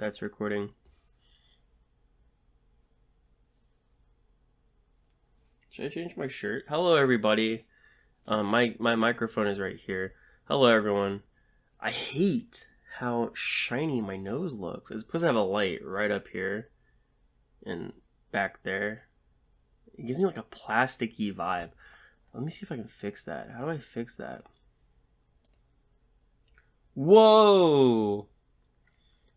That's recording. Should I change my shirt? Hello, everybody. My microphone is right here. Hello, everyone. I hate how shiny my nose looks. It's supposed to have a light right up here and back there. It gives me like a plasticky vibe. Let me see if I can fix that. How do I fix that? Whoa!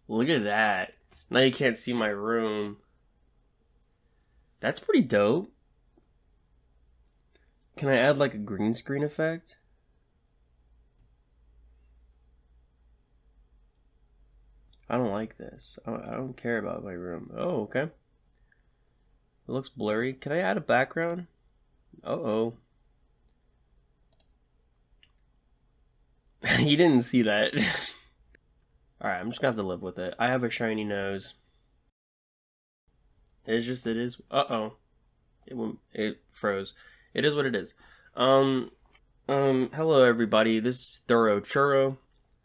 Look at that. Now you can't see my room. That's pretty dope. Can I add like a green screen effect? I don't like this. I don't care about my room. Oh, okay. It looks blurry. Can I add a background? Uh-oh. You didn't see that. Alright, I'm just gonna have to live with it. I have a shiny nose. It is. Uh-oh. It froze. It is what it is. Hello everybody. This is ThoroughChurro.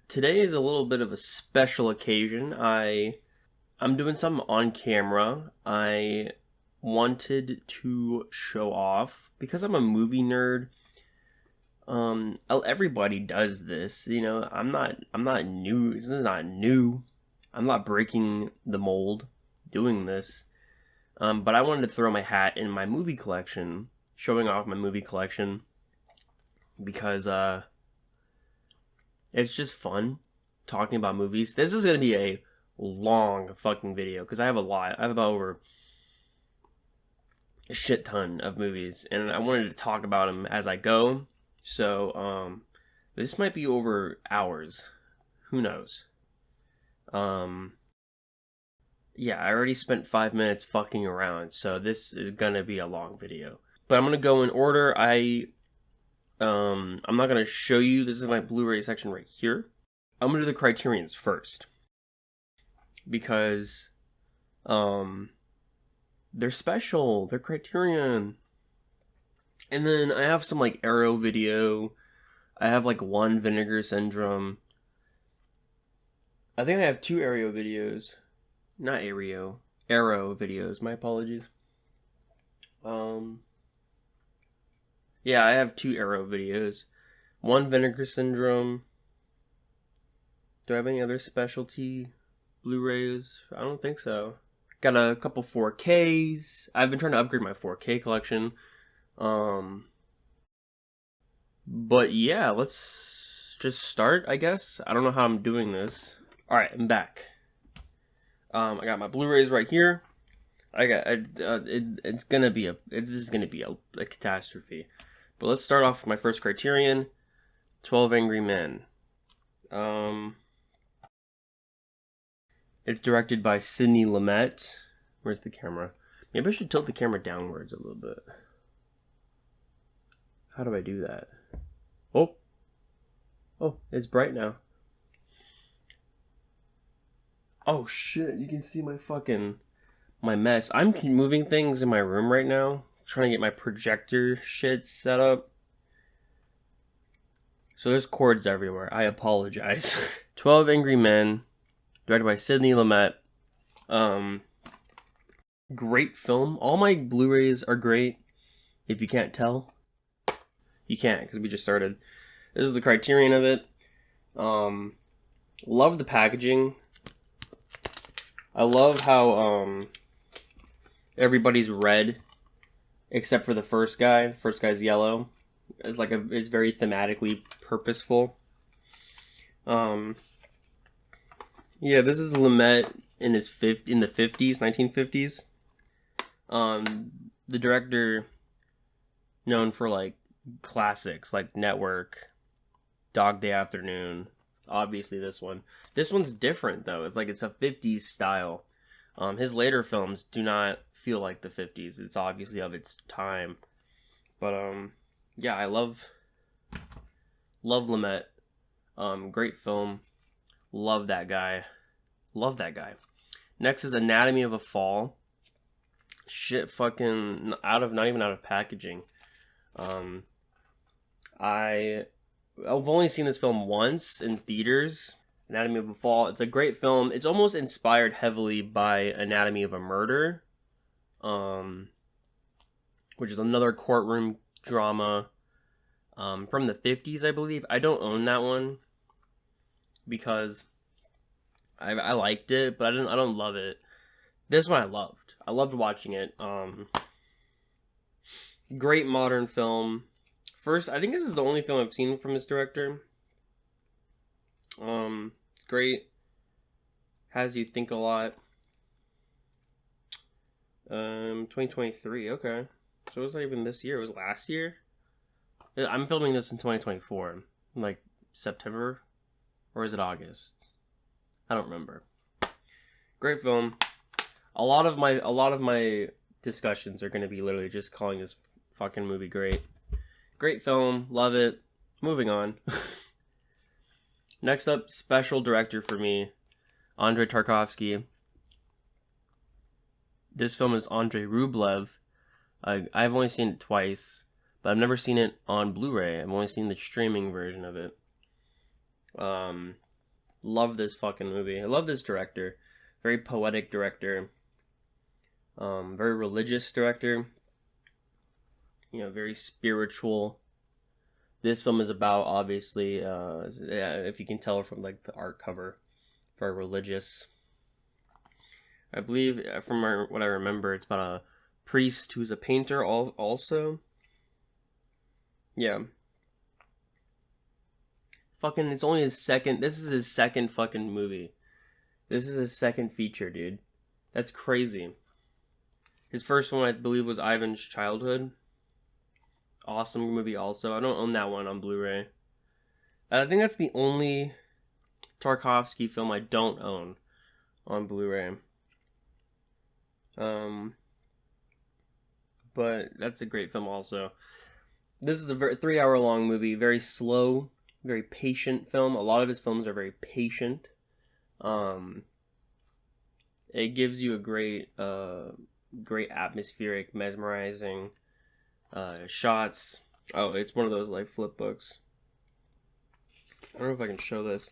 Today is a little bit of a special occasion. I'm doing something on camera. I wanted to show off because I'm a movie nerd. Everybody does this, you know. I'm not new. This is not new. I'm not breaking the mold doing this. But I wanted to throw my hat in my movie collection, showing off my movie collection because it's just fun talking about movies. This is gonna be a long fucking video because I have a lot. I have about over a shit ton of movies, and I wanted to talk about them as I go. So this might be over hours. Who knows? Yeah, I already spent 5 minutes fucking around, so this is gonna be a long video. But I'm gonna go in order. I'm not gonna show you. This is my Blu-ray section right here. I'm gonna do the Criterions first because they're special. They're Criterion. And then I have some like Arrow video. I have like one Vinegar Syndrome. I think I have two Arrow videos. Not Arrow. Arrow videos. My apologies. Yeah, I have two Arrow videos. One Vinegar Syndrome. Do I have any other specialty Blu-rays? I don't think so. Got a couple 4Ks. I've been trying to upgrade my 4K collection. But yeah, let's just start, I guess. I don't know how I'm doing this. Alright, I'm back. I got my Blu-rays right here. It's just gonna be a catastrophe. But let's start off with my first Criterion, 12 Angry Men. It's directed by Sidney Lumet. Where's the camera? Maybe I should tilt the camera downwards a little bit. How do I do that? Oh, it's bright now. Oh shit, you can see my mess. I'm moving things in my room right now, trying to get my projector shit set up. So there's cords everywhere. I apologize. 12 Angry Men, directed by Sidney Lumet. Great film. All my Blu-rays are great. If you can't tell, you can't because we just started. This is the Criterion of it. Love the packaging. I love how everybody's red except for the first guy. The first guy's yellow. It's very thematically purposeful. Yeah, this is Lumet in the 50s, 1950s. The director known for like classics like Network, Dog Day Afternoon. Obviously this one. This one's different though. It's a 50s style. His later films do not feel like the 50s. It's obviously of its time. But yeah, I love Lumet. Great film. Love that guy. Next is Anatomy of a Fall. Shit fucking not even out of packaging. I've only seen this film once in theaters. Anatomy of a Fall. It's a great film. It's almost inspired heavily by Anatomy of a Murder, which is another courtroom drama from the 50s, I believe. I don't own that one because I liked it, but I don't love it. This one I loved. I loved watching it. Great modern film. First, I think this is the only film I've seen from this director. It's great. Has you think a lot. 2023. Okay, so it was not even this year. It was last year. I'm filming this in 2024, like September, or is it August? I don't remember. Great film. A lot of my discussions are going to be literally just calling this fucking movie great. Great film. Love it. Moving on. Next up, special director for me, Andrei Tarkovsky. This film is Andrei Rublev. I've only seen it twice, but I've never seen it on Blu-ray. I've only seen the streaming version of it. Love this fucking movie. I love this director. Very poetic director. Very religious director. You know, very spiritual. This film is about, obviously, if you can tell from like the art cover, very religious. I believe, from what I remember, it's about a priest who's a painter also. Yeah. Fucking, it's only his second, this is his second fucking movie. This is his second feature, dude. That's crazy. His first one, I believe, was Ivan's Childhood. Awesome movie also. I don't own that one on Blu-ray. I think that's the only Tarkovsky film I don't own on Blu-ray. But that's a great film also. This is a 3-hour long movie. Very slow, very patient film. A lot of his films are very patient. It gives you a great atmospheric, mesmerizing shots. Oh, it's one of those like flip books. I don't know if I can show this.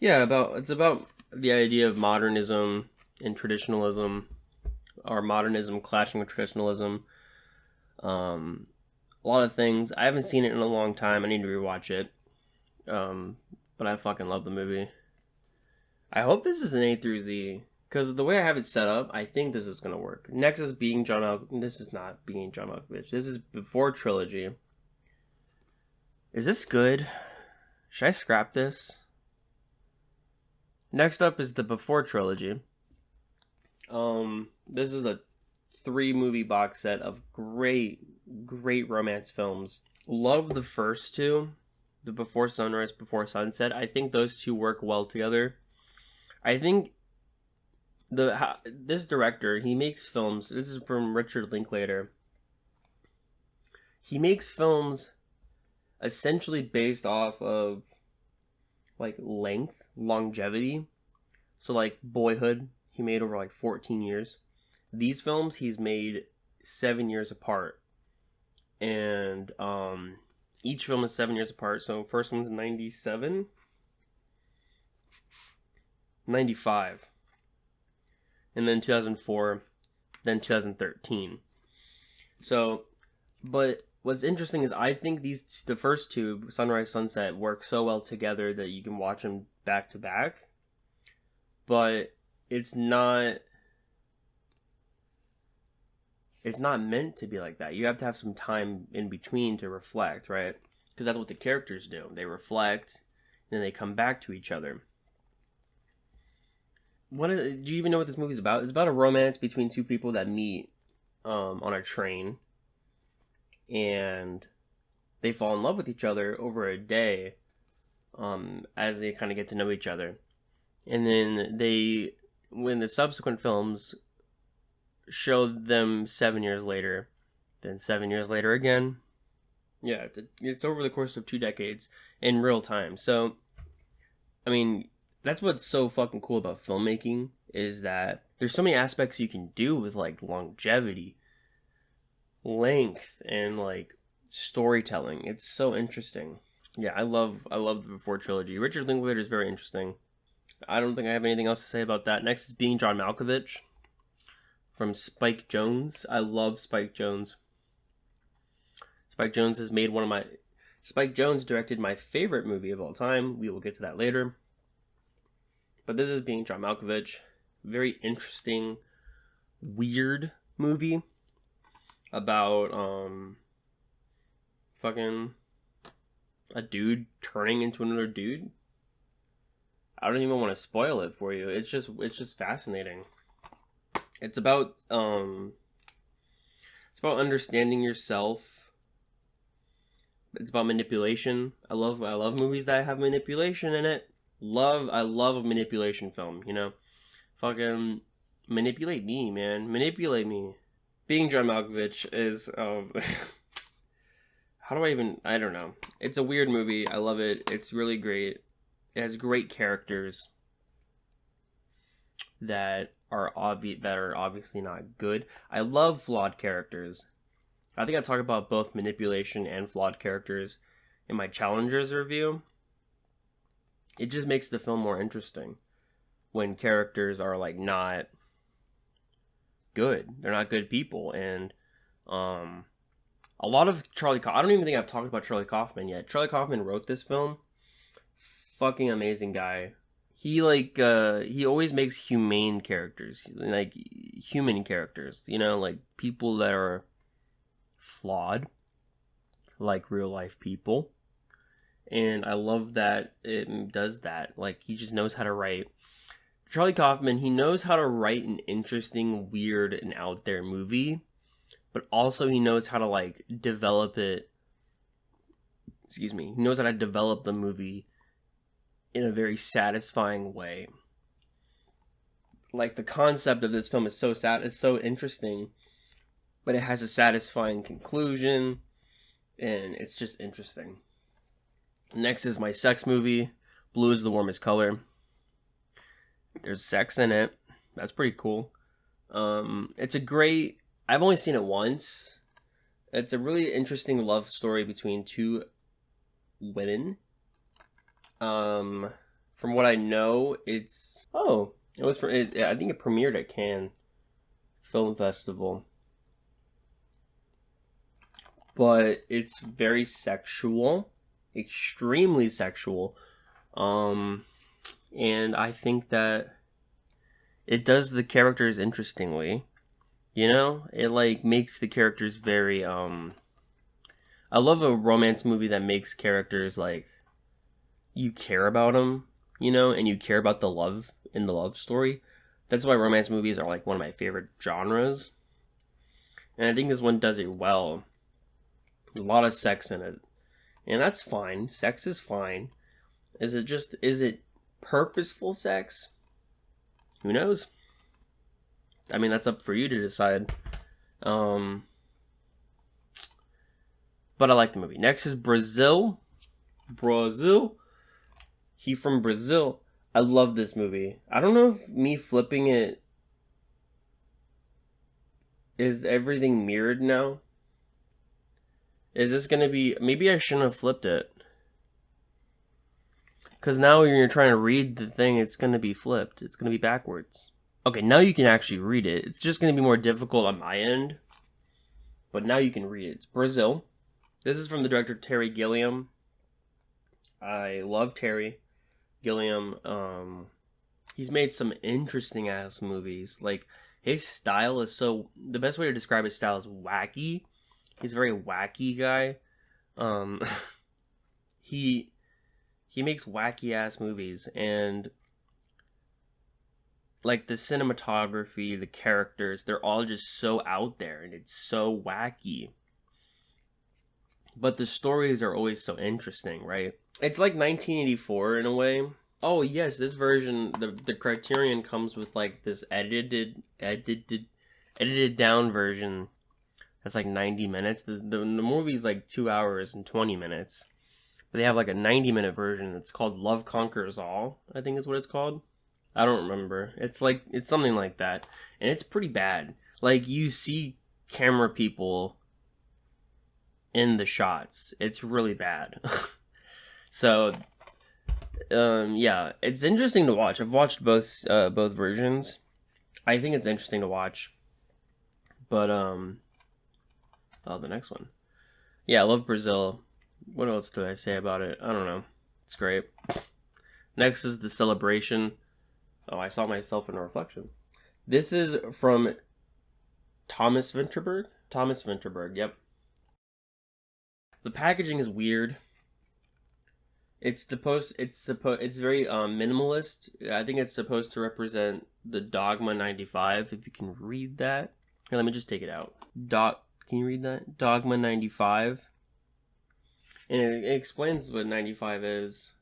Yeah, it's about the idea of modernism and traditionalism, or modernism clashing with traditionalism. A lot of things. I haven't seen it in a long time. I need to rewatch it. But I fucking love the movie. I hope this is an A through Z, because the way I have it set up, I think this is gonna work. Next is Being John Malkovich. This is not Being John Malkovich. This is Before Trilogy. Is this good? Should I scrap this? Next up is the Before Trilogy. This is a 3-movie box set of great romance films. Love the first two, the Before Sunrise, Before Sunset. I think those two work well together. I think this director, he makes films. This is from Richard Linklater. He makes films essentially based off of like longevity. So like Boyhood, he made over like 14 years. These films he's made 7 years apart. And each film is 7 years apart. So first one's 97, 95, and then 2004, then 2013. So, but what's interesting is I think the first two, Sunrise, Sunset, work so well together that you can watch them back to back. But it's not meant to be like that. You have to have some time in between to reflect, right? Because that's what the characters do. They reflect, then they come back to each other. Do you even know what this movie's about? It's about a romance between two people that meet on a train, and they fall in love with each other over a day as they kind of get to know each other. And then when the subsequent films show them 7 years later, then 7 years later again. Yeah, it's over the course of 2 decades in real time. So, I mean, that's what's so fucking cool about filmmaking, is that there's so many aspects you can do with like longevity, length, and like storytelling. It's so interesting. Yeah, I love the Before Trilogy. Richard Linklater is very interesting. I don't think I have anything else to say about that. Next is Being John Malkovich from Spike Jonze. I love Spike Jonze. Spike Jonze directed my favorite movie of all time. We will get to that later. But this is Being John Malkovich. Very interesting, weird movie about fucking a dude turning into another dude. I don't even want to spoil it for you. It's just fascinating. It's about understanding yourself. It's about manipulation. I love movies that have manipulation in it. I love a manipulation film, you know? Fucking manipulate me, man. Manipulate me. Being John Malkovich is how do I don't know. It's a weird movie. I love it. It's really great. It has great characters that are obviously not good. I love flawed characters. I think I talk about both manipulation and flawed characters in my Challengers review. It just makes the film more interesting when characters are like not good. They're not good people. And a lot of I don't even think I've talked about Charlie Kaufman yet. Charlie Kaufman wrote this film. Fucking amazing guy. He he always makes humane characters, like human characters, you know, like people that are flawed, like real life people. And I love that it does that. Like, he just knows how to write. Charlie Kaufman, he knows how to write an interesting, weird, and out there movie, but also he knows how to like develop it. Excuse me. He knows how to develop the movie in a very satisfying way. Like, the concept of this film is so it's so interesting, but it has a satisfying conclusion, and it's just interesting. Next is my sex movie, Blue is the Warmest Color. There's sex in it. That's pretty cool. It's a great... I've only seen it once. It's a really interesting love story between two women. From what I know, it's... Oh, it was I think it premiered at Cannes Film Festival. But it's very sexual. Extremely sexual. And I think that it does the characters interestingly. You know? It like makes the characters very I love a romance movie that makes characters like you care about them, you know, and you care about the love in the love story. That's why romance movies are like one of my favorite genres. And I think this one does it well. There's a lot of sex in it. And that's fine. Sex is fine. Is it purposeful sex? Who knows? I mean, that's up for you to decide. But I like the movie. Next is Brazil. He from Brazil. I love this movie. I don't know if me flipping it... Is everything mirrored now? Is this going to be... Maybe I shouldn't have flipped it. Because now when you're trying to read the thing, it's going to be flipped. It's going to be backwards. Okay, now you can actually read it. It's just going to be more difficult on my end. But now you can read it. It's Brazil. This is from the director Terry Gilliam. I love Terry Gilliam. He's made some interesting ass movies. Like, his style is so... The best way to describe his style is wacky. He's a very wacky guy. He makes wacky ass movies, and like the cinematography, the characters, they're all just so out there, and it's so wacky. But the stories are always so interesting, right? It's like 1984 in a way. Oh yes, this version, the Criterion comes with like this edited down version. That's like 90 minutes. The movie's like 2 hours and 20 minutes. But they have like a 90-minute version. It's called Love Conquers All, I think is what it's called. I don't remember. It's something like that. And it's pretty bad. Like, you see camera people in the shots. It's really bad. So, Yeah, it's interesting to watch. I've watched both versions. I think it's interesting to watch. But oh, the next one. Yeah, I love Brazil. What else do I say about it? I don't know. It's great. Next is The Celebration. Oh, I saw myself in a reflection. This is from Thomas Vinterberg. Thomas Vinterberg, yep. The packaging is weird. It's very minimalist. I think it's supposed to represent the Dogma 95. If you can read that. Here, let me just take it out. Can you read that? Dogma 95. And it explains what 95 is.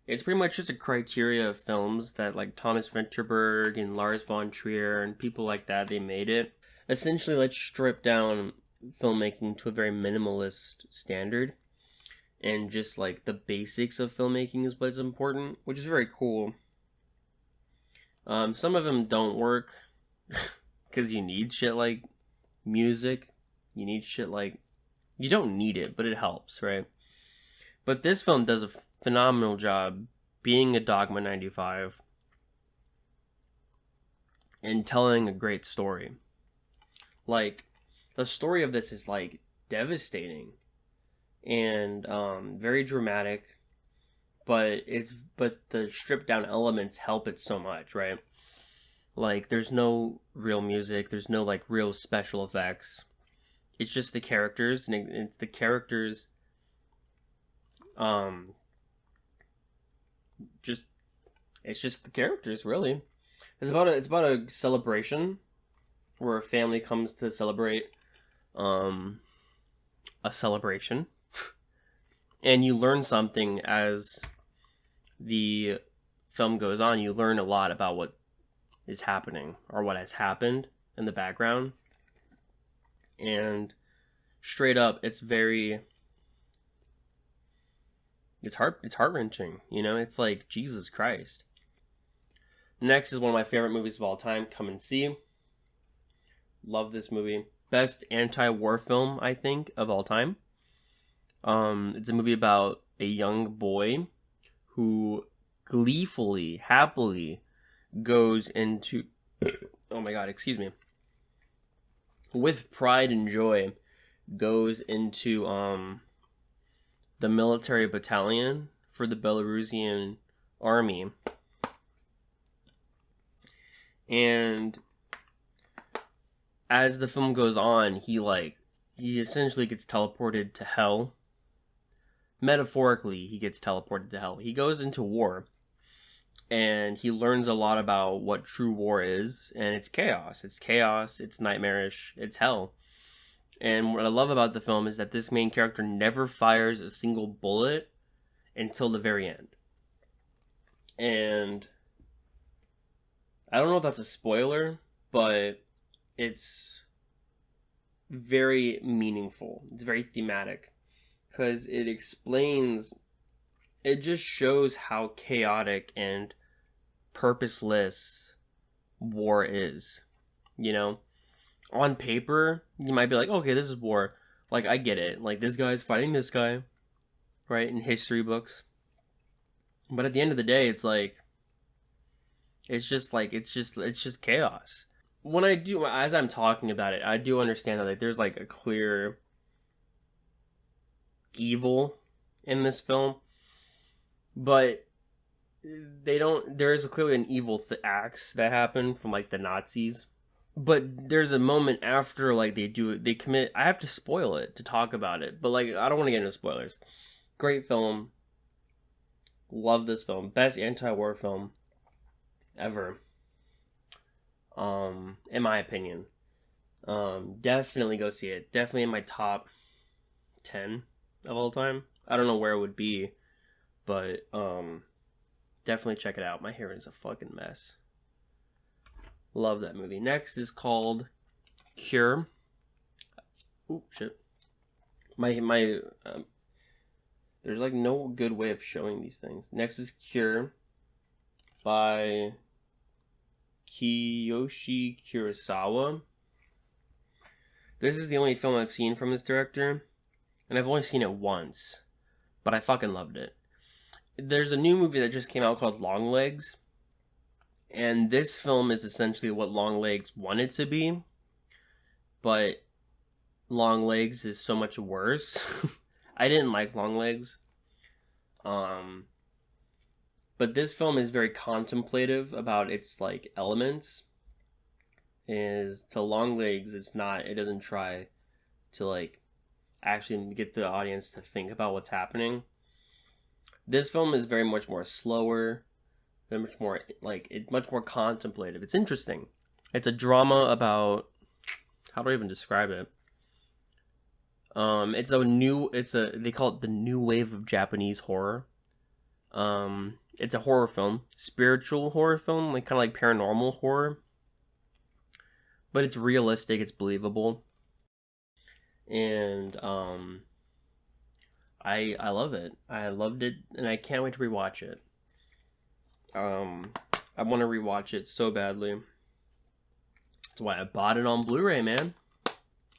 It's pretty much just a criteria of films that like Thomas Vinterberg and Lars von Trier and people like that, they made it. Essentially, let's strip down filmmaking to a very minimalist standard. And just like the basics of filmmaking is what's important, which is very cool. Some of them don't work because you need shit like music. You need shit like... You don't need it, but it helps, right? But this film does a phenomenal job being a Dogma 95 and telling a great story. Like, the story of this is like devastating and very dramatic, but the stripped down elements help it so much, right? Like, there's no real music, there's no like real special effects. It's just the characters, and it's the characters it's just the characters, really. It's about a celebration where a family comes to celebrate a celebration. And you learn something as the film goes on. You learn a lot about what is happening or what has happened in the background. And straight up, it's heart-wrenching, you know? It's like, Jesus Christ. Next is one of my favorite movies of all time, Come and See. Love this movie. Best anti-war film, I think, of all time. It's a movie about a young boy who gleefully, happily goes into... Oh my god, excuse me. With pride and joy, goes into the military battalion for the Belarusian army. And as the film goes on, he essentially gets teleported to hell. Metaphorically, he gets teleported to hell. He goes into war, and he learns a lot about what true war is, and it's chaos. It's chaos, it's nightmarish, it's hell. And what I love about the film is that this main character never fires a single bullet until the very end. And I don't know if that's a spoiler, but it's very meaningful. It's very thematic. Because it explains, it just shows how chaotic and purposeless war is. You know? On paper, you might be like, okay, this is war. Like, I get it. Like, this guy's fighting this guy. Right? In history books. But at the end of the day, it's like... It's just chaos. When I do, as I'm talking about it, I do understand that like there's like a clear evil in this film, but there is clearly an evil acts that happen from like the Nazis, but there's a moment after like they commit. I have to spoil it to talk about it, but like I don't want to get into spoilers. Great film. Love this film. Best anti-war film ever. In my opinion. Definitely go see it. Definitely in my top 10 of all time. I don't know where it would be, but definitely check it out. My hair is a fucking mess. Love that movie. Next is called Cure. Ooh, shit. There's like no good way of showing these things. Next is Cure by Kiyoshi Kurosawa. This is the only film I've seen from this director, and I've only seen it once, but I fucking loved it. there's a new movie that just came out called Long Legs, and this film is essentially what Long Legs wanted to be, but Long Legs is so much worse. I didn't like Long Legs. But this film is very contemplative about its like elements. Is to Long Legs, it doesn't try to like actually get the audience to think about what's happening. This film is very much more slower, very much more much more contemplative. It's interesting. It's a drama about, how do I even describe it? They call it the new wave of Japanese horror. It's a horror film, spiritual horror film, like kind of like paranormal horror. But it's realistic, it's believable. And I love it. I loved it, and I can't wait to rewatch it. I want to rewatch it so badly. That's why I bought it on Blu-ray, man.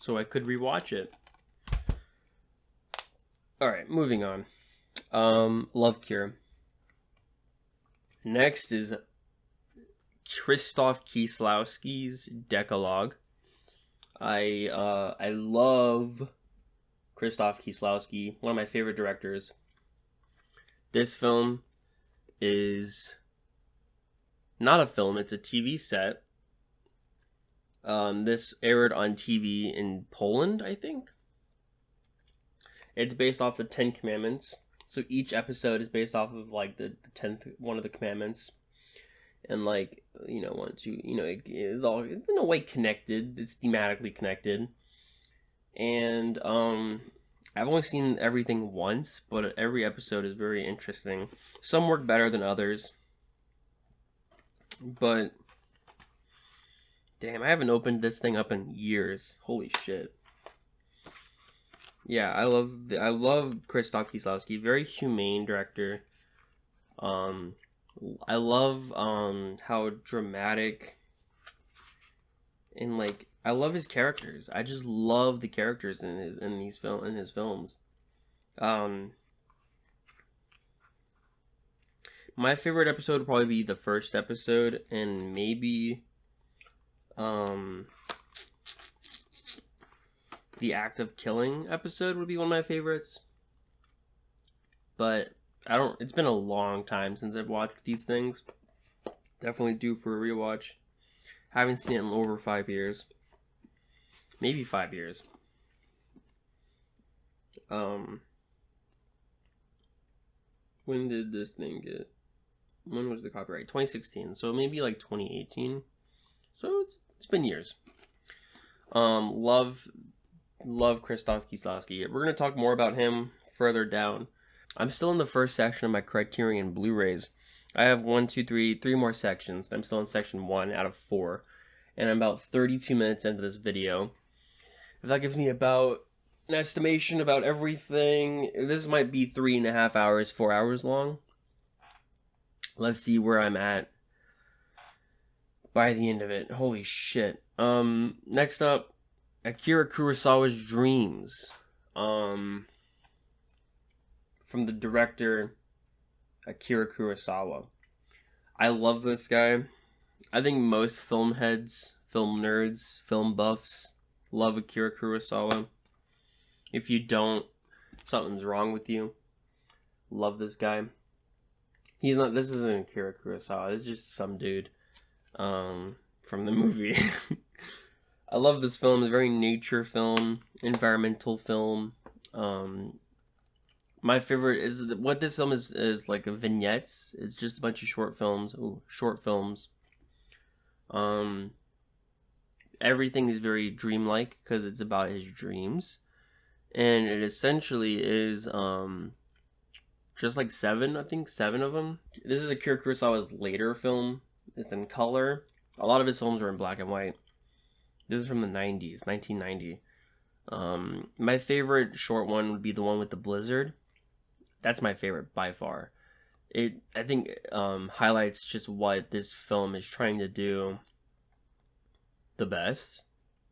So I could rewatch it. Alright, moving on. Love Cure. Next is Krzysztof Kieslowski's Decalogue. I love Krzysztof Kieslowski, one of my favorite directors. This film is not a film, it's a TV set. This aired on TV in Poland, I think. It's based off the 10 Commandments. So each episode is based off of like the 10th one of the commandments. And like, one, two, it's all in a way connected. It's thematically connected. And I've only seen everything once, but every episode is very interesting. Some work better than others. But damn, I haven't opened this thing up in years. Holy shit. Yeah, I love Krzysztof Kieslowski. Very humane director. I love how dramatic and like I love his characters. I just love the characters in his films. My favorite episode would probably be the first episode, and maybe the act of killing episode would be one of my favorites. But it's been a long time since I've watched these things. Definitely due for a rewatch. Haven't seen it in over 5 years. Maybe 5 years. When did this thing when was the copyright? 2016. So maybe like 2018. So it's been years. Love Krzysztof Kieslowski. We're going to talk more about him further down. I'm still in the first section of my Criterion Blu-rays. I have 3 more sections. I'm still in section 1 out of 4. And I'm about 32 minutes into this video. If that gives me about an estimation about everything, this might be 3.5 hours, 4 hours long. Let's see where I'm at by the end of it. Holy shit. Next up, Akira Kurosawa's Dreams. From the director Akira Kurosawa. I love this guy. I think most film heads, film nerds, film buffs love Akira Kurosawa. If you don't, something's wrong with you. Love this guy. This isn't Akira Kurosawa, it's just some dude from the movie. I love this film. It's a very nature film, environmental film. My favorite is what this film is like a vignettes. It's just a bunch of short films. Everything is very dreamlike because it's about his dreams, and it essentially is just like 7 of them. This is Akira Kurosawa's later film. It's in color. A lot of his films are in black and white. This is from the 90s, 1990. My favorite short one would be the one with the blizzard. That's my favorite by far. I think highlights just what this film is trying to do the best.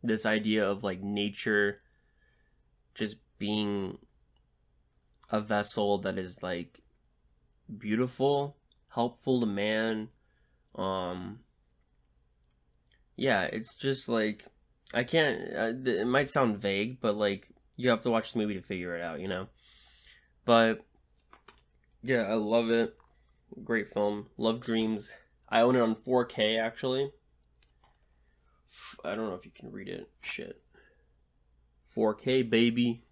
This idea of like nature just being a vessel that is like beautiful, helpful to man. Yeah, it's just like I can't. It might sound vague, but like you have to watch the movie to figure it out, you know. But yeah, I love it. Great film. Love Dreams. I own it on 4K actually. I don't know if you can read it. Shit. 4K baby.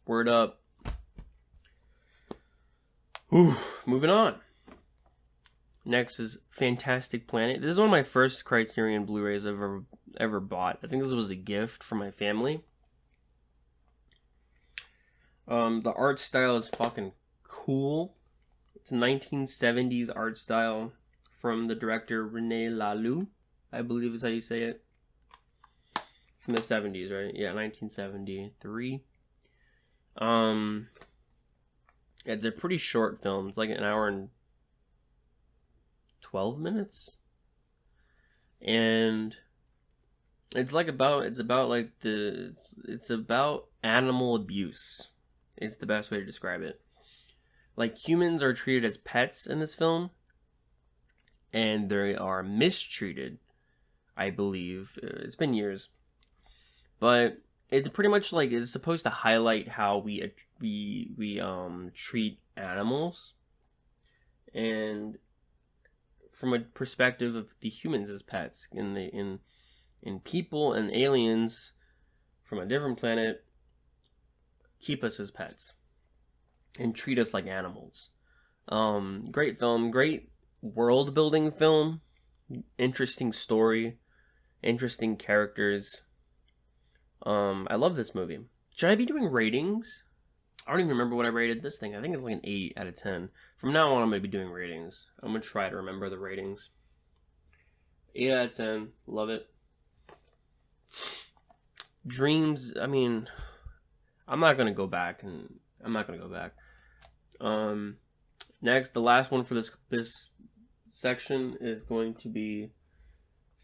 Word up. Whew. Moving on. Next is Fantastic Planet. This is one of my first Criterion Blu-rays I've ever bought. I think this was a gift from my family. The art style is fucking cool. It's 1970s art style from the director René Laloux, I believe is how you say it. From the 70s, right? Yeah, 1973. It's a pretty short film. It's like an hour and 12 minutes. And it's about animal abuse. It's the best way to describe it. Like, humans are treated as pets in this film, and they are mistreated, I believe. It's been years. But it pretty much like is supposed to highlight how we treat animals, and from a perspective of the humans as pets, in people and aliens from a different planet keep us as pets and treat us like animals. Great film, great world building film, interesting story, interesting characters. I love this movie. Should I be doing ratings? I don't even remember what I rated this thing. I think it's like an 8 out of 10. From now on, I'm going to be doing ratings. I'm going to try to remember the ratings. 8 out of 10. Love it. Dreams, I mean, I'm not going to go back. Next, the last one for this section is going to be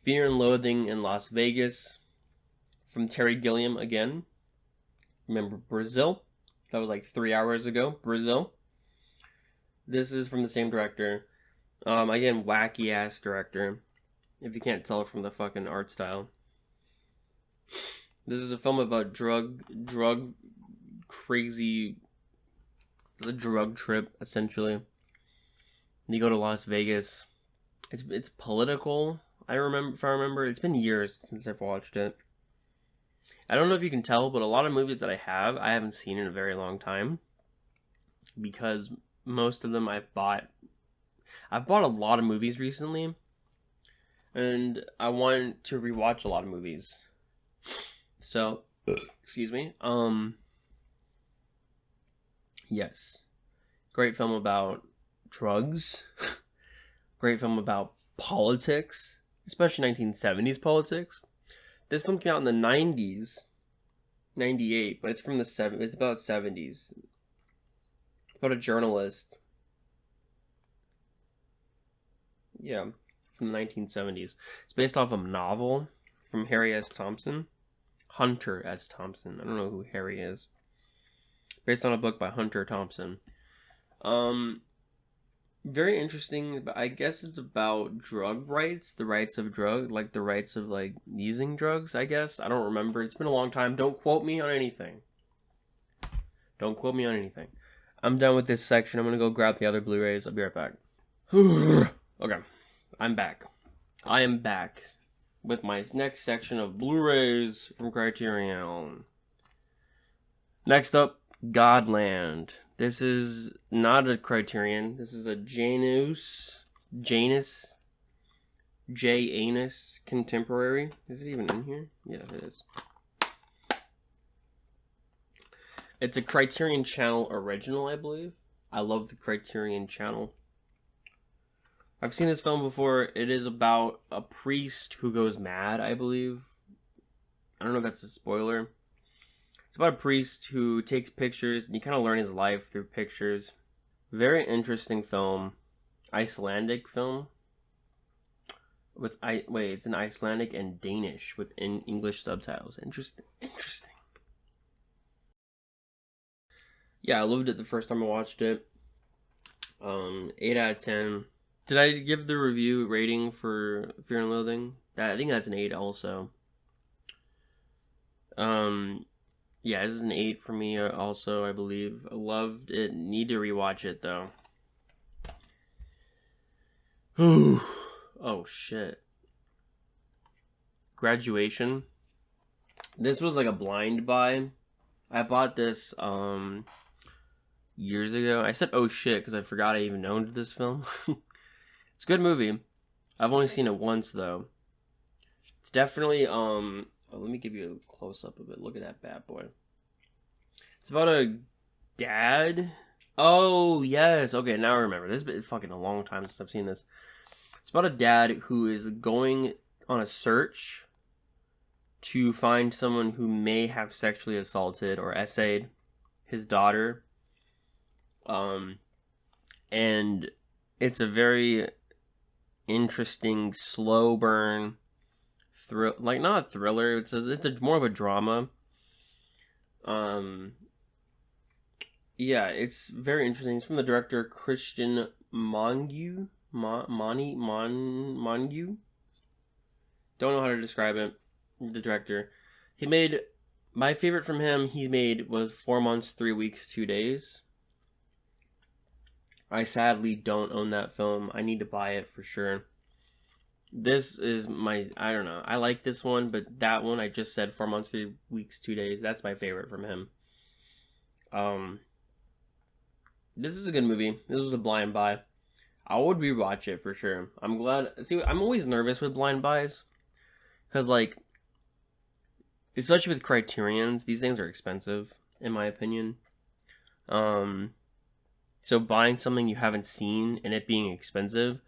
Fear and Loathing in Las Vegas from Terry Gilliam again. Remember Brazil? That was like 3 hours ago. Brazil. This is from the same director. Again, wacky ass director. If you can't tell from the fucking art style. This is a film about crazy, the drug trip essentially. You go to Las Vegas. It's political. If I remember, it's been years since I've watched it. I don't know if you can tell, but a lot of movies that I haven't seen in a very long time, because most of them I've bought a lot of movies recently, and I want to rewatch a lot of movies. So, excuse me. Yes. Great film about drugs. Great film about politics, especially 1970s politics. This film came out in the 90s, 98, but it's from it's about 70s. It's about a journalist. Yeah, from the 1970s. It's based off a novel from Harry S. Thompson. Hunter S. Thompson. I don't know who Harry is. Based on a book by Hunter Thompson. Very interesting, but I guess it's about drug rights, the rights of using drugs, I guess. I don't remember. It's been a long time. Don't quote me on anything. I'm done with this section. I'm going to go grab the other Blu-rays. I'll be right back. Okay. I'm back. I am back with my next section of Blu-rays from Criterion. Next up, Godland. This is not a Criterion. This is a Janus contemporary. Is it even in here? Yeah, it is. It's a Criterion Channel original, I believe. I love the Criterion Channel. I've seen this film before. It is about a priest who goes mad, I believe. I don't know if that's a spoiler. It's about a priest who takes pictures, and you kind of learn his life through pictures. Very interesting film. Icelandic film. It's in Icelandic and Danish with English subtitles. Interesting. Yeah, I loved it the first time I watched it. 8 out of 10. Did I give the review rating for Fear and Loathing? I think that's an 8 also. Yeah, this is an 8 for me also, I believe. I loved it. Need to rewatch it though. Oh shit. Graduation. This was like a blind buy. I bought this years ago. I said oh shit because I forgot I even owned this film. It's a good movie. I've only seen it once though. It's definitely let me give you a close up of it. Look at that bad boy. It's about a dad. Oh yes, okay, now I remember. This has been fucking a long time since I've seen this. It's about a dad who is going on a search to find someone who may have sexually assaulted or essayed his daughter. And it's a very interesting slow burn like not a thriller, it's more of a drama. Yeah, it's very interesting. It's from the director Christian Mongu. Mongu. Don't know how to describe it. The director. He made my favorite from him. He made was 4 months, 3 weeks, 2 days. I sadly don't own that film. I need to buy it for sure. This is I don't know. I like this one, but that one I just said 4 months, 3 weeks, 2 days. That's my favorite from him. This is a good movie. This was a blind buy. I would rewatch it for sure. I'm glad. See, I'm always nervous with blind buys. Because, like, especially with Criterions, these things are expensive, in my opinion. So buying something you haven't seen and it being expensive,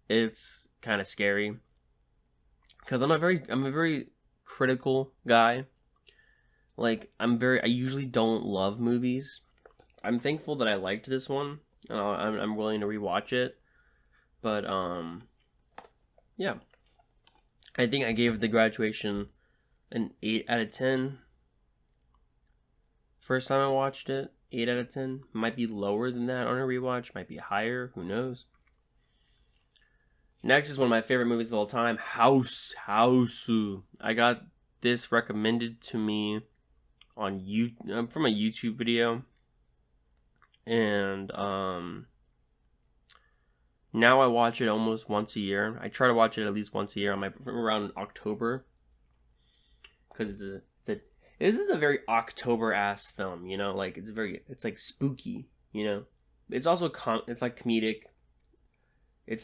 it's kind of scary. Because I'm a very critical guy. Like, I usually don't love movies. I'm thankful that I liked this one. I'm willing to rewatch it. But, yeah. I think I gave The Graduation an 8 out of 10. First time I watched it, 8 out of 10. Might be lower than that on a rewatch. Might be higher. Who knows? Next is one of my favorite movies of all time, House. I got this recommended to me on from a YouTube video. And now I watch it almost once a year. I try to watch it at least once a year around October, because this is a very October ass film, you know, like it's like spooky, you know. It's also it's like comedic. It's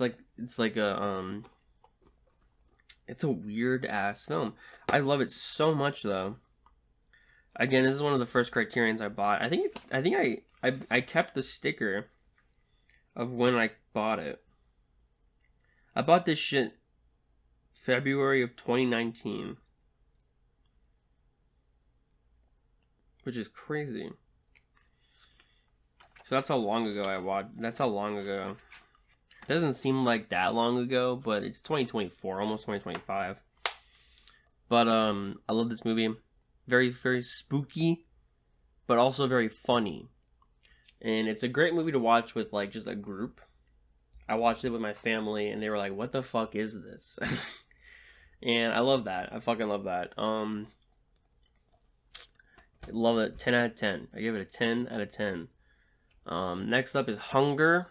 a weird ass film. I love it so much though. Again, this is one of the first Criterions I bought. I think I kept the sticker of when I bought it. I bought this shit February of 2019. Which is crazy. So that's how long ago I watched. That's how long ago. It doesn't seem like that long ago, but it's 2024, almost 2025. But I love this movie. Very, very spooky, but also very funny. And it's a great movie to watch with like just a group. I watched it with my family and they were like, "What the fuck is this?" And I love that. I fucking love that. I love it. 10 out of 10. I give it a 10 out of 10. Next up is Hunger,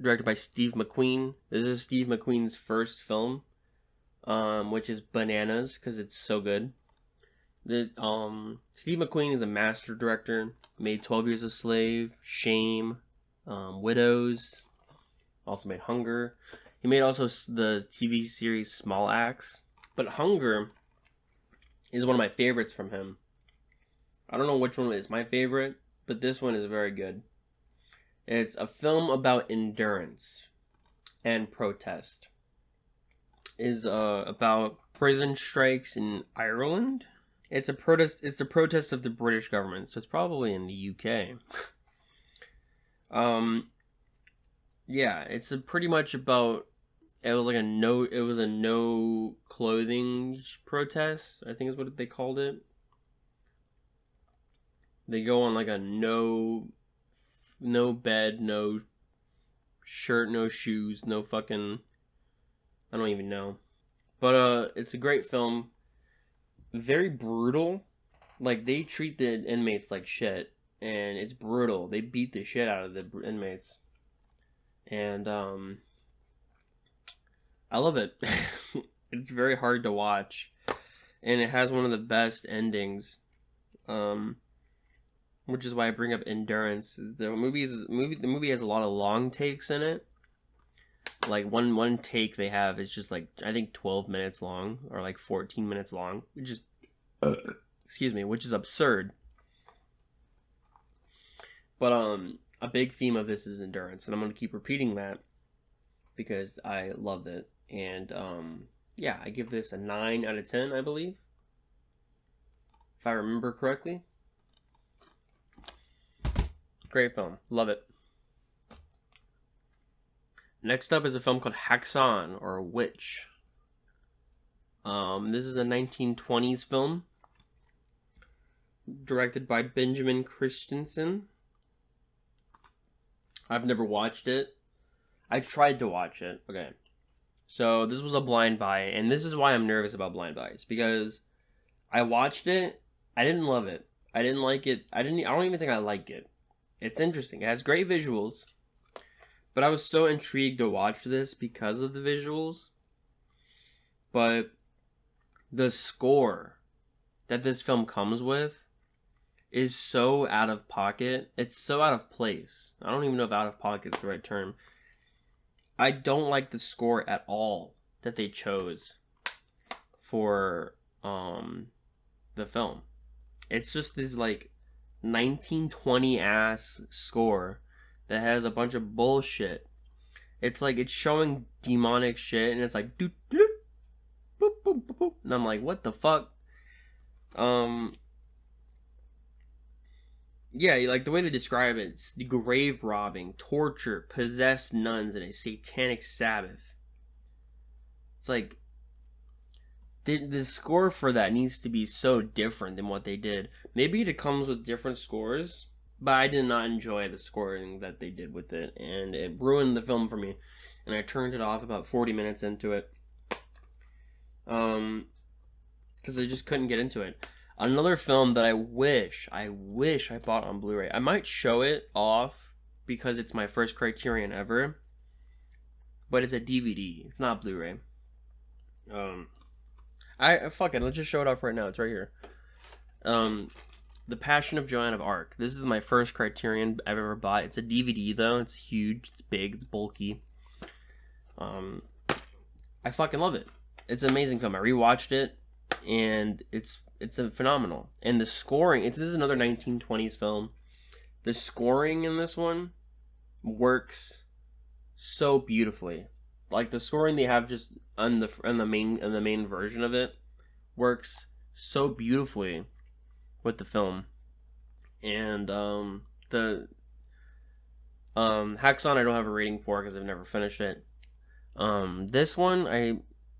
directed by Steve McQueen. This is Steve McQueen's first film, which is bananas because it's so good. Steve McQueen is a master director. Made 12 Years a Slave, Shame, Widows. Also made Hunger. He made also the TV series Small Axe. But Hunger is one of my favorites from him. I don't know which one is my favorite, but this one is very good. It's a film about endurance and protest. It's about prison strikes in Ireland. It's a protest. It's the protest of the British government, so it's probably in the UK. Yeah, it's pretty much about. It was a no clothing protest, I think is what they called it. They go on like a no bed, no shirt, no shoes, no fucking... I don't even know. But it's a great film. Very brutal. Like, they treat the inmates like shit. And it's brutal. They beat the shit out of the inmates. And, I love it. It's very hard to watch. And it has one of the best endings. Which is why I bring up Endurance. The movie has a lot of long takes in it. Like, one take they have is just, like, I think 12 minutes long. Or, like, 14 minutes long. Which is... which is absurd. But, a big theme of this is endurance. And I'm going to keep repeating that. Because I loved it. And, yeah, I give this a 9 out of 10, I believe. If I remember correctly. Great film. Love it. Next up is a film called Haxan, or Witch. This is a 1920s film. Directed by Benjamin Christensen. I've never watched it. I tried to watch it. Okay. So, this was a blind buy, and this is why I'm nervous about blind buys. Because I watched it, I didn't love it. I didn't like it. I don't even think I like it. It's interesting. It has great visuals. But I was so intrigued to watch this because of the visuals. But the score that this film comes with is so out of pocket. It's so out of place. I don't even know if out of pocket is the right term. I don't like the score at all that they chose for the film. It's just this like 1920 ass score that has a bunch of bullshit. It's like it's showing demonic shit and it's like doot doot boop boop boop boop. And I'm like, what the fuck? Yeah, like the way they describe it, it's grave robbing, torture, possessed nuns, and a satanic Sabbath. It's like the score for that needs to be so different than what they did. Maybe it comes with different scores, but I did not enjoy the scoring that they did with it, and it ruined the film for me. And I turned it off about 40 minutes into it, because I just couldn't get into it. Another film that I wish I bought on Blu-ray. I might show it off because it's my first Criterion ever, but it's a DVD. It's not Blu-ray. Fuck it. Let's just show it off right now. It's right here. The Passion of Joan of Arc. This is my first Criterion I've ever bought. It's a DVD though. It's huge. It's big. It's bulky. I fucking love it. It's an amazing film. I rewatched it, and it's a phenomenal. And the scoring. This is another 1920s film. The scoring in this one works so beautifully. Like the scoring they have just on the main version of it works so beautifully with the film. And the Haxan I don't have a rating for because I've never finished it. This one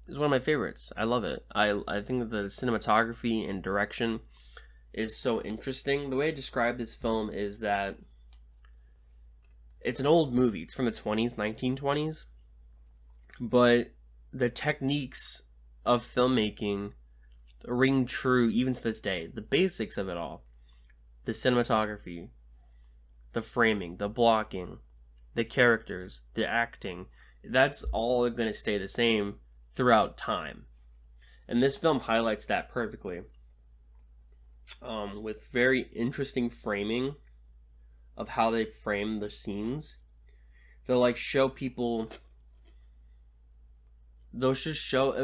is one of my favorites. I love it. I think that the cinematography and direction is so interesting. The way I describe this film is that it's an old movie. It's from the 1920s. But the techniques of filmmaking ring true even to this day. The basics of it all. The cinematography, the framing, the blocking, the characters, the acting. That's all going to stay the same throughout time. And this film highlights that perfectly. With very interesting framing of how they frame the scenes. They'll like show people... It just shows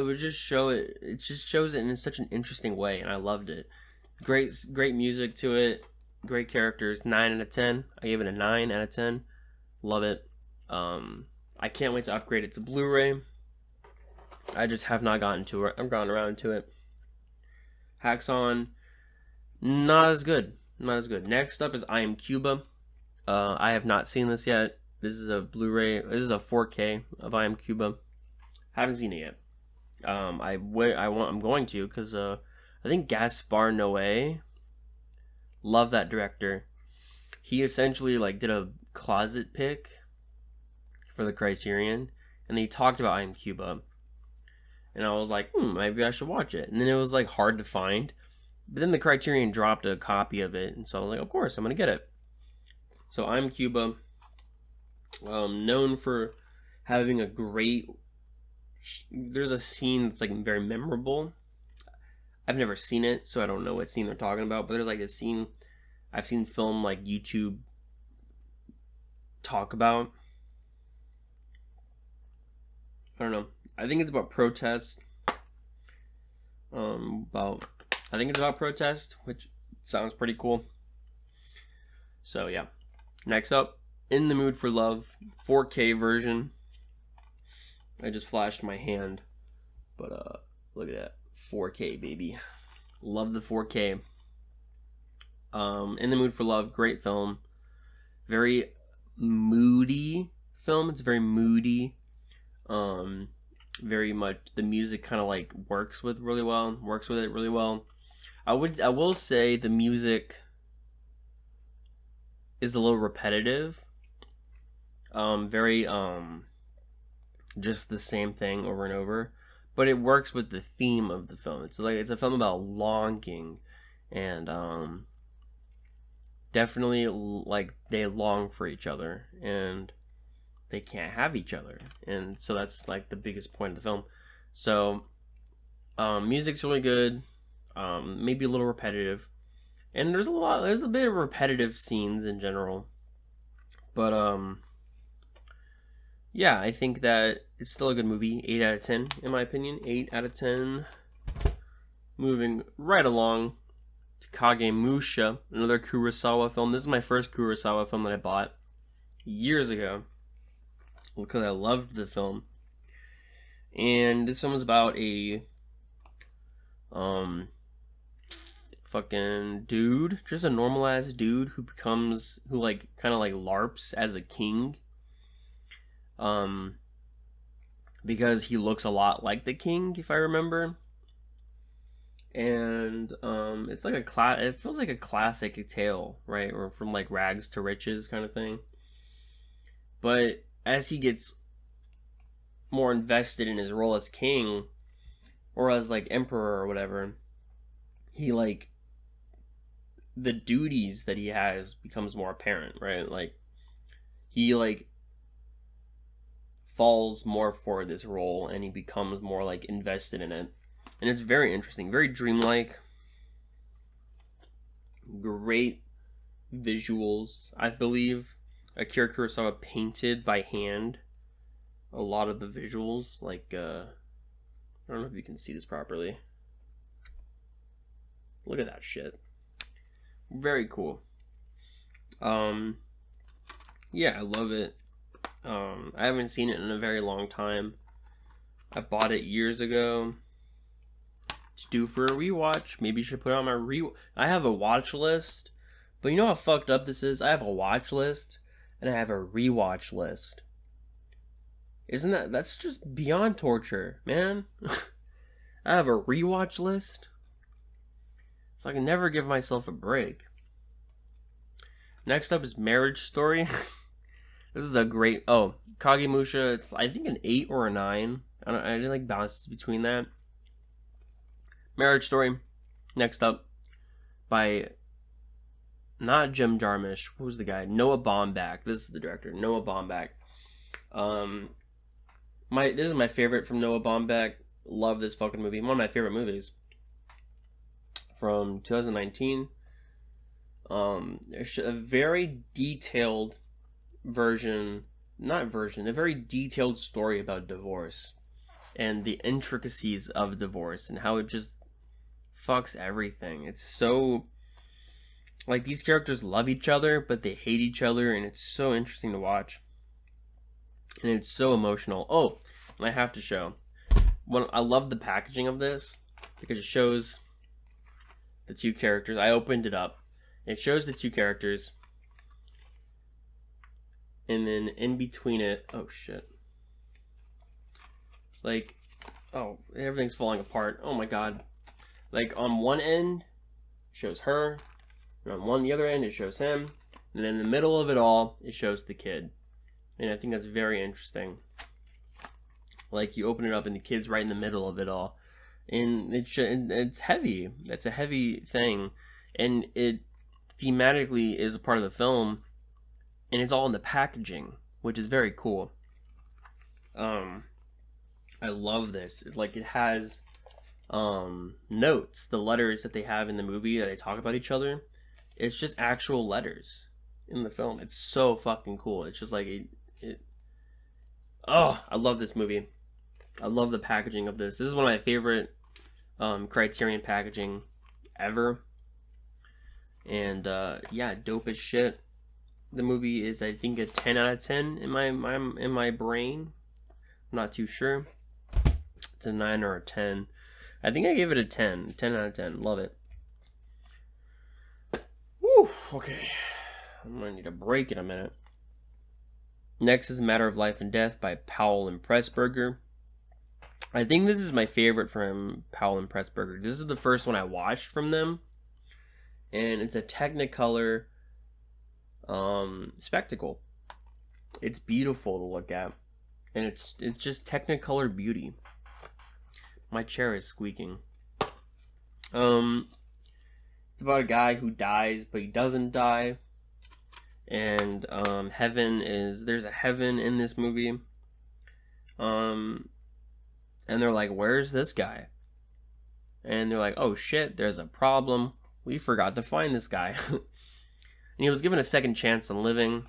it in such an interesting way, and I loved it. Great music to it. Great characters. 9 out of 10. I gave it a 9 out of 10. Love it. I can't wait to upgrade it to Blu-ray. I just have not gotten to it. I've gotten around to it. Haxan, not as good. Next up is I Am Cuba. I have not seen this yet. This is a Blu-ray. This is a 4K of I Am Cuba. Haven't seen it yet. I'm going to because I think Gaspar Noé. Love that director. He essentially like did a closet pick for the Criterion, and they talked about I Am Cuba, and I was like, maybe I should watch it. And then it was like hard to find, but then the Criterion dropped a copy of it, and so I was like, of course I'm gonna get it. So I Am Cuba, known for having a great. There's a scene that's like very memorable. I've never seen it, so I don't know what scene they're talking about. But there's like a scene I've seen film like YouTube talk about. I don't know. I think it's about protest. I think it's about protest, which sounds pretty cool. So yeah. Next up, In the Mood for Love, 4K version. I just flashed my hand, but look at that, 4K baby. Love the 4K. In the Mood for Love, great film. Very moody film. It's very moody. Very much the music kind of like works with it really well. I will say the music is a little repetitive. Very just the same thing over and over, but it works with the theme of the film. It's a film about longing, and definitely like they long for each other and they can't have each other, and so that's like the biggest point of the film. So music's really good, maybe a little repetitive, and there's a bit of repetitive scenes in general, but yeah, I think that it's still a good movie. 8 out of 10 in my opinion. 8 out of 10. Moving right along to Kagemusha, another Kurosawa film. This is my first Kurosawa film that I bought years ago because I loved the film. And this one was about a fucking dude, just a normal ass dude who like kind of like LARPs as a king. Because he looks a lot like the king, if I remember. And it's like it feels like a classic tale, right? Or from like rags to riches kind of thing. But as he gets more invested in his role as king, or as like emperor or whatever, he like the duties that he has becomes more apparent, right? Like he like falls more for this role and he becomes more like invested in it, and it's very interesting, very dreamlike, great visuals. I believe Akira Kurosawa painted by hand a lot of the visuals, like I don't know if you can see this properly. Look at that shit. Very cool. Yeah, I love it. I haven't seen it in a very long time. I bought it years ago. It's due for a rewatch. Maybe you should put it on my I have a watch list, but you know how fucked up this is? I have a watch list and I have a rewatch list. That's just beyond torture, man. I have a rewatch list, so I can never give myself a break. Next up is Marriage Story. This is a great... Oh, Kagemusha, it's I think an 8 or a 9. I didn't like bounce between that. Marriage Story. Next up, by not Jim Jarmusch. What was the guy? Noah Baumbach. This is the director, Noah Baumbach. This is my favorite from Noah Baumbach. Love this fucking movie. One of my favorite movies from 2019. A very detailed a very detailed story about divorce and the intricacies of divorce and how it just fucks everything. It's so like these characters love each other but they hate each other, and it's so interesting to watch, and it's so emotional. Oh, and I have to show I love the packaging of this because it shows the two characters. I opened it up. It shows the two characters, and then in between it, oh shit, like, oh, everything's falling apart. Oh my god. Like on one end it shows her, and on the other end it shows him, and then in the middle of it all it shows the kid. and I think that's very interesting. Like, you open it up and the kid's right in the middle of it all, and it's heavy. It's a heavy thing, and it thematically is a part of the film, and it's all in the packaging, which is very cool. I love this. Like, it has notes, the letters that they have in the movie that they talk about each other. It's just actual letters in the film. It's so fucking cool. It's just like oh, I love this movie. I love the packaging of this. This is one of my favorite Criterion packaging ever. And yeah, dope as shit. The movie is, I think, a 10 out of 10 in my brain. I'm not too sure. It's a 9 or a 10. I think I gave it a 10. 10 out of 10. Love it. Woo! Okay. I'm gonna need a break in a minute. Next is A Matter of Life and Death by Powell and Pressburger. I think this is my favorite from Powell and Pressburger. This is the first one I watched from them. And it's a Technicolor spectacle. It's beautiful to look at. And it's just Technicolor beauty. My chair is squeaking. It's about a guy who dies, but he doesn't die. And there's a heaven in this movie. And they're like, where's this guy? And they're like, oh shit, there's a problem. We forgot to find this guy. And he was given a second chance on living.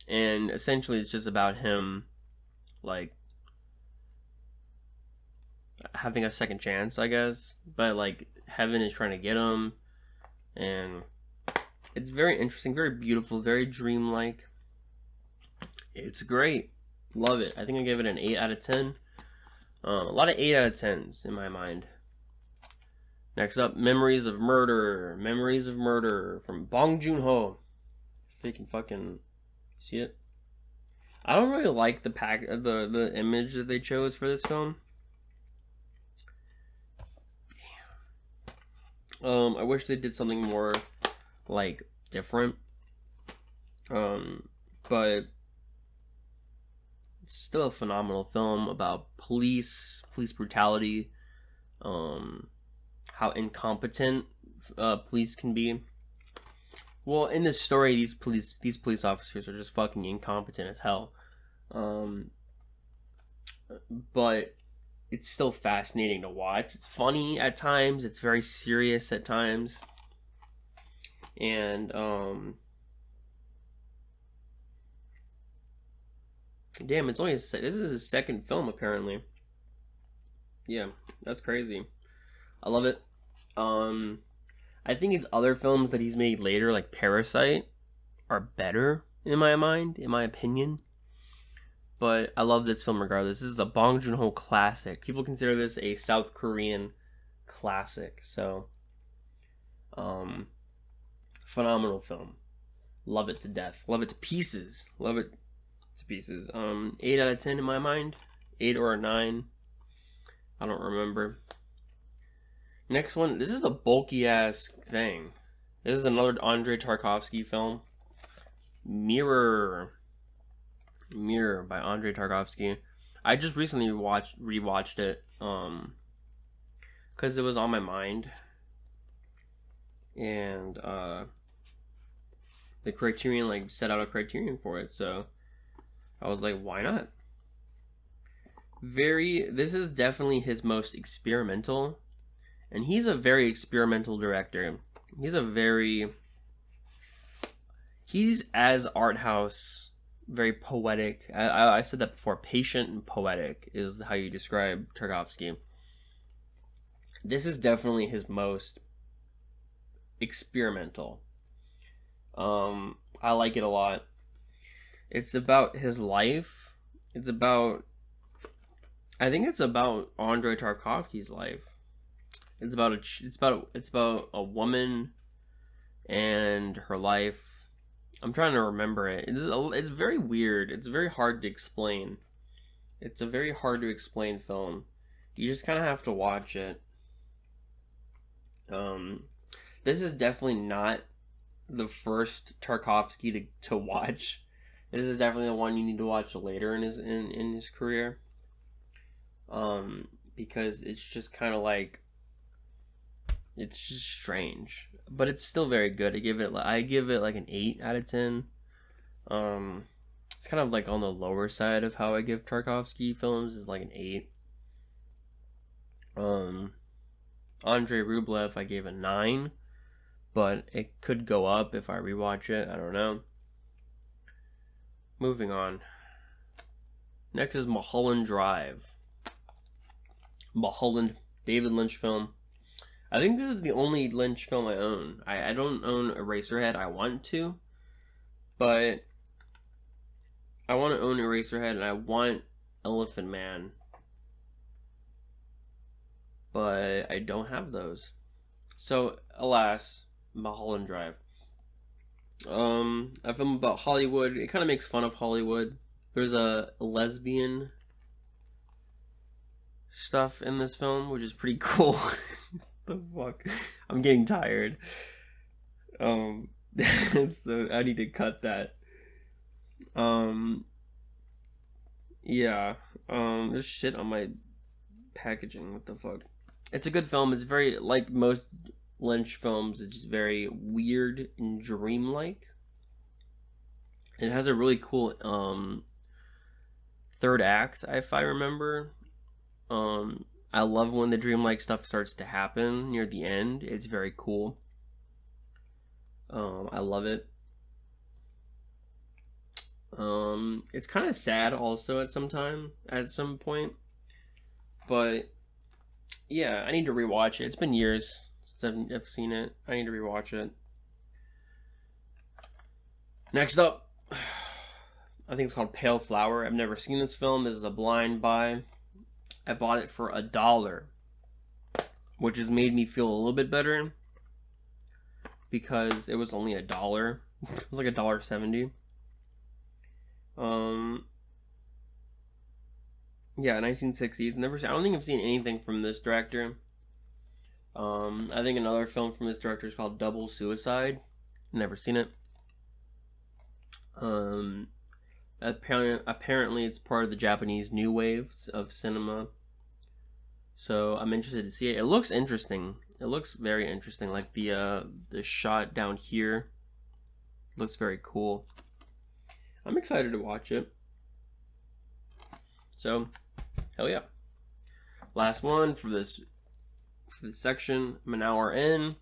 And essentially it's just about him, like, having a second chance, I guess. But, like, heaven is trying to get him. And it's very interesting, very beautiful, very dreamlike. It's great. Love it. I think I gave it an 8 out of 10. A lot of 8 out of 10s in my mind. Next up, Memories of Murder. Memories of Murder from Bong Joon-ho. If you can fucking see it. I don't really like the image that they chose for this film. Damn. I wish they did something more, like, different. But it's still a phenomenal film about police brutality, how incompetent police can be. Well, in this story, these police officers are just fucking incompetent as hell. But it's still fascinating to watch. It's funny at times. It's very serious at times. And damn, it's only this is his second film apparently. Yeah, that's crazy. I love it. I think his other films that he's made later, like Parasite, are better in my mind, in my opinion. But I love this film regardless. This is a Bong Joon-ho classic. People consider this a South Korean classic. So, phenomenal film. Love it to death. Love it to pieces. Love it to pieces. 8 out of 10 in my mind. 8 or a 9. I don't remember. Next one. This is a bulky ass thing. This is another Andrei Tarkovsky film. Mirror by Andrei Tarkovsky. I just recently rewatched it because it was on my mind, and the Criterion like set out a criterion for it, so I was like, why not? This is definitely his most experimental, and he's a very experimental director. He's as art house, very poetic. I said that before. Patient and poetic is how you describe Tarkovsky. This is definitely his most experimental. I like it a lot. It's about his life. I think it's about Andrei Tarkovsky's life. It's about a woman and her life. I'm trying to remember it. It's very weird. It's very hard to explain. It's a very hard to explain film. You just kind of have to watch it. This is definitely not the first Tarkovsky to watch. This is definitely the one you need to watch later in his career. Because it's just kind of like, it's just strange, but it's still very good. I give it like an 8 out of 10. It's kind of like on the lower side of how I give Tarkovsky films, is like an 8. Andrei Rublev I gave a 9, but it could go up if I rewatch it. I don't know. Moving on. Next is Mulholland Drive. Mulholland, David Lynch film. I think this is the only Lynch film I own. I don't own Eraserhead. I want to, but I want to own Eraserhead and I want Elephant Man, but I don't have those. So, alas, Mulholland Drive. A film about Hollywood. It kind of makes fun of Hollywood. There's a lesbian stuff in this film, which is pretty cool. The fuck? I'm getting tired. So I need to cut that. Yeah. There's shit on my packaging. What the fuck? It's a good film. It's very, like most Lynch films, it's very weird and dreamlike. It has a really cool third act, if I remember. I love when the dreamlike stuff starts to happen near the end. It's very cool. I love it. It's kind of sad also at some point. But yeah, I need to rewatch it. It's been years since I've seen it. I need to rewatch it. Next up, I think it's called Pale Flower. I've never seen this film. This is a blind buy. I bought it for $1, which has made me feel a little bit better because it was only $1. It was like $1.70. Yeah, 1960s. I don't think I've seen anything from this director. I think another film from this director is called Double Suicide. Never seen it. Apparently it's part of the Japanese new waves of cinema. So I'm interested to see it. It looks interesting. It looks very interesting. Like the shot down here looks very cool. I'm excited to watch it. So, hell yeah. Last one for this section. I'm an hour in.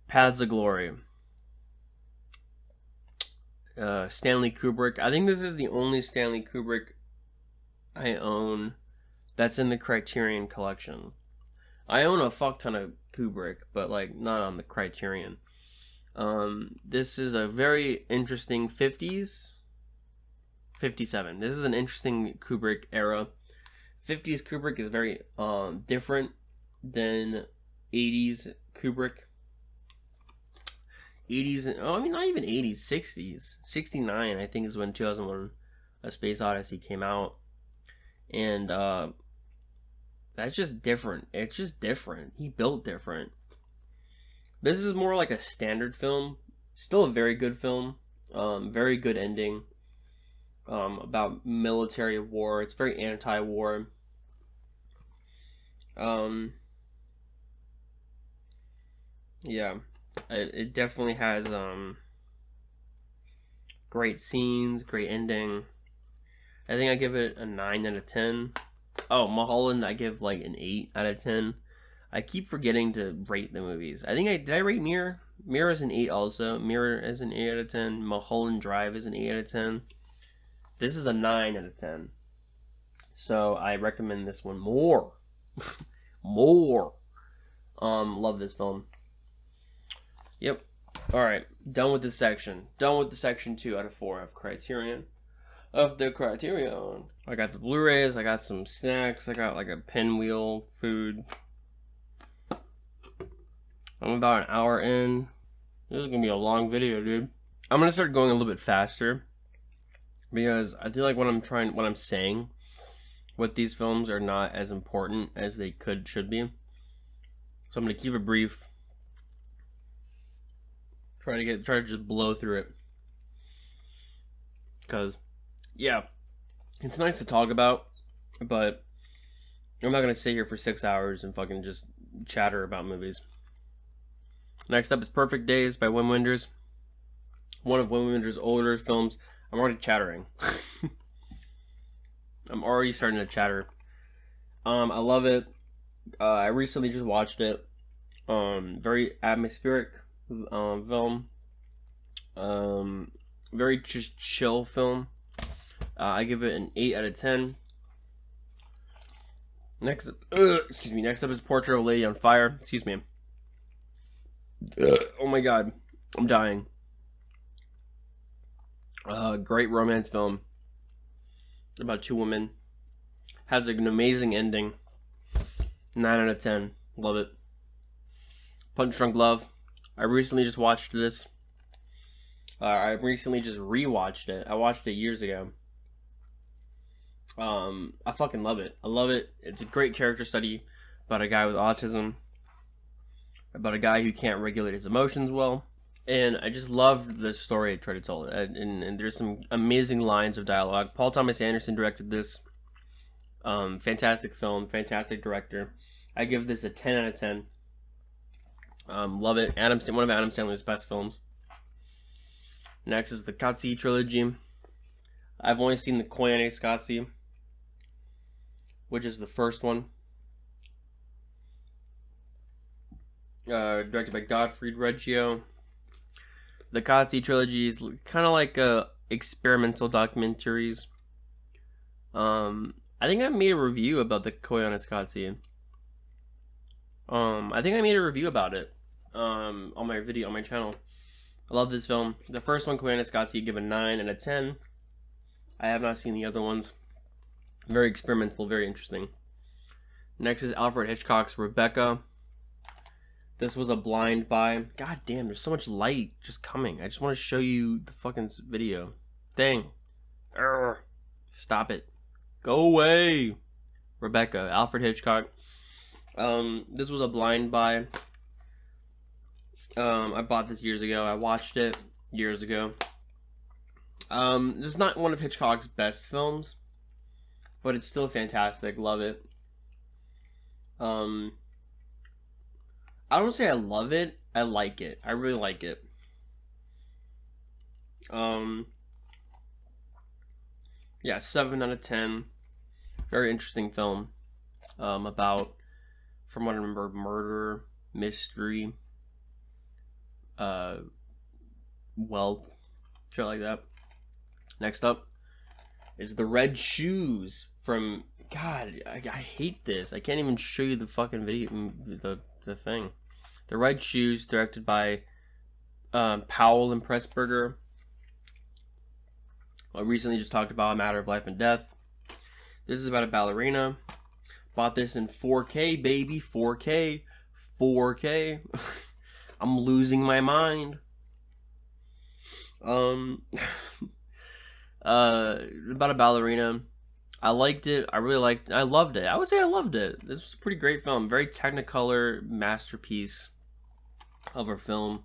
Paths of Glory. Stanley Kubrick. I think this is the only Stanley Kubrick I own that's in the Criterion collection. I own a fuck ton of Kubrick, but like not on the Criterion. This is a very interesting 57. This is an interesting Kubrick era. 50s Kubrick is very different than 80s Kubrick. 80s, I mean, not even 80s, 60s. 69, I think, is when 2001 A Space Odyssey came out. And that's just different. It's just different. He built different. This is more like a standard film. Still a very good film. Very good ending. About military war. It's very anti-war. Yeah. It definitely has great scenes, great ending. I think I give it a 9 out of 10. Oh, Mulholland, I give like an 8 out of 10. I keep forgetting to rate the movies. I think did I rate Mirror? Mirror is an 8 also. Mirror is an 8 out of 10. Mulholland Drive is an 8 out of 10. This is a 9 out of 10. So I recommend this one more. More. Love this film. Yep. Alright. Done with this section. Done with the section 2 out of 4 of Criterion. Of the Criterion. I got the Blu-rays. I got some snacks. I got like a pinwheel, food. I'm about an hour in. This is gonna be a long video, dude. I'm gonna start going a little bit faster because I feel like what I'm saying with these films are not as important as they should be. So I'm gonna keep it brief. Try to just blow through it. because, yeah, it's nice to talk about, but I'm not gonna sit here for 6 hours and fucking just chatter about movies. Next up is Perfect Days by Wim Wenders. One of Wim Wenders' older films. I'm already chattering. I'm already starting to chatter. I love it. I recently just watched it. Very atmospheric film. Very just chill film. I give it an 8 out of 10. Next up is Portrait of a Lady on Fire. Excuse me. Oh my god, I'm dying. Great romance film about two women. Has an amazing ending. 9 out of 10. Love it. Punch Drunk Love. I recently just watched this. I recently just rewatched it. I watched it years ago. I fucking love it. I love it. It's a great character study about a guy with autism, about a guy who can't regulate his emotions well, and I just love the story it tried to tell. And there's some amazing lines of dialogue. Paul Thomas Anderson directed this. Fantastic film, fantastic director. I give this a 10 out of 10. Love it. One of Adam Sandler's best films. Next is the Katsi trilogy. I've only seen the Koyaanisqatsi Katsi, which is the first one. Directed by Gottfried Reggio. The Katsi trilogy is kind of like experimental documentaries. I think I made a review about the Koyaanisqatsi Katsi. I think I made a review about it on my channel. I love this film. The first one, Koyaanisqatsi Katsi, give a 9 out of 10. I have not seen the other ones. Very experimental, very interesting. Next is Alfred Hitchcock's Rebecca. This was a blind buy. God damn, there's so much light just coming. I just want to show you the fucking video. Dang. Urgh. Stop it. Go away. Rebecca, Alfred Hitchcock. This was a blind buy. I bought this years ago. I watched it years ago. This is not one of Hitchcock's best films, but it's still fantastic. Love it. I don't say I love it. I like it. I really like it. Yeah, 7 out of 10. Very interesting film. About, from what I remember, murder, mystery, wealth, shit like that. Next up is The Red Shoes from, God, I hate this. I can't even show you the fucking video, the thing. The Red Shoes, directed by Powell and Pressburger. I recently just talked about A Matter of Life and Death. This is about a ballerina. Bought this in 4K, baby. 4K. 4K. I'm losing my mind. About a ballerina. I liked it. I loved it. I would say I loved it. This was a pretty great film. Very technicolor masterpiece of a film.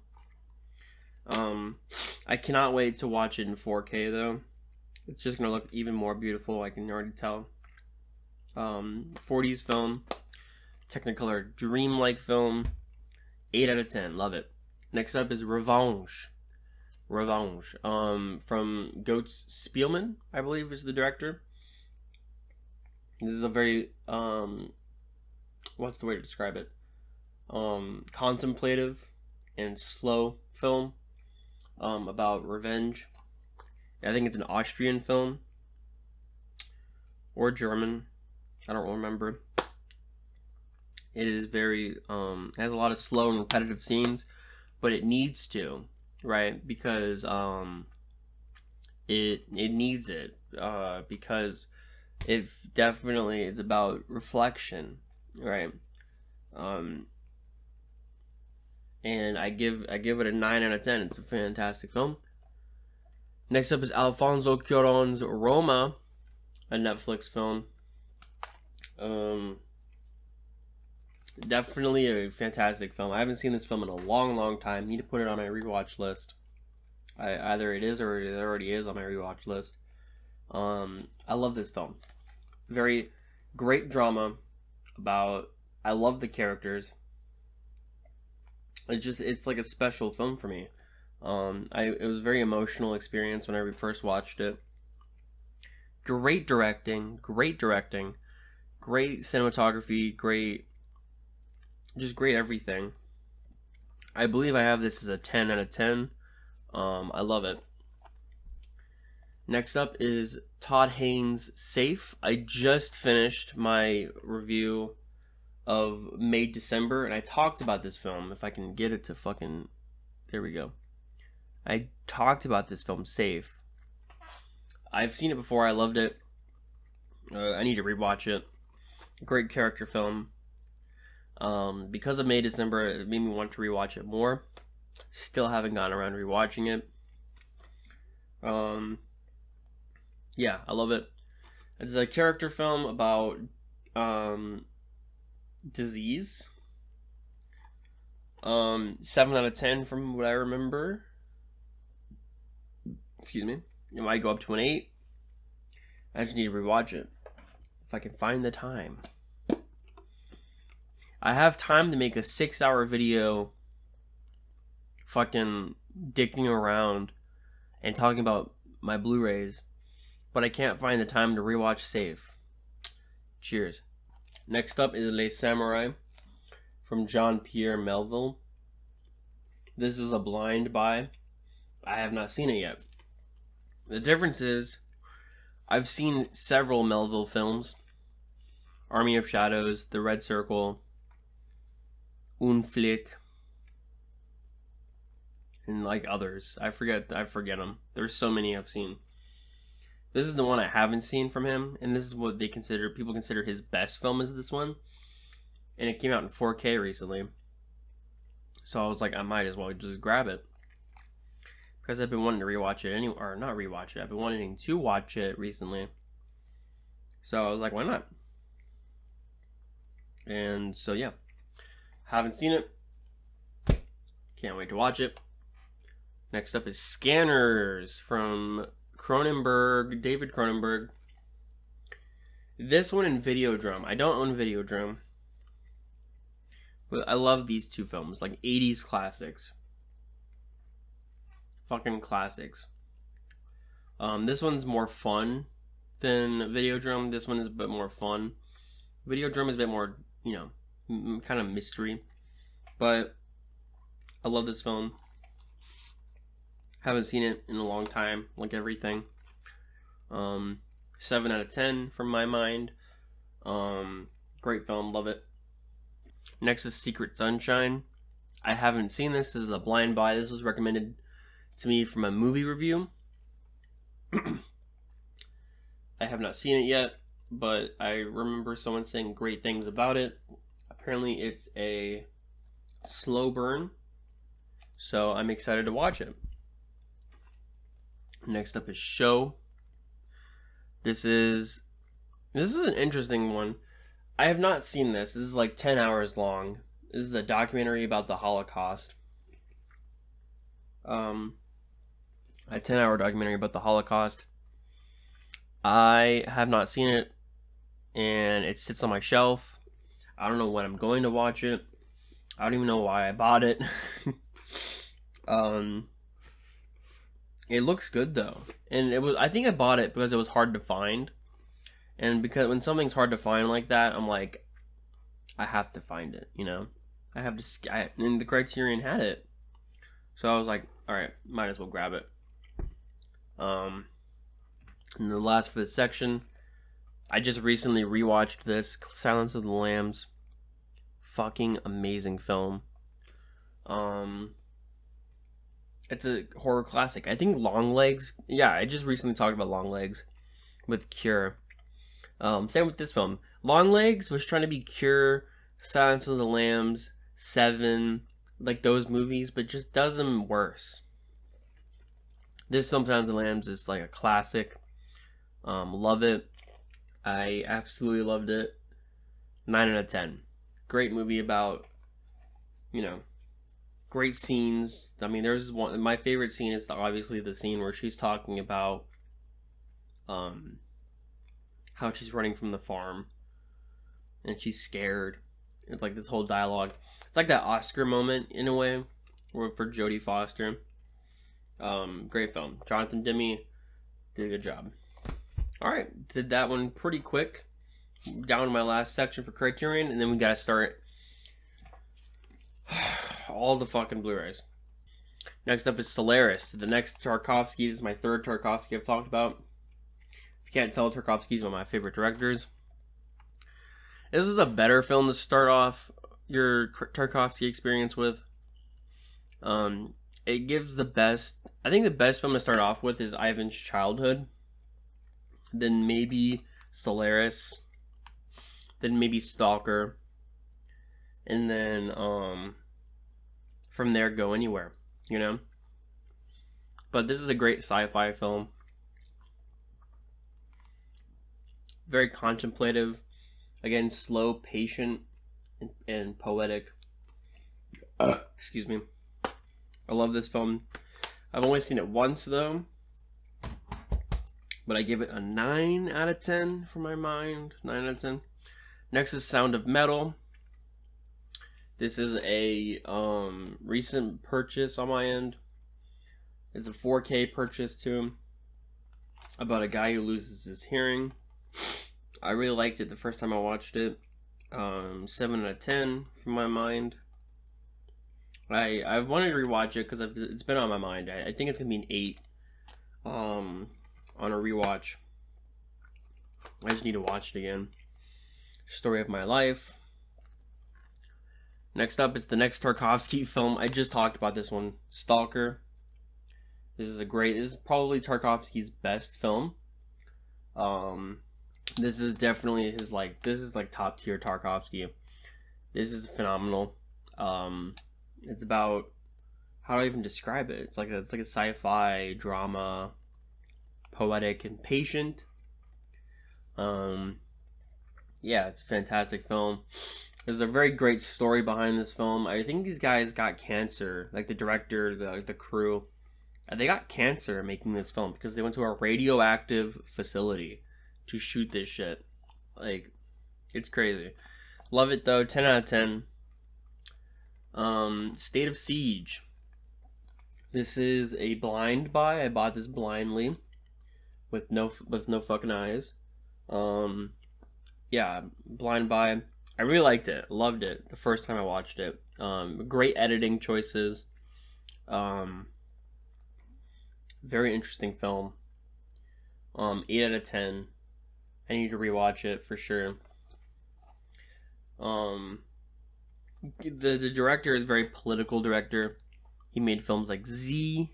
I cannot wait to watch it in 4K though. It's just gonna look even more beautiful, I can already tell. 40s film. Technicolor dreamlike film. 8 out of 10. Love it. Next up is Revenge. Revenge. From Goetz Spielman, I believe is the director. This is a very, what's the way to describe it? Contemplative and slow film about revenge. I think it's an Austrian film. Or German. I don't remember. It is very, has a lot of slow and repetitive scenes, but it needs to, right? Because it needs it, because it definitely is about reflection, right? And I give it a 9 out of 10. It's a fantastic film. Next up is Alfonso Cuarón's Roma, a Netflix film. Definitely a fantastic film. I haven't seen this film in a long time. Need to put it on my rewatch list. Either it is or it already is on my rewatch list. I love this film. Very great drama about. I love the characters. It's like a special film for me. It was a very emotional experience when I first watched it. Great directing, great cinematography, just great everything. I believe I have this as a 10 out of 10. I love it. Next up is Todd Haynes' Safe. I just finished my review of May December, and I talked about this film. If I can get it to fucking... There we go. I talked about this film, Safe. I've seen it before. I loved it. I need to rewatch it. Great character film. Because of May December, it made me want to rewatch it more. Still haven't gotten around to rewatching it. Yeah, I love it. It's a character film about disease. 7 out of 10 from what I remember. Excuse me. It might go up to an 8. I just need to rewatch it if I can find the time. I have time to make a 6-hour video fucking dicking around and talking about my Blu-rays, but I can't find the time to rewatch Safe. Cheers. Next up is Les Samurai from Jean-Pierre Melville. This is a blind buy. I have not seen it yet. The difference is I've seen several Melville films. Army of Shadows, The Red Circle, Un Flick, and like others. I forget them. There's so many I've seen. This is the one I haven't seen from him, and this is what people consider his best film is this one. And it came out in 4K recently. So I was like, I might as well just grab it. Because I've been wanting to rewatch it or not rewatch it. I've been wanting to watch it recently. So I was like, why not? And so yeah. Haven't seen it. Can't wait to watch it. Next up is Scanners from David Cronenberg. This one in Videodrome. I don't own Videodrome. But I love these two films. Like 80s classics. Fucking classics. This one's more fun than Videodrome. This one is a bit more fun. Videodrome is a bit more, kind of mystery. But I love this film. Haven't seen it in a long time, like everything. 7 out of 10 from my mind. Great film, love it. Next is Secret Sunshine. I haven't seen this. This is a blind buy. This was recommended to me from a movie review. I have not seen it yet, but I remember someone saying great things about it. Apparently it's a slow burn, so I'm excited to watch it. Next up is Show. This is an interesting one. I have not seen this. This is like 10 hours long. This is a documentary about the Holocaust. A 10-hour documentary about the Holocaust. I have not seen it, and it sits on my shelf. I don't know when I'm going to watch it. I don't even know why I bought it. It looks good though, and I think I bought it because it was hard to find, and because when something's hard to find like that, I'm like, I have to find it, I have to. And the Criterion had it, so I was like, all right, might as well grab it. And the last for this section, I just recently rewatched this, Silence of the Lambs. Fucking amazing film. It's a horror classic. I think Longlegs. Yeah, I just recently talked about Longlegs with Cure. Same with this film. Longlegs was trying to be Cure, Silence of the Lambs, Seven, like those movies, but just does them worse. This Sometimes the Lambs is like a classic. Love it. I absolutely loved it. 9 out of 10. Great movie about, Great scenes. I mean, there's one. My favorite scene is obviously the scene where she's talking about how she's running from the farm and she's scared. It's like this whole dialogue. It's like that Oscar moment in a way, for Jodie Foster. Great film. Jonathan Demme did a good job. All right, did that one pretty quick. Down to my last section for Criterion, and then we gotta start all the fucking Blu-rays. Next up is Solaris. The next Tarkovsky. This is my third Tarkovsky I've talked about. If you can't tell, Tarkovsky is one of my favorite directors. This is a better film to start off your Tarkovsky experience with. It gives the best. I think the best film to start off with is Ivan's Childhood. Then maybe Solaris. Then maybe Stalker. And then from there go anywhere, you know? But this is a great sci-fi film. Very contemplative. Again, slow, patient, and poetic. Excuse me. I love this film. I've only seen it once, though. But I give it a 9 out of 10 for my mind. 9 out of 10. Next is Sound of Metal. This is a recent purchase on my end. It's a 4K purchase too. About a guy who loses his hearing. I really liked it the first time I watched it. 7 out of 10 from my mind. I wanted to rewatch it because it's been on my mind. I think it's gonna be an 8 on a rewatch. I just need to watch it again. Story of my life. Next up is the next Tarkovsky film. I just talked about this one, Stalker. This is probably Tarkovsky's best film. This is definitely his this is top tier Tarkovsky. This is phenomenal. It's about, how do I even describe it? It's like a sci-fi drama, poetic and patient. Yeah, it's a fantastic film. There's a very great story behind this film. I think these guys got cancer, like the director, the crew. They got cancer making this film because they went to a radioactive facility to shoot this shit. Like, it's crazy. Love it though. 10 out of 10. State of Siege. This is a blind buy. I bought this blindly with no fucking eyes. Yeah, blind buy. I really liked it. Loved it the first time I watched it. Great editing choices. Very interesting film. 8 out of 10. I need to rewatch it for sure. The director is a very political director. He made films like Z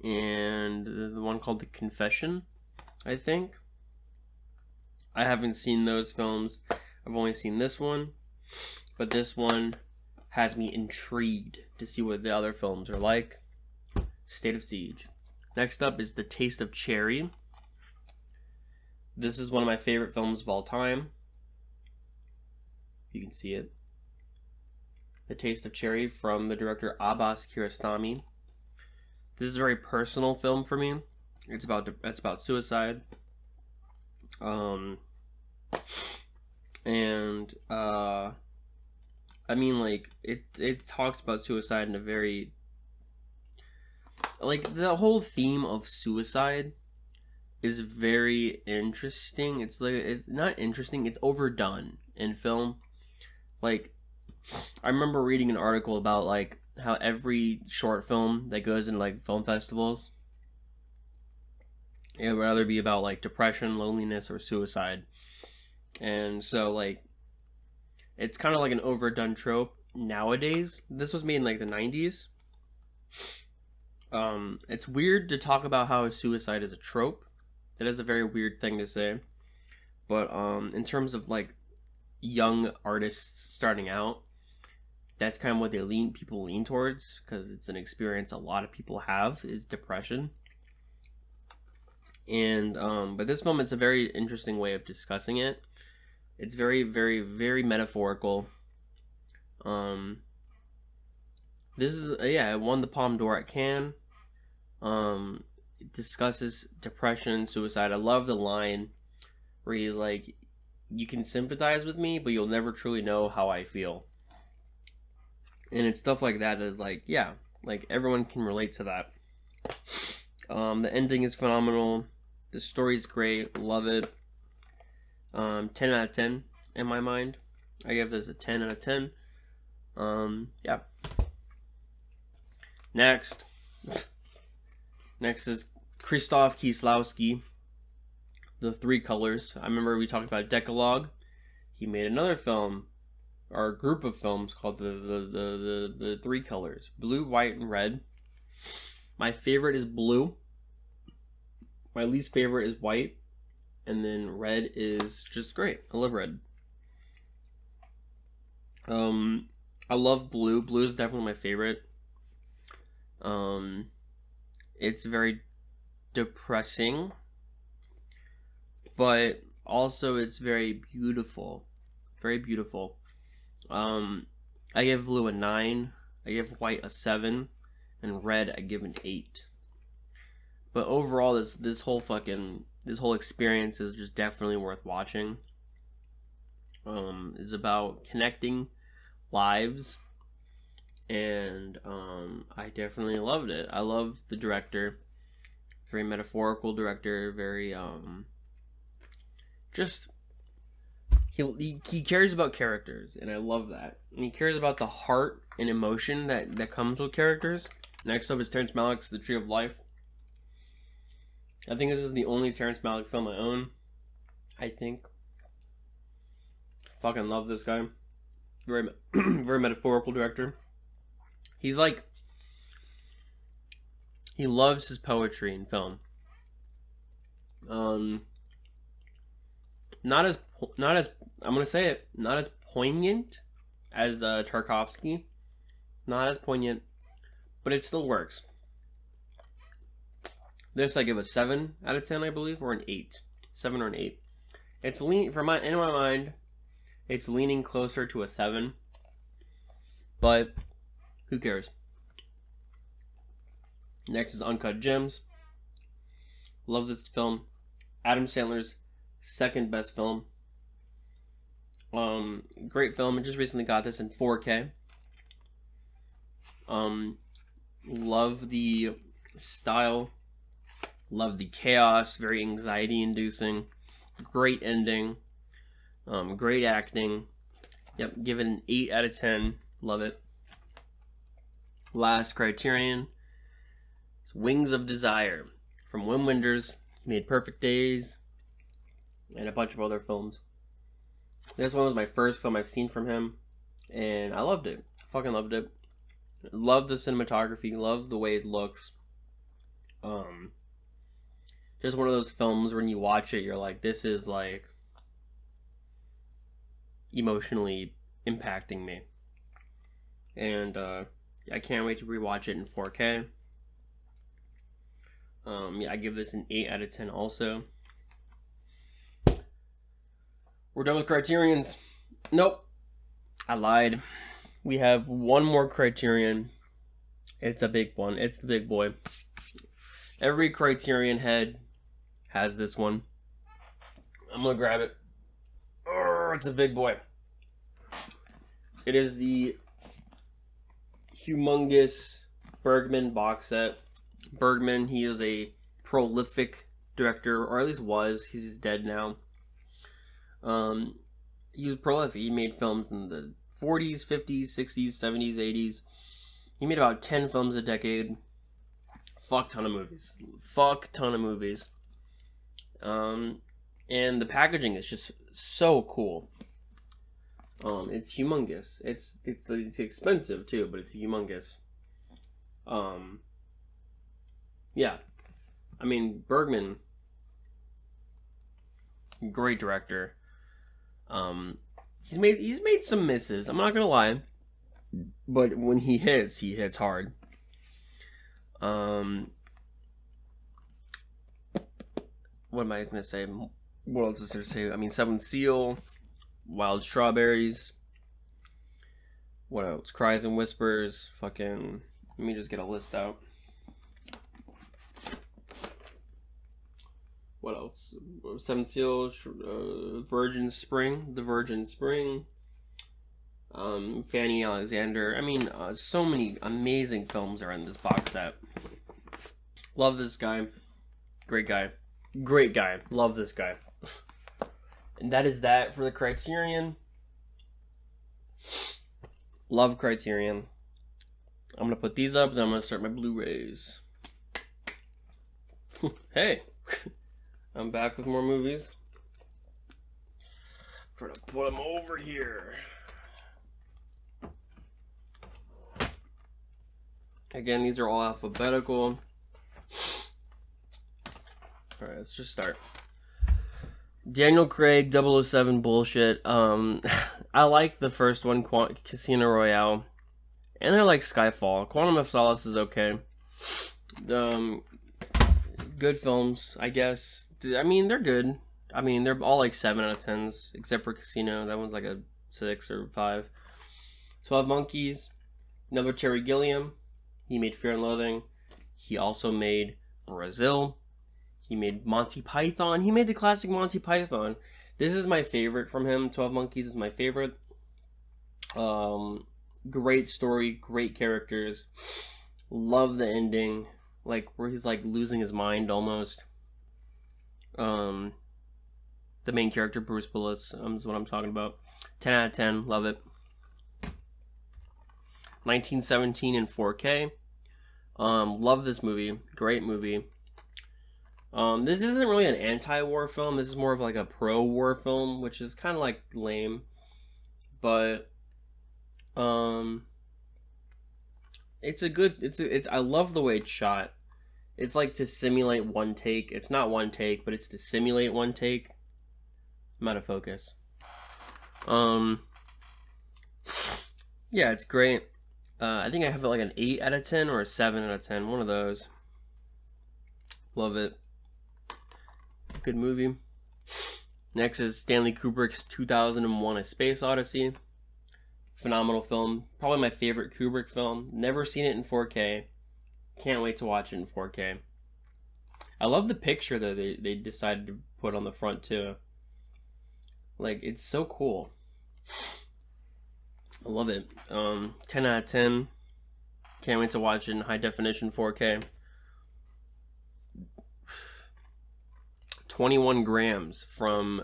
and the one called The Confession, I think. I haven't seen those films. I've only seen this one. But this one has me intrigued to see what the other films are like. State of Siege. Next up is The Taste of Cherry. This is one of my favorite films of all time. You can see it. The Taste of Cherry from the director Abbas Kiarostami. This is a very personal film for me. It's about suicide. I mean, like, it talks about suicide in a very, like, the whole theme of suicide is very interesting. It's not interesting, it's overdone in film. Like, I remember reading an article about, like, how every short film that goes in, like, film festivals, it would rather be about, like, depression, loneliness, or suicide. And so, like, it's kind of like an overdone trope nowadays. This was made in, like, the 90s. It's weird to talk about how suicide is a trope. That is a very weird thing to say. But, in terms of, like, young artists starting out, that's kind of what people lean towards, because it's an experience a lot of people have, is depression. And, but this film is a very interesting way of discussing it. It's very, very, very metaphorical. This is yeah, it won the Palme d'Or at Cannes. It discusses depression, suicide. I love the line where he's like, "You can sympathize with me, but you'll never truly know how I feel." And it's stuff like that that's like, yeah, like everyone can relate to that. The ending is phenomenal. The story's great. Love it. 10 out of 10 in my mind. I give this a 10 out of 10. Yeah. Next is Krzysztof Kieslowski, The Three Colors. I remember we talked about Decalogue. He made another film, or a group of films called the Three Colors: Blue, White, and Red. My favorite is blue. My least favorite is white. And then red is just great. I love red. I love blue. Blue is definitely my favorite. It's very depressing, but also it's very beautiful. Very beautiful. I give blue a 9. I give white a 7, and red I give an 8. But overall, this whole experience is just definitely worth watching. It's about connecting lives, and I definitely loved it. I love the director. Very metaphorical director. Very just he cares about characters, and I love that. And he cares about the heart and emotion that comes with characters. Next up is Terrence Malick's The Tree of Life. I think this is the only Terrence Malick film I own. I think. Fucking love this guy. Very, very metaphorical director. He's like, he loves his poetry in film. Not as I'm gonna say it, not as poignant as the Tarkovsky. Not as poignant, but it still works. This I give a 7 out of 10, I believe, or an 8. 7 or an 8. It's in my mind, it's leaning closer to a 7. But who cares? Next is Uncut Gems. Love this film. Adam Sandler's second best film. Great film. I just recently got this in 4K. Love the style. Love the chaos. Very anxiety inducing. Great ending. Great acting. Yep, give it an 8 out of 10. Love it. Last Criterion. It's Wings of Desire from Wim Wenders. He made Perfect Days and a bunch of other films. This one was my first film I've seen from him, and I loved it. Fucking loved it. Love the cinematography. Love the way it looks. Just one of those films when you watch it, you're like, this is like emotionally impacting me. And I can't wait to rewatch it in 4K. Yeah, I give this an 8 out of 10 also. We're done with Criterions. Nope. I lied. We have one more Criterion. It's a big one. It's the big boy. Every Criterion head has this one. I'm gonna grab it. It's a big boy. It is the humongous Bergman box set. Bergman, he is a prolific director, or at least was. He's dead now. He was prolific. He made films in the 40s, 50s, 60s, 70s, 80s. He made about 10 films a decade. Fuck ton of movies. And the packaging is just so cool. It's humongous. It's expensive too, but it's humongous. Yeah. I mean, Bergman, great director. He's made some misses, I'm not gonna lie. But when he hits hard. What am I gonna say? What else is there to say? I mean, Seventh Seal, Wild Strawberries. What else? Cries and Whispers. Fucking. Let me just get a list out. What else? Seventh Seal. Virgin Spring. The Virgin Spring. Fanny Alexander. I mean, so many amazing films are in this box set. Love this guy. Great guy. Great guy. Love this guy. And that is that for the Criterion. Love Criterion. I'm going to put these up, then I'm going to start my Blu-rays. Hey. I'm back with more movies. Try to put them over here. Again, these are all alphabetical. Alright, let's just start. Daniel Craig, 007 bullshit. I like the first one, Casino Royale. And I like Skyfall. Quantum of Solace is okay. Good films, I guess. I mean, they're good. I mean, they're all like 7 out of 10s, except for Casino. That one's like a 6 or 5. 12 Monkeys. Another Terry Gilliam. He made Fear and Loathing. He also made Brazil. He made Monty Python. He made the classic Monty Python. This is my favorite from him. 12 Monkeys is my favorite. Great story, great characters. Love the ending. Like, where he's like losing his mind almost. The main character, Bruce Willis, is what I'm talking about. 10 out of 10. Love it. 1917 in 4K. Love this movie. Great movie. This isn't really an anti-war film. This is more of like a pro-war film, which is kind of like lame. But it's a good. It's. I love the way it's shot. It's like to simulate one take. It's not one take, but it's to simulate one take. I'm out of focus. Yeah, it's great. I think I have it like an 8 out of 10 or a 7 out of 10. One of those. Love it. Good movie. Next is Stanley Kubrick's 2001: A Space Odyssey. Phenomenal film. Probably my favorite Kubrick film. Never seen it in 4K. Can't wait to watch it in 4K. I love the picture that they decided to put on the front too. Like, it's so cool. I love it. 10 out of 10. Can't wait to watch it in high definition 4K. 21 grams from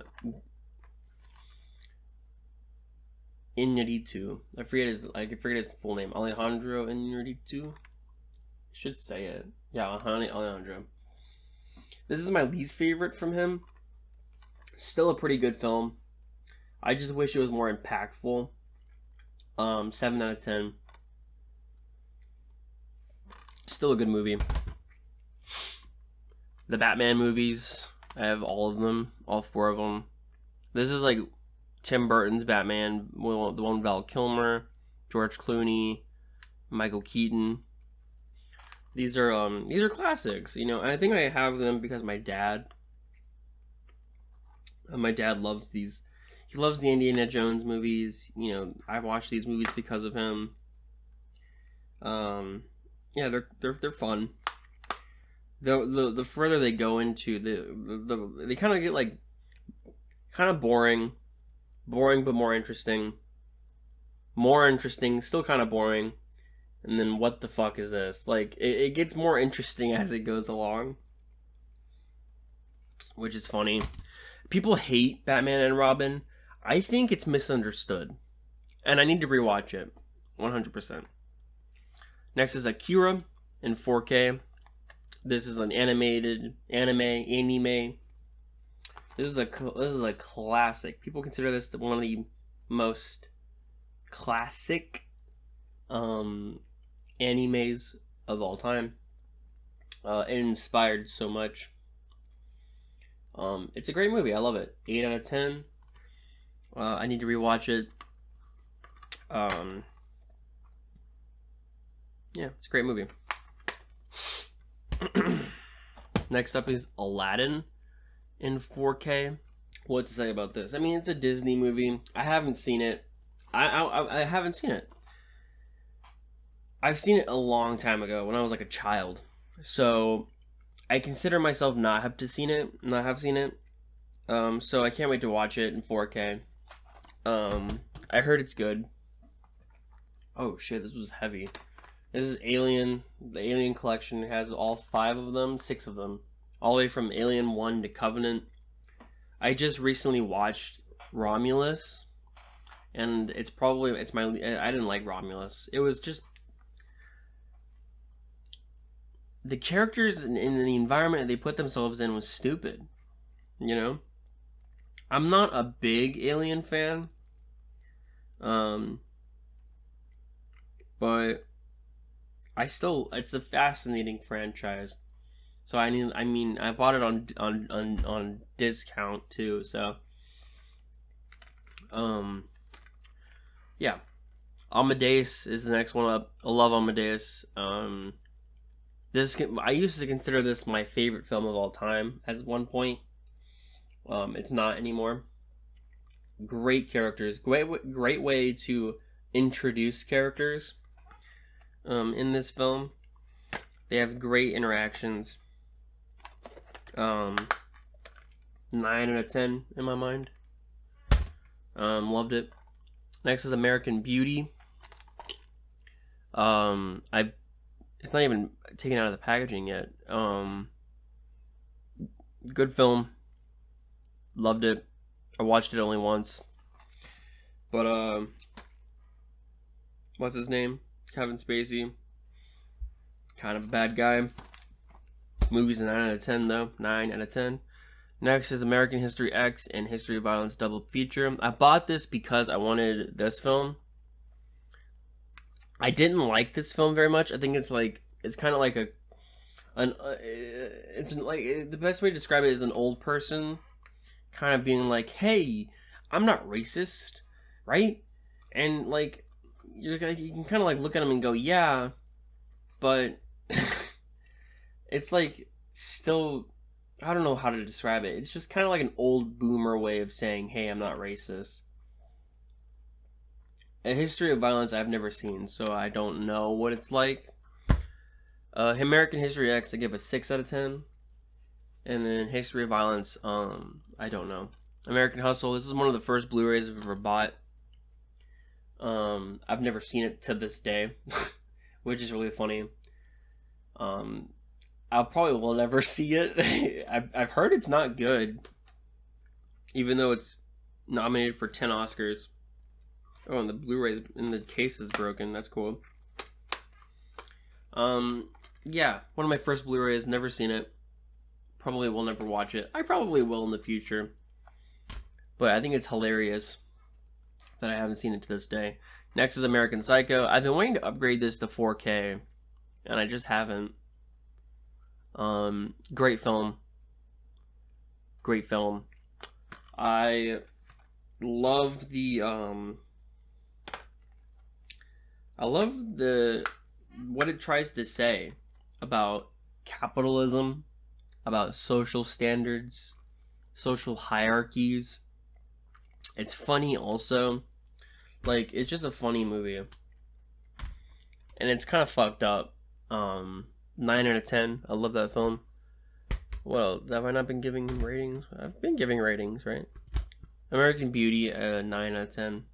Iñárritu. I forget his full name. Alejandro Iñárritu. Should say it. Yeah, Alejandro. This is my least favorite from him. Still a pretty good film. I just wish it was more impactful. 7 out of 10. Still a good movie. The Batman movies, I have all of them, all 4 of them. This is like Tim Burton's Batman, the one with Val Kilmer, George Clooney, Michael Keaton. These are classics, you know. I think I have them because my dad loves these. He loves the Indiana Jones movies. You know, I've watched these movies because of him. Yeah, they're fun. The further they go into they kind of get like kind of boring but more interesting, still kind of boring, and then what the fuck is this? Like it gets more interesting as it goes along, which is funny. People hate Batman and Robin. I think it's misunderstood, and I need to rewatch it 100%. Next is Akira in 4K. This is an anime. This is a classic. People consider this one of the most classic animes of all time. It inspired so much. It's a great movie. I love it. 8 out of 10. I need to rewatch it. Yeah, it's a great movie. Next up is Aladdin in 4K. What to say about this? I mean, it's a Disney movie. I haven't seen it. I haven't seen it. I've seen it a long time ago when I was like a child. So I consider myself not have seen it. So I can't wait to watch it in 4K. I heard it's good. Oh shit, this was heavy. This is Alien. The Alien collection has all 5 of them, 6 of them, all the way from Alien 1 to Covenant. I just recently watched Romulus, and I didn't like Romulus. It was just the characters in the environment they put themselves in was stupid. You know, I'm not a big Alien fan, but it's a fascinating franchise. So I bought it on discount too. So, yeah, Amadeus is the next one up. I love Amadeus. I used to consider this my favorite film of all time at one point. It's not anymore. Great characters, great way to introduce characters. In this film, they have great interactions. 9 out of 10 in my mind. Loved it. Next is American Beauty. It's not even taken out of the packaging yet. Good film. Loved it. I watched it only once. But what's his name? Kevin Spacey. Kind of a bad guy. Movie's a 9 out of 10 though. 9 out of 10. Next is American History X and History of Violence double feature. I bought this because I wanted this film. I didn't like this film very much. I think it's kind of like it's like the best way to describe it is an old person kind of being like, "Hey, I'm not racist, right?" And like you can kind of like look at him and go, "Yeah," but it's like still, I don't know how to describe it. It's just kind of like an old boomer way of saying, "Hey, I'm not racist." A History of Violence I've never seen, so I don't know what it's like. American History X I give a 6 out of 10. And then History of Violence, I don't know. American Hustle, this is one of the first Blu-rays I've ever bought. I've never seen it to this day, which is really funny. I probably will never see it. I've heard it's not good, even though it's nominated for 10 Oscars. Oh, and the Blu-ray's in the case is broken. That's cool. Yeah, one of my first Blu-rays. Never seen it. Probably will never watch it. I probably will in the future. But I think it's hilarious that I haven't seen it to this day. Next is American Psycho. I've been wanting to upgrade this to 4K, and I just haven't. Great film. Great film. I love what it tries to say about capitalism, about social standards, social hierarchies. It's funny also. Like, it's just a funny movie. And it's kind of fucked up. 9 out of 10. I love that film. Well, have I not been giving ratings? I've been giving ratings, right? American Beauty, 9 out of 10.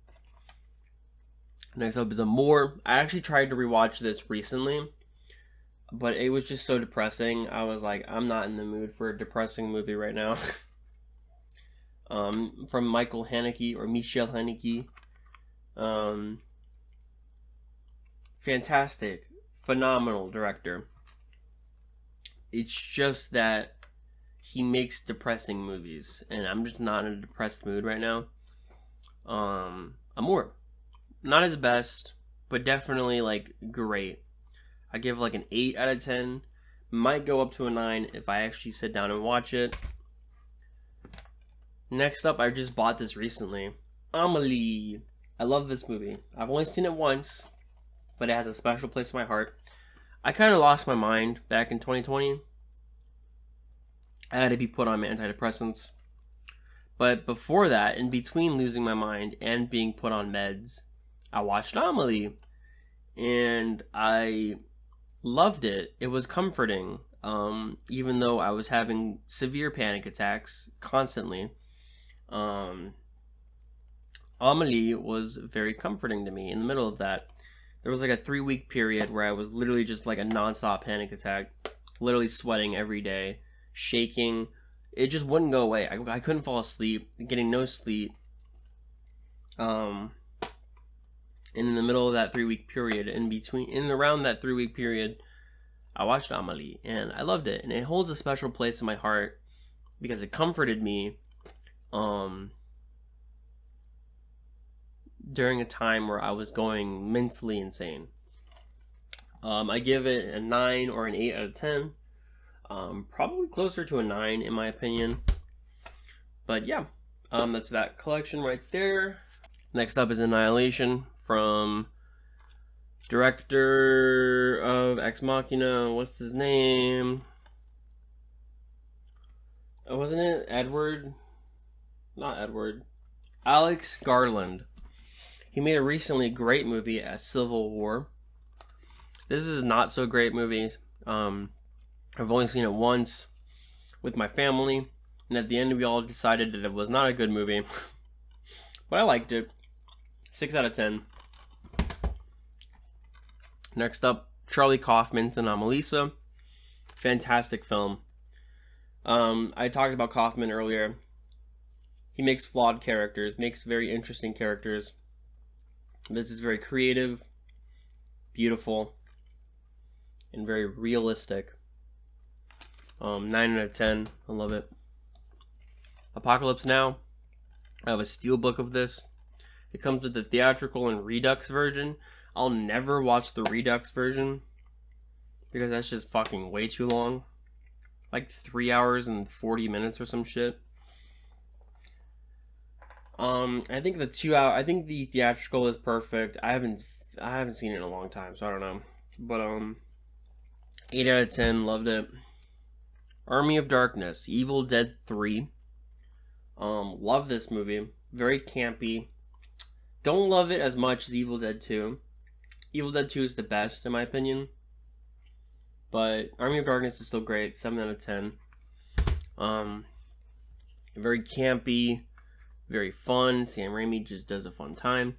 Next up is Amour. I actually tried to rewatch this recently, but it was just so depressing. I was like, I'm not in the mood for a depressing movie right now. From Michael Haneke or Michel Haneke. Fantastic, phenomenal director. It's just that he makes depressing movies, and I'm just not in a depressed mood right now. Amour. Not his best, but definitely like great. I give like an 8 out of 10. Might go up to a 9 if I actually sit down and watch it. Next up, I just bought this recently. Amelie. I love this movie. I've only seen it once, but it has a special place in my heart. I kind of lost my mind back in 2020. I had to be put on antidepressants. But before that, in between losing my mind and being put on meds, I watched Amelie. and I loved it. It was comforting, even though I was having severe panic attacks constantly. Amelie was very comforting to me in the middle of that. There was like a 3-week period where I was literally just like a nonstop panic attack, literally sweating every day, shaking. It just wouldn't go away. I couldn't fall asleep, getting no sleep. And in the middle of that 3-week period, around that 3-week period, I watched Amelie and I loved it, and it holds a special place in my heart because it comforted me during a time where I was going mentally insane. I give it a 9 or an 8 out of 10. Probably closer to a 9 in my opinion. But yeah, that's that collection right there. Next up is Annihilation from director of Ex Machina. What's his name? Wasn't it Edward? Not Edward. Alex Garland. He made a recently great movie as Civil War. This is not so great movie. I've only seen it once with my family, and at the end we all decided that it was not a good movie. But I liked it. 6 out of 10. Next up, Charlie Kaufman's Anomalisa. Fantastic film. I talked about Kaufman earlier. He makes flawed characters, makes very interesting characters. This is very creative, beautiful, and very realistic. 9 out of 10. I love it. Apocalypse Now. I have a steelbook of this. It comes with the theatrical and Redux version. I'll never watch the Redux version because that's just fucking way too long. Like 3 hours and 40 minutes or some shit. I think the theatrical is perfect. I haven't seen it in a long time, so I don't know. But 8 out of 10, loved it. Army of Darkness, Evil Dead 3. Love this movie. Very campy. Don't love it as much as Evil Dead 2. Evil Dead 2 is the best in my opinion. But Army of Darkness is still great. 7 out of 10. Very campy. Very fun. Sam Raimi just does a fun time.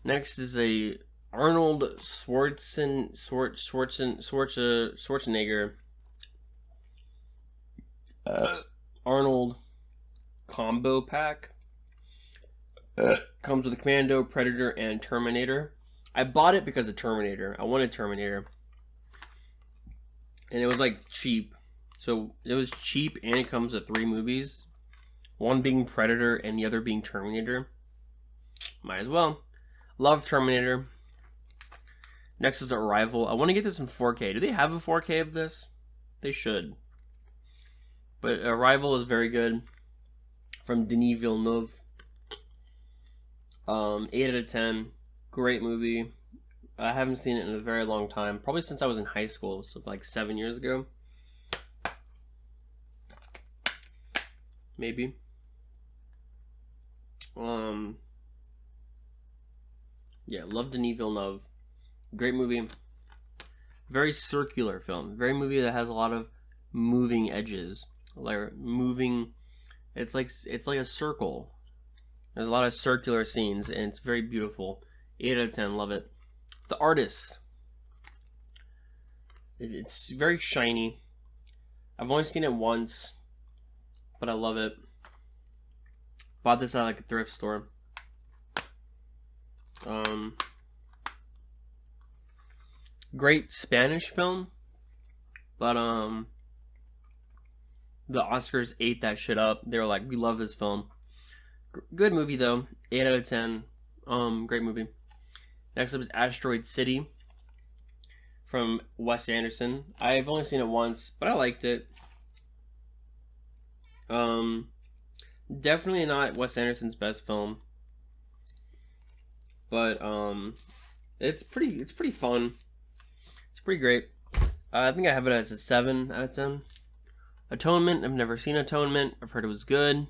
Next is a Arnold Schwarzenegger. Arnold combo pack. Comes with a Commando, Predator, and Terminator. I bought it because of Terminator. I wanted Terminator. And it was like cheap. So it was cheap, and it comes with 3 movies. One being Predator and the other being Terminator. Might as well. Love Terminator. Next is Arrival. I want to get this in 4K. Do they have a 4K of this? They should. But Arrival is very good. From Denis Villeneuve. 8 out of 10. Great movie. I haven't seen it in a very long time. Probably since I was in high school. So like 7 years ago. Maybe. Yeah, love Denis Villeneuve. Great movie. Very circular film. Very movie that has a lot of moving edges. Like moving, it's like a circle. There's a lot of circular scenes, and it's very beautiful. 8 out of 10, love it. The Artist. It's very shiny. I've only seen it once, but I love it. Bought this at like a thrift store. Great Spanish film, but the Oscars ate that shit up. They were like, we love this film. Good movie though. 8 out of 10. Great movie. Next up is Asteroid City from Wes Anderson. I've only seen it once, but I liked it. Definitely not Wes Anderson's best film, but it's pretty fun. It's pretty great. I think I have it as a 7 out of 10. Atonement. I've never seen Atonement. I've heard it was good.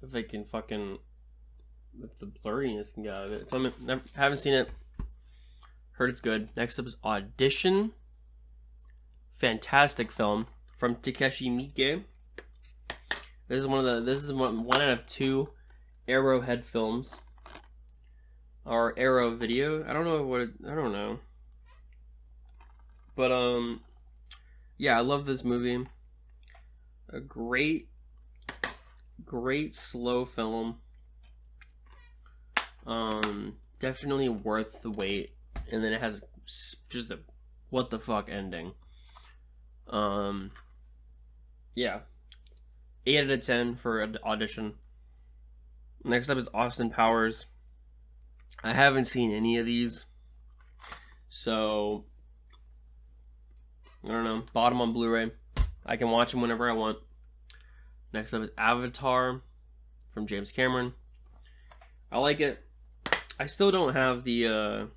If I can fucking if the blurriness can get out of it. So haven't seen it. Heard it's good. Next up is Audition. Fantastic film from Takeshi Miike. This is one out of 2 Arrowhead films. Or Arrow Video. I don't know. But yeah, I love this movie. A great slow film. Definitely worth the wait. And then it has just a what the fuck ending. Yeah. 8 out of 10 for Audition. Next up is Austin Powers. I haven't seen any of these, so I don't know. Bought them on Blu-ray. I can watch them whenever I want. Next up is Avatar from James Cameron. I like it. I still don't have the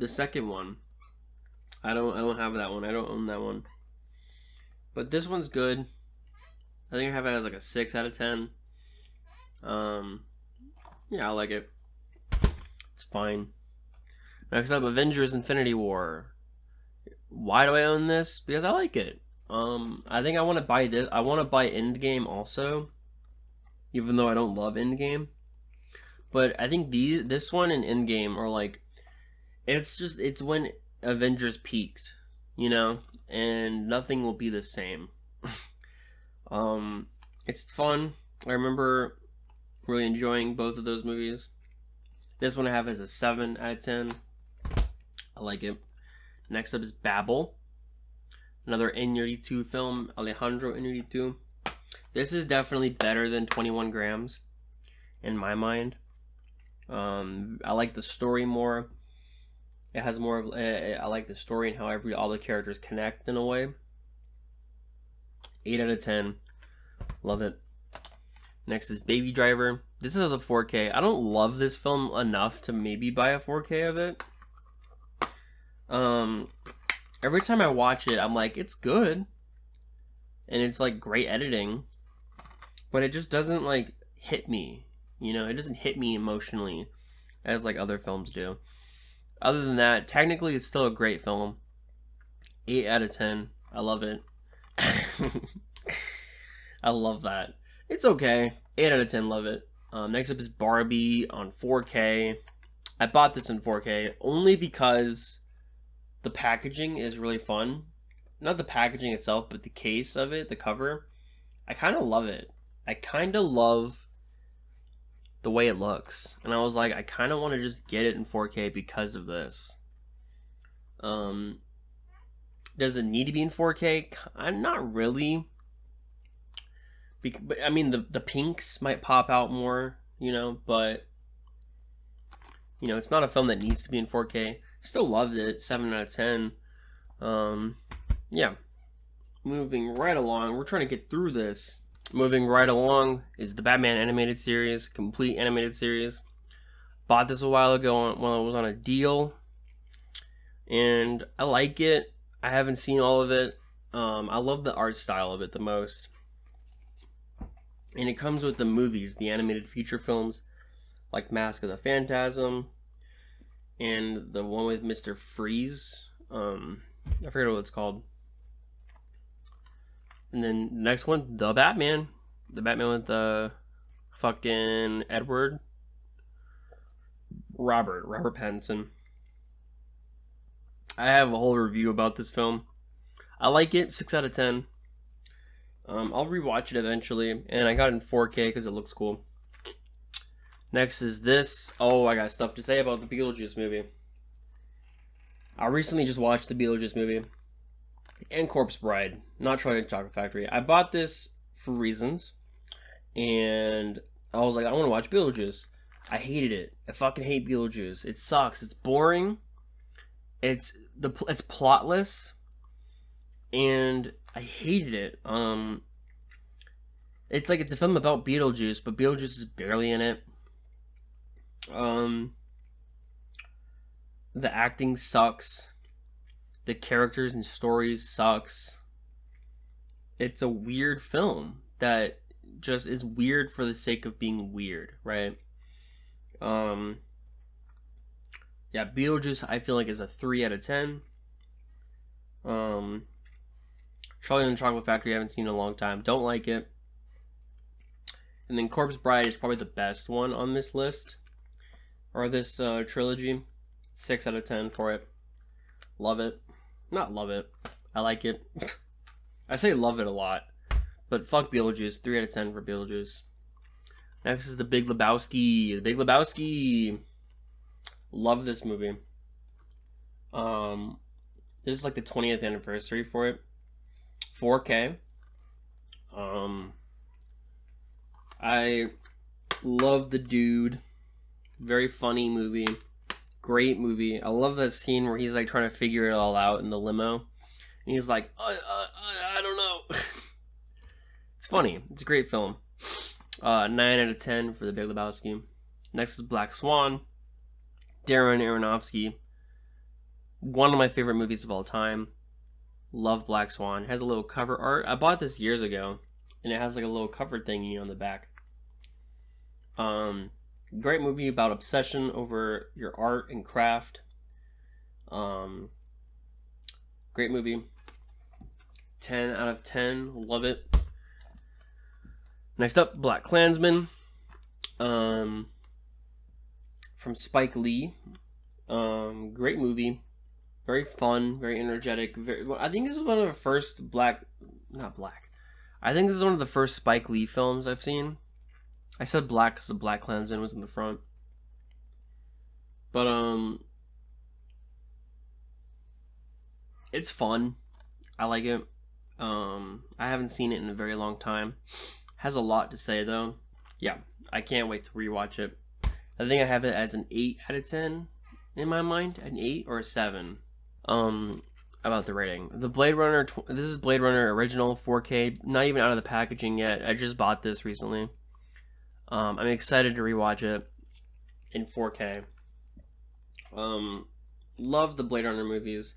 second one. I don't have that one. I don't own that one. But this one's good. I think I have it as like a 6 out of 10. Yeah, I like it. It's fine. Next up, Avengers Infinity War. Why do I own this? Because I like it. I think I want to buy this. I want to buy Endgame also, even though I don't love Endgame. But I think this one and Endgame are like, it's when Avengers peaked, you know, and nothing will be the same. It's fun. I remember really enjoying both of those movies. This one I have as a 7 out of 10. I like it. Next up is Babel. Another Iñárritu film, Alejandro Iñárritu. This is definitely better than 21 Grams, in my mind. I like the story more. It has more of... I like the story and how all the characters connect in a way. 8 out of 10. Love it. Next is Baby Driver. This is a 4K. I don't love this film enough to maybe buy a 4K of it. Every time I watch it, I'm like, it's good. And it's like great editing. But it just doesn't like hit me. You know, it doesn't hit me emotionally as like other films do. Other than that, technically it's still a great film. 8 out of 10. I love it. I love that. It's okay. 8 out of 10, love it. Next up is Barbie on 4K. I bought this in 4K only because the packaging is really fun. Not the packaging itself, but the case of it, the cover. I kind of love it. I kind of love the way it looks. And I was like, I kind of want to just get it in 4K because of this. Does it need to be in 4K? Not really. But I mean, the pinks might pop out more, you know, but you know, it's not a film that needs to be in 4K. Still loved it. 7 out of 10. Yeah. Moving right along. We're trying to get through this. Moving right along is the Batman animated series, complete animated series. Bought this a while ago when it was on a deal, and I like it. I haven't seen all of it. I love the art style of it the most. And it comes with the movies, the animated feature films, like Mask of the Phantasm, and the one with Mr. Freeze. I forget what it's called. And then next one, The Batman. The Batman with the fucking Robert Pattinson. I have a whole review about this film. I like it, 6 out of 10. I'll rewatch it eventually, and I got it in 4K because it looks cool. Next is this. Oh, I got stuff to say about the Beetlejuice movie. I recently just watched the Beetlejuice movie and Corpse Bride, not Charlie and Chocolate Factory. I bought this for reasons, and I was like, I want to watch Beetlejuice. I hated it. I fucking hate Beetlejuice. It sucks. It's boring. It's plotless, and I hated it. It's like it's a film about Beetlejuice, but Beetlejuice is barely in it. The acting sucks. The characters and stories sucks. It's a weird film. that just is weird for the sake of being weird, right? Yeah, Beetlejuice I feel like is a 3 out of 10. Charlie and the Chocolate Factory I haven't seen in a long time. Don't like it. And then Corpse Bride is probably the best one on this list, or this trilogy. 6 out of 10 for it. Love it. Not love it. I like it. I say love it a lot. But fuck Beetlejuice. 3 out of 10 for Beetlejuice. Next is The Big Lebowski. The Big Lebowski. Love this movie. This is like the 20th anniversary for it. 4K. I love the dude. Very funny movie. Great movie. I love that scene where he's like trying to figure it all out in the limo. And he's like, I don't know. It's funny. It's a great film. 9 out of 10 for The Big Lebowski. Next is Black Swan. Darren Aronofsky. One of my favorite movies of all time. Love Black Swan. It has a little cover art. I bought this years ago. And it has like a little cover thingy on the back. Great movie about obsession over your art and craft. Great movie. 10 out of 10. Love it. Next up, Black Klansman. From Spike Lee. Great movie. Very fun. Very energetic. I think this is one of the first I think this is one of the first Spike Lee films I've seen. I said black because the Black Klansman was in the front. But, it's fun. I like it. I haven't seen it in a very long time. Has a lot to say, though. Yeah, I can't wait to rewatch it. I think I have it as an 8 out of 10 in my mind. An 8 or a 7. About the rating. The Blade Runner, this is Blade Runner original 4K. Not even out of the packaging yet. I just bought this recently. I'm excited to rewatch it in 4K. Love the Blade Runner movies.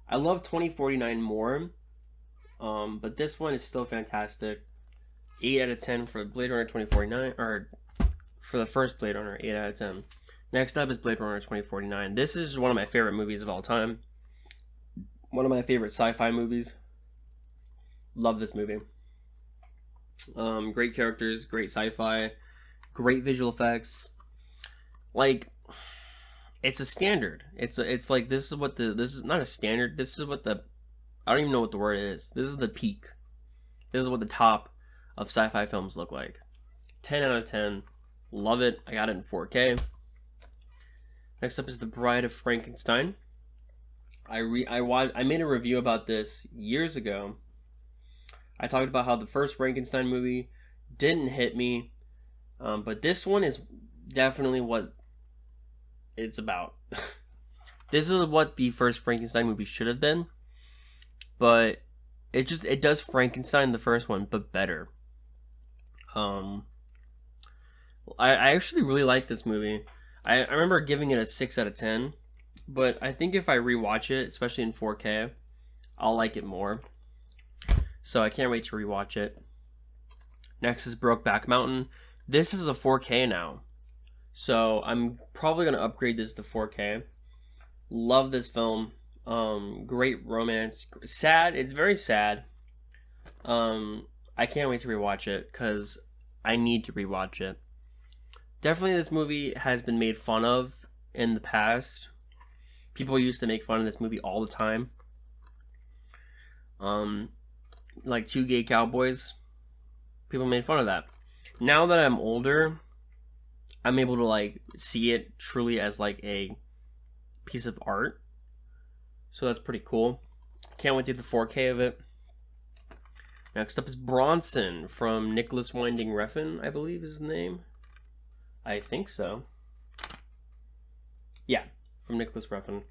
I love 2049 more. But this one is still fantastic. 8 out of 10 for Blade Runner 2049, or for the first Blade Runner, 8 out of 10. Next up is Blade Runner 2049. This is one of my favorite movies of all time. One of my favorite sci-fi movies. Love this movie. Great characters, great sci-fi, great visual effects. Like, it's a standard. It's like this is not a standard. This is what I don't even know what the word is. This is the peak. This is what the top of sci-fi films look like. 10 out of 10. Love it. I got it in 4K. Next up is The Bride of Frankenstein. I made a review about this years ago. I talked about how the first Frankenstein movie didn't hit me, but this one is definitely what it's about. This is what the first Frankenstein movie should have been, but it does Frankenstein the first one, but better. I actually really like this movie. I remember giving it a 6 out of 10, but I think if I rewatch it, especially in 4K, I'll like it more. So I can't wait to rewatch it. Next is Brokeback Mountain. This is a 4K now, so I'm probably going to upgrade this to 4K. Love this film. Great romance. Sad. It's very sad. I can't wait to rewatch it because I need to rewatch it. Definitely this movie has been made fun of in the past. People used to make fun of this movie all the time. Like Two Gay Cowboys. People made fun of that. Now that I'm older, I'm able to like see it truly as like a piece of art. So that's pretty cool. Can't wait to get the 4K of it. Next up is Bronson from Nicholas Winding Refn, I believe is his name. I think so. Yeah, from Nicholas Refn.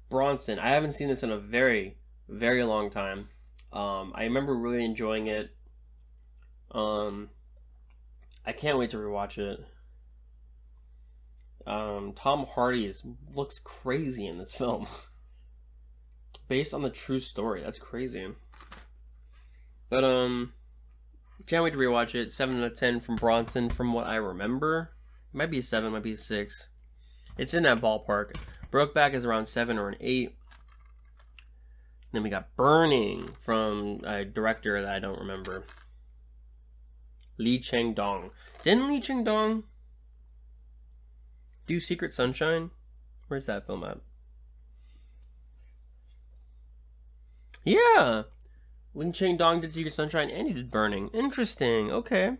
Bronson. I haven't seen this in a very, very long time. I remember really enjoying it. I can't wait to rewatch it. Tom Hardy looks crazy in this film. Based on the true story. That's crazy. But, Can't wait to rewatch it. 7 out of 10 from Bronson, from what I remember. It might be a 7, might be a 6. It's in that ballpark. Brokeback is around 7 or an 8. Then we got Burning from a director that I don't remember. Lee Chang-dong. Didn't Lee Chang-dong do Secret Sunshine? Where's that film at? Yeah! Lee Chang-dong did Secret Sunshine and he did Burning. Interesting. Okay.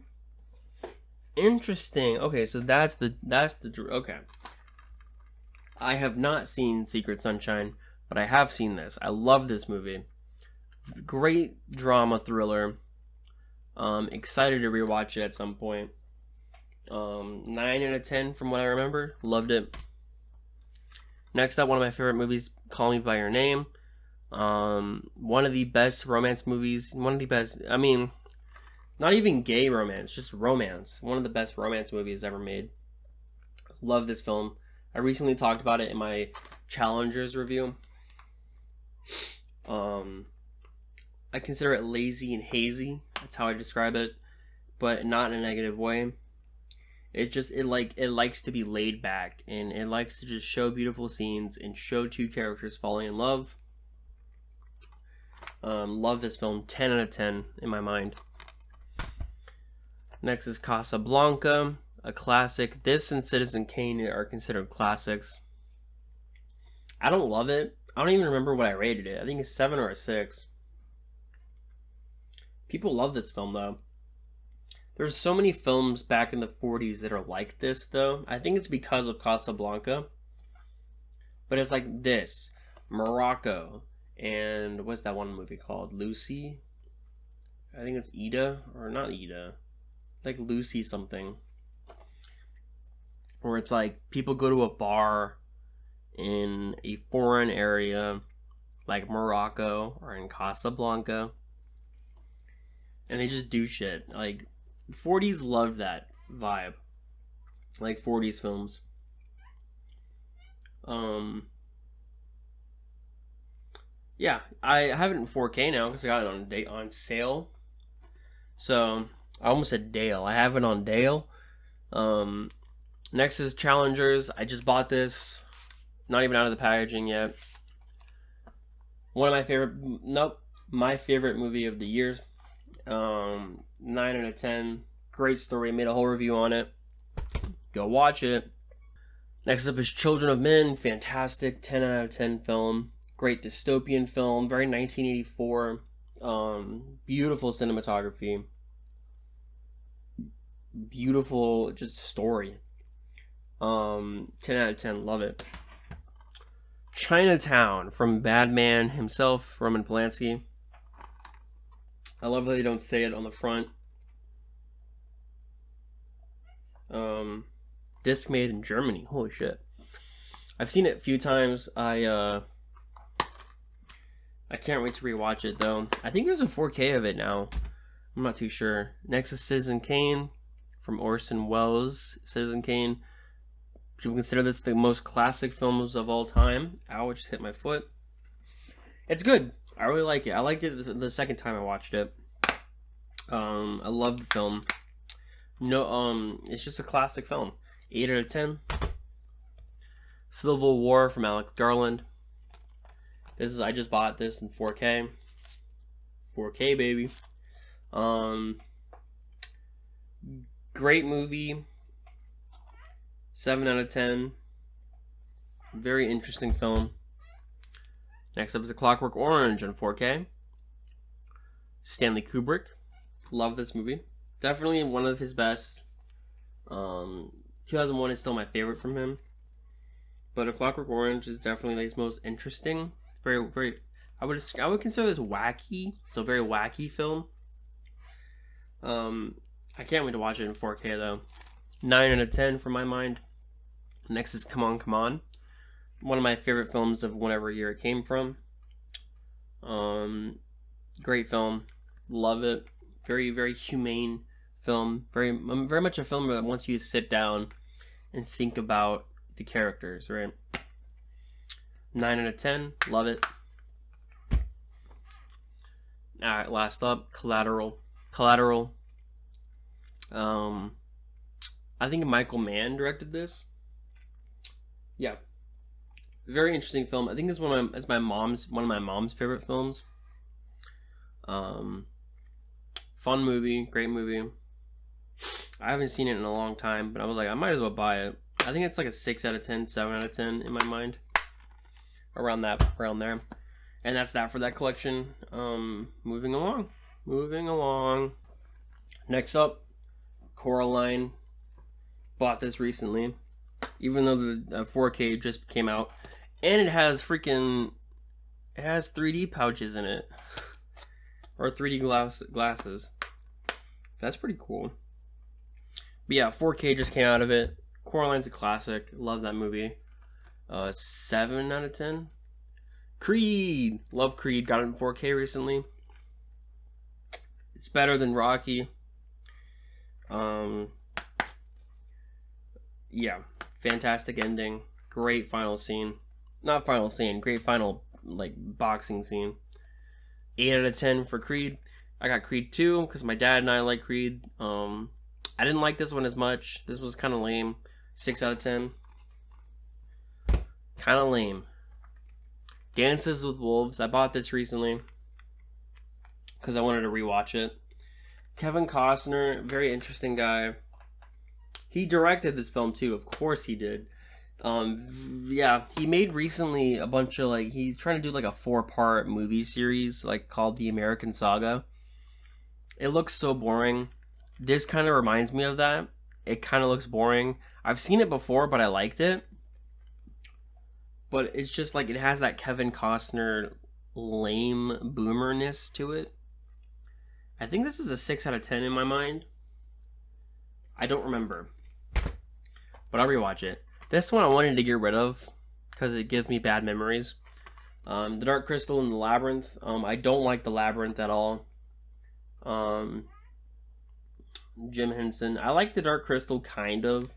Interesting. Okay, so that's the okay. I have not seen Secret Sunshine, but I have seen this. I love this movie. Great drama thriller. Excited to rewatch it at some point. 9 out of 10 from what I remember. Loved it. Next up, one of my favorite movies, Call Me By Your Name. One of the best romance movies. One of the best, I mean, not even gay romance, just romance. One of the best romance movies ever made. Love this film. I recently talked about it in my Challengers review. I consider it lazy and hazy. That's how I describe it, but not in a negative way. It likes to be laid back, and it likes to just show beautiful scenes and show two characters falling in love. Love this film. 10 out of 10 in my mind. Next is Casablanca, a classic. This and Citizen Kane are considered classics. I don't love it. I don't even remember what I rated it. I think it's 7 or a 6. People love this film though. There's so many films back in the 40s that are like this though. I think it's because of Casablanca. But it's like this, Morocco, and what's that one movie called? Lucy? I think it's Ida, or not Ida. Like Lucy something. Where it's like people go to a bar in a foreign area like Morocco or in Casablanca, and they just do shit. Like 40s loved that vibe. Like 40s films. Yeah, I have it in 4K now because I got it on sale. So I almost said Dale. I have it on Dale. Next is Challengers. I just bought this. Not even out of the packaging yet. One of my favorite... Nope. My favorite movie of the year. 9 out of 10. Great story. Made a whole review on it. Go watch it. Next up is Children of Men. Fantastic. 10 out of 10 film. Great dystopian film. Very 1984. Beautiful cinematography. Beautiful just story. 10 out of 10. Love it. Chinatown from Badman himself, Roman Polanski. I love that they don't say it on the front. Disc made in Germany. Holy shit. I've seen it a few times. I can't wait to rewatch it though. I think there's a 4K of it now. I'm not too sure. Next is Citizen Kane from Orson Welles. Citizen Kane. People consider this the most classic films of all time. Ow, just hit my foot. It's good. I really like it. I liked it the second time I watched it. I love the film. No, it's just a classic film. 8 out of 10. Civil War from Alex Garland. I just bought this in 4K. 4K, baby. Great movie. 7 out of 10. Very interesting film. Next up is A Clockwork Orange on 4K. Stanley Kubrick. Love this movie. Definitely one of his best. 2001 is still my favorite from him. But A Clockwork Orange is definitely like his most interesting. Very, very. I would consider this wacky. It's a very wacky film. I can't wait to watch it in 4K though. 9 out of 10 for my mind. Next is Come On, Come On. One of my favorite films of whatever year it came from. Great film. Love it. Very, very humane film. Very much a film that wants you to sit down and think about the characters, right? 9 out of 10. Love it. Alright, last up, Collateral. Collateral. I think Michael Mann directed this. Yeah, very interesting film. I think it's one of my mom's favorite films. Um, Fun movie, great movie. I haven't seen it in a long time, but I was like, I might as well buy it. I think it's like a 6 out of 10, 7 out of 10 in my mind. Around there. And that's that for that collection. Moving along. Next up, Coraline. Bought this recently. Even though the 4K just came out. And it has 3D pouches in it. Or 3D glasses. That's pretty cool. But yeah, 4K just came out of it. Coraline's a classic. Love that movie. 7 out of 10. Creed. Love Creed. Got it in 4K recently. It's better than Rocky. Yeah. Fantastic ending. Great final scene. Not final scene. Great final, like, boxing scene. 8 out of 10 for Creed. I got Creed 2 because my dad and I like Creed. I didn't like this one as much. This was kind of lame. 6 out of 10. Kind of lame. Dances with Wolves. I bought this recently because I wanted to rewatch it. Kevin Costner, very interesting guy. He directed this film too. Of course he did. Yeah, he made recently a bunch of, like, he's trying to do like a 4-part movie series, like, called The American Saga. It looks so boring. This kind of reminds me of that. It kind of looks boring. I've seen it before, but I liked it. But it's just like, it has that Kevin Costner lame boomerness to it. I think this is a 6 out of 10 in my mind. I don't remember. But I'll rewatch it. This one I wanted to get rid of because it gives me bad memories. The Dark Crystal and the Labyrinth. I don't like the Labyrinth at all. Jim Henson. I like the Dark Crystal kind of,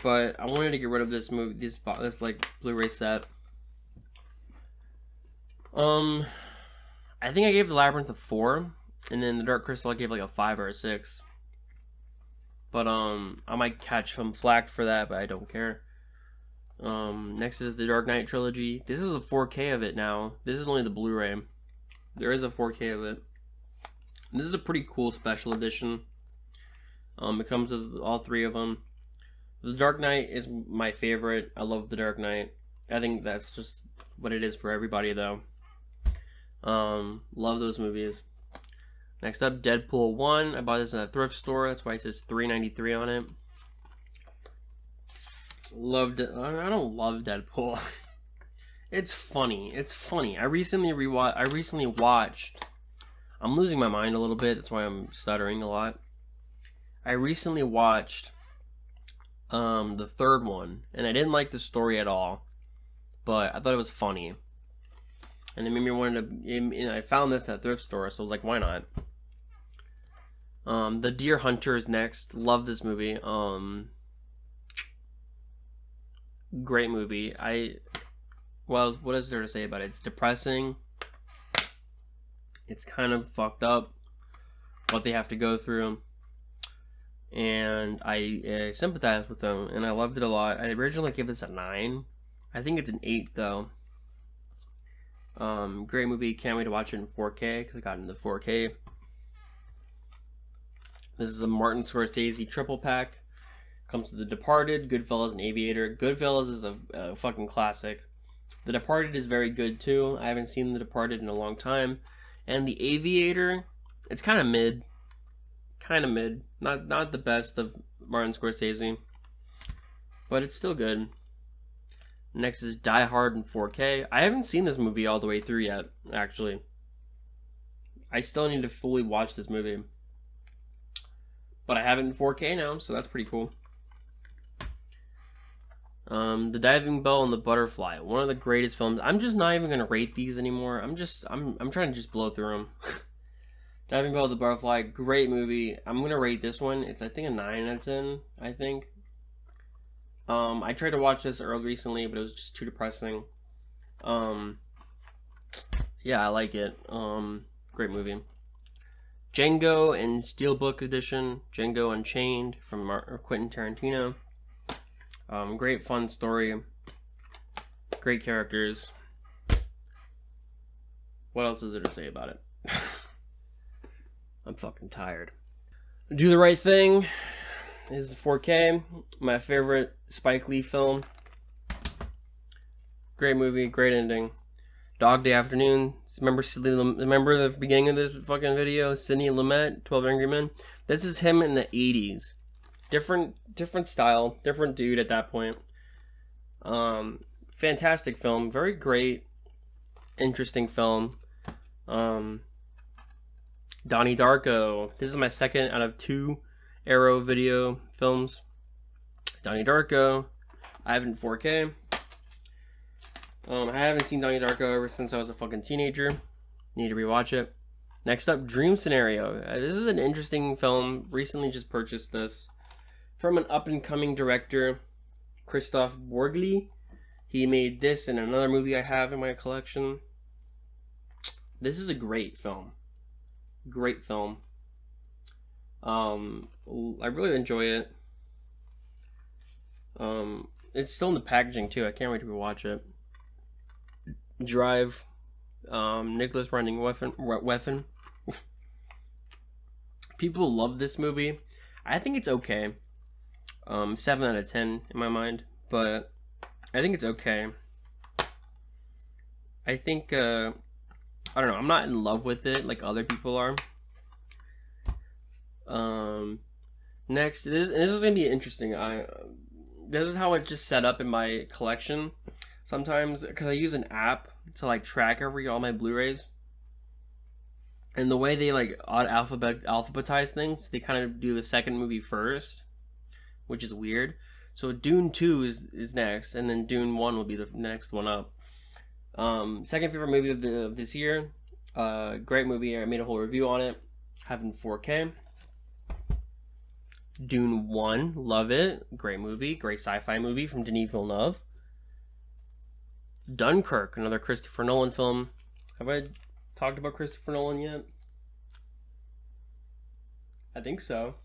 but I wanted to get rid of this movie, this like Blu-ray set. I think I gave the Labyrinth a 4, and then the Dark Crystal I gave like a 5 or a 6. But I might catch some flack for that, but I don't care. Next is the Dark Knight trilogy. This is a 4K of it now. This is only the Blu-ray. There is a 4K of it. This is a pretty cool special edition. It comes with all 3 of them. The Dark Knight is my favorite. I love the Dark Knight. I think that's just what it is for everybody, though. Love those movies. Next up, Deadpool 1. I bought this at a thrift store. That's why it says $3.93 on it. Loved it. I don't love Deadpool. It's funny. It's funny. I recently watched. I'm losing my mind a little bit. That's why I'm stuttering a lot. I recently watched the third one, and I didn't like the story at all, but I thought it was funny, and it made me want to. I found this at a thrift store, so I was like, why not? The Deer Hunter is next. Love this movie. Great movie. Well, what is there to say about it? It's depressing. It's kind of fucked up what they have to go through. And I sympathize with them, and I loved it a lot. I originally gave this a 9. I think it's an 8, though. Great movie. Can't wait to watch it in 4K, because I got into 4K. This is a Martin Scorsese triple pack. Comes with The Departed, Goodfellas, and Aviator. Goodfellas is a fucking classic. The Departed is very good, too. I haven't seen The Departed in a long time. And The Aviator, it's kind of mid. Kind of mid. Not the best of Martin Scorsese, but it's still good. Next is Die Hard in 4K. I haven't seen this movie all the way through yet, actually. I still need to fully watch this movie. But I have it in 4K now, so that's pretty cool. The Diving Bell and the Butterfly. One of the greatest films. I'm just not even going to rate these anymore. I'm trying to just blow through them. Diving Bell, the Butterfly, great movie. I'm gonna rate this one. It's, I think, a 9 out of 10. I think. I tried to watch this recently, but it was just too depressing. Yeah, I like it. Great movie. Django and Steelbook Edition, Django Unchained from Quentin Tarantino. Great fun story, great characters. What else is there to say about it? I'm fucking tired. Do the Right Thing is 4K, my favorite Spike Lee film. Great movie, great ending. Dog Day Afternoon. Remember the beginning of this fucking video? Sidney Lumet, 12 Angry Men. This is him in the 80s. Different style, different dude at that point. Fantastic film, very great, interesting film. Donnie Darko. This is my second out of 2 Arrow video films. Donnie Darko. I have it in 4K. I haven't seen Donnie Darko ever since I was a fucking teenager. Need to rewatch it. Next up, Dream Scenario. This is an interesting film. Recently just purchased this from an up-and-coming director, Christophe Borgli. He made this and another movie I have in my collection. This is a great film. Great film. I really enjoy it. It's still in the packaging too. I can't wait to rewatch it. Drive. Nicholas Winding Refn. People love this movie. I think it's okay. 7 out of 10 in my mind, but I think it's okay. I think I don't know. I'm not in love with it like other people are. Next, this is gonna be interesting. This is how it's just set up in my collection. Sometimes, because I use an app to like track all my Blu-rays, and the way they like alphabetize things, they kind of do the second movie first, which is weird. So Dune 2 is next, and then Dune 1 will be the next one up. Second favorite movie of this year. Great movie. I made a whole review on it. Have it in 4K. Dune 1, love it. Great movie. Great sci-fi movie from Denis Villeneuve. Dunkirk, another Christopher Nolan film. Have I talked about Christopher Nolan yet? I think so.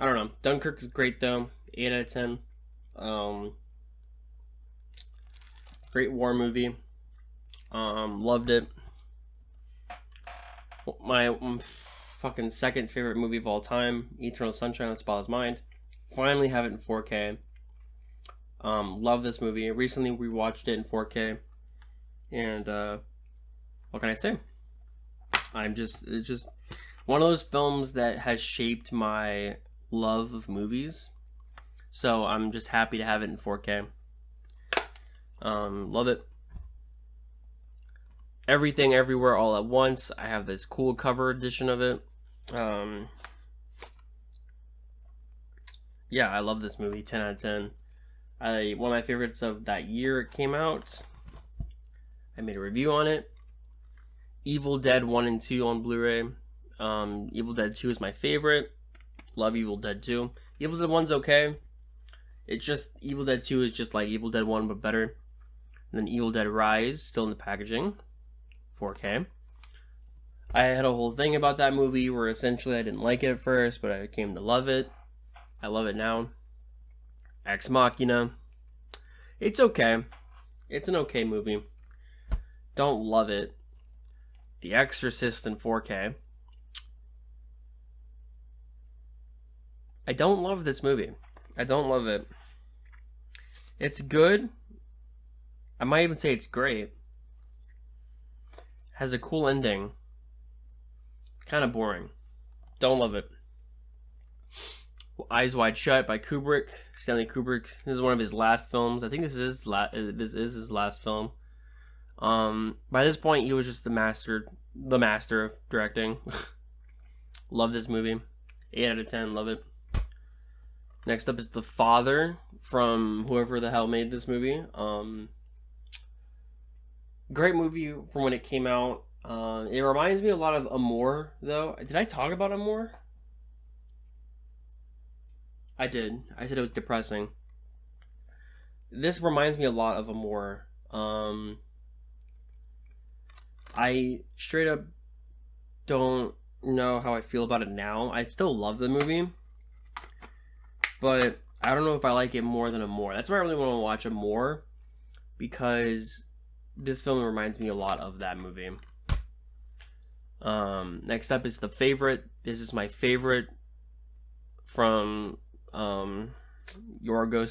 I don't know. Dunkirk is great though. 8 out of 10. Great war movie. Loved it. My fucking second favorite movie of all time, Eternal Sunshine of the Spotless Mind. Finally have it in 4K. Love this movie. I recently rewatched it in 4K. And what can I say? It's just one of those films that has shaped my love of movies. So I'm just happy to have it in 4K. Love it. Everything Everywhere All at Once. I have this cool cover edition of it. Yeah, I love this movie. 10 out of 10. One of my favorites of that year it came out. I made a review on it. Evil Dead 1 and 2 on Blu-ray. Evil Dead 2 is my favorite. Love Evil Dead 2. Evil Dead 1's okay. It's just Evil Dead 2 is just like Evil Dead 1 but better. And then Evil Dead Rise, still in the packaging. 4K. I had a whole thing about that movie where essentially I didn't like it at first, but I came to love it. I love it now. Ex Machina. It's okay. It's an okay movie. Don't love it. The Exorcist in 4K. I don't love this movie. I don't love it. It's good. I might even say it's great. Has a cool ending. Kind of boring. Don't love it. Eyes Wide Shut by Kubrick. Stanley Kubrick. This is one of his last films. I think this is his last film. By this point, he was just the master of directing. Love this movie. 8 out of 10. Love it. Next up is The Father from whoever the hell made this movie. Great movie from when it came out. It reminds me a lot of Amour, though. Did I talk about Amour? I did. I said it was depressing. This reminds me a lot of Amour. I straight up don't know how I feel about it now. I still love the movie, but I don't know if I like it more than a more. That's why I really want to watch a more, because this film reminds me a lot of that movie. Next up is The Favorite. This is my favorite from Yorgos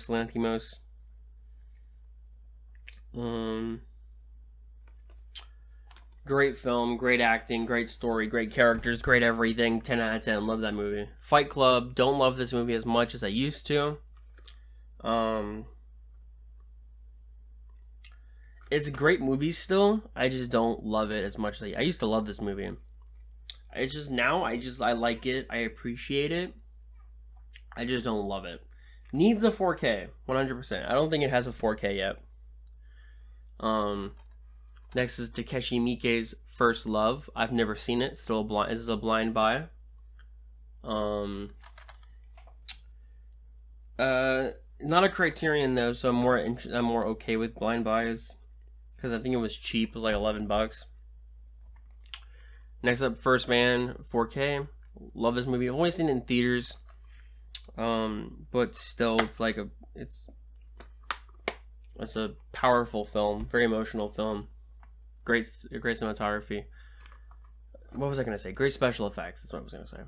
Lanthimos. Great film, great acting, great story, great characters, great everything. 10 out of 10. Love that movie. Fight Club. Don't love this movie as much as I used to. It's a great movie still. I just don't love it as much as I used to love this movie. It's just now, I like it. I appreciate it. I just don't love it. Needs a 4K, 100%. I don't think it has a 4K yet. Next is Takeshi Miike's First Love. I've never seen it. Still a blind. This is a blind buy. Not a Criterion though, so I'm more okay with blind buys because I think it was cheap. It was like $11. Next up, First Man 4K. Love this movie. I've only seen it in theaters, but still, it's a powerful film, very emotional film. Great cinematography. What was I gonna say? Great special effects. That's what I was gonna say.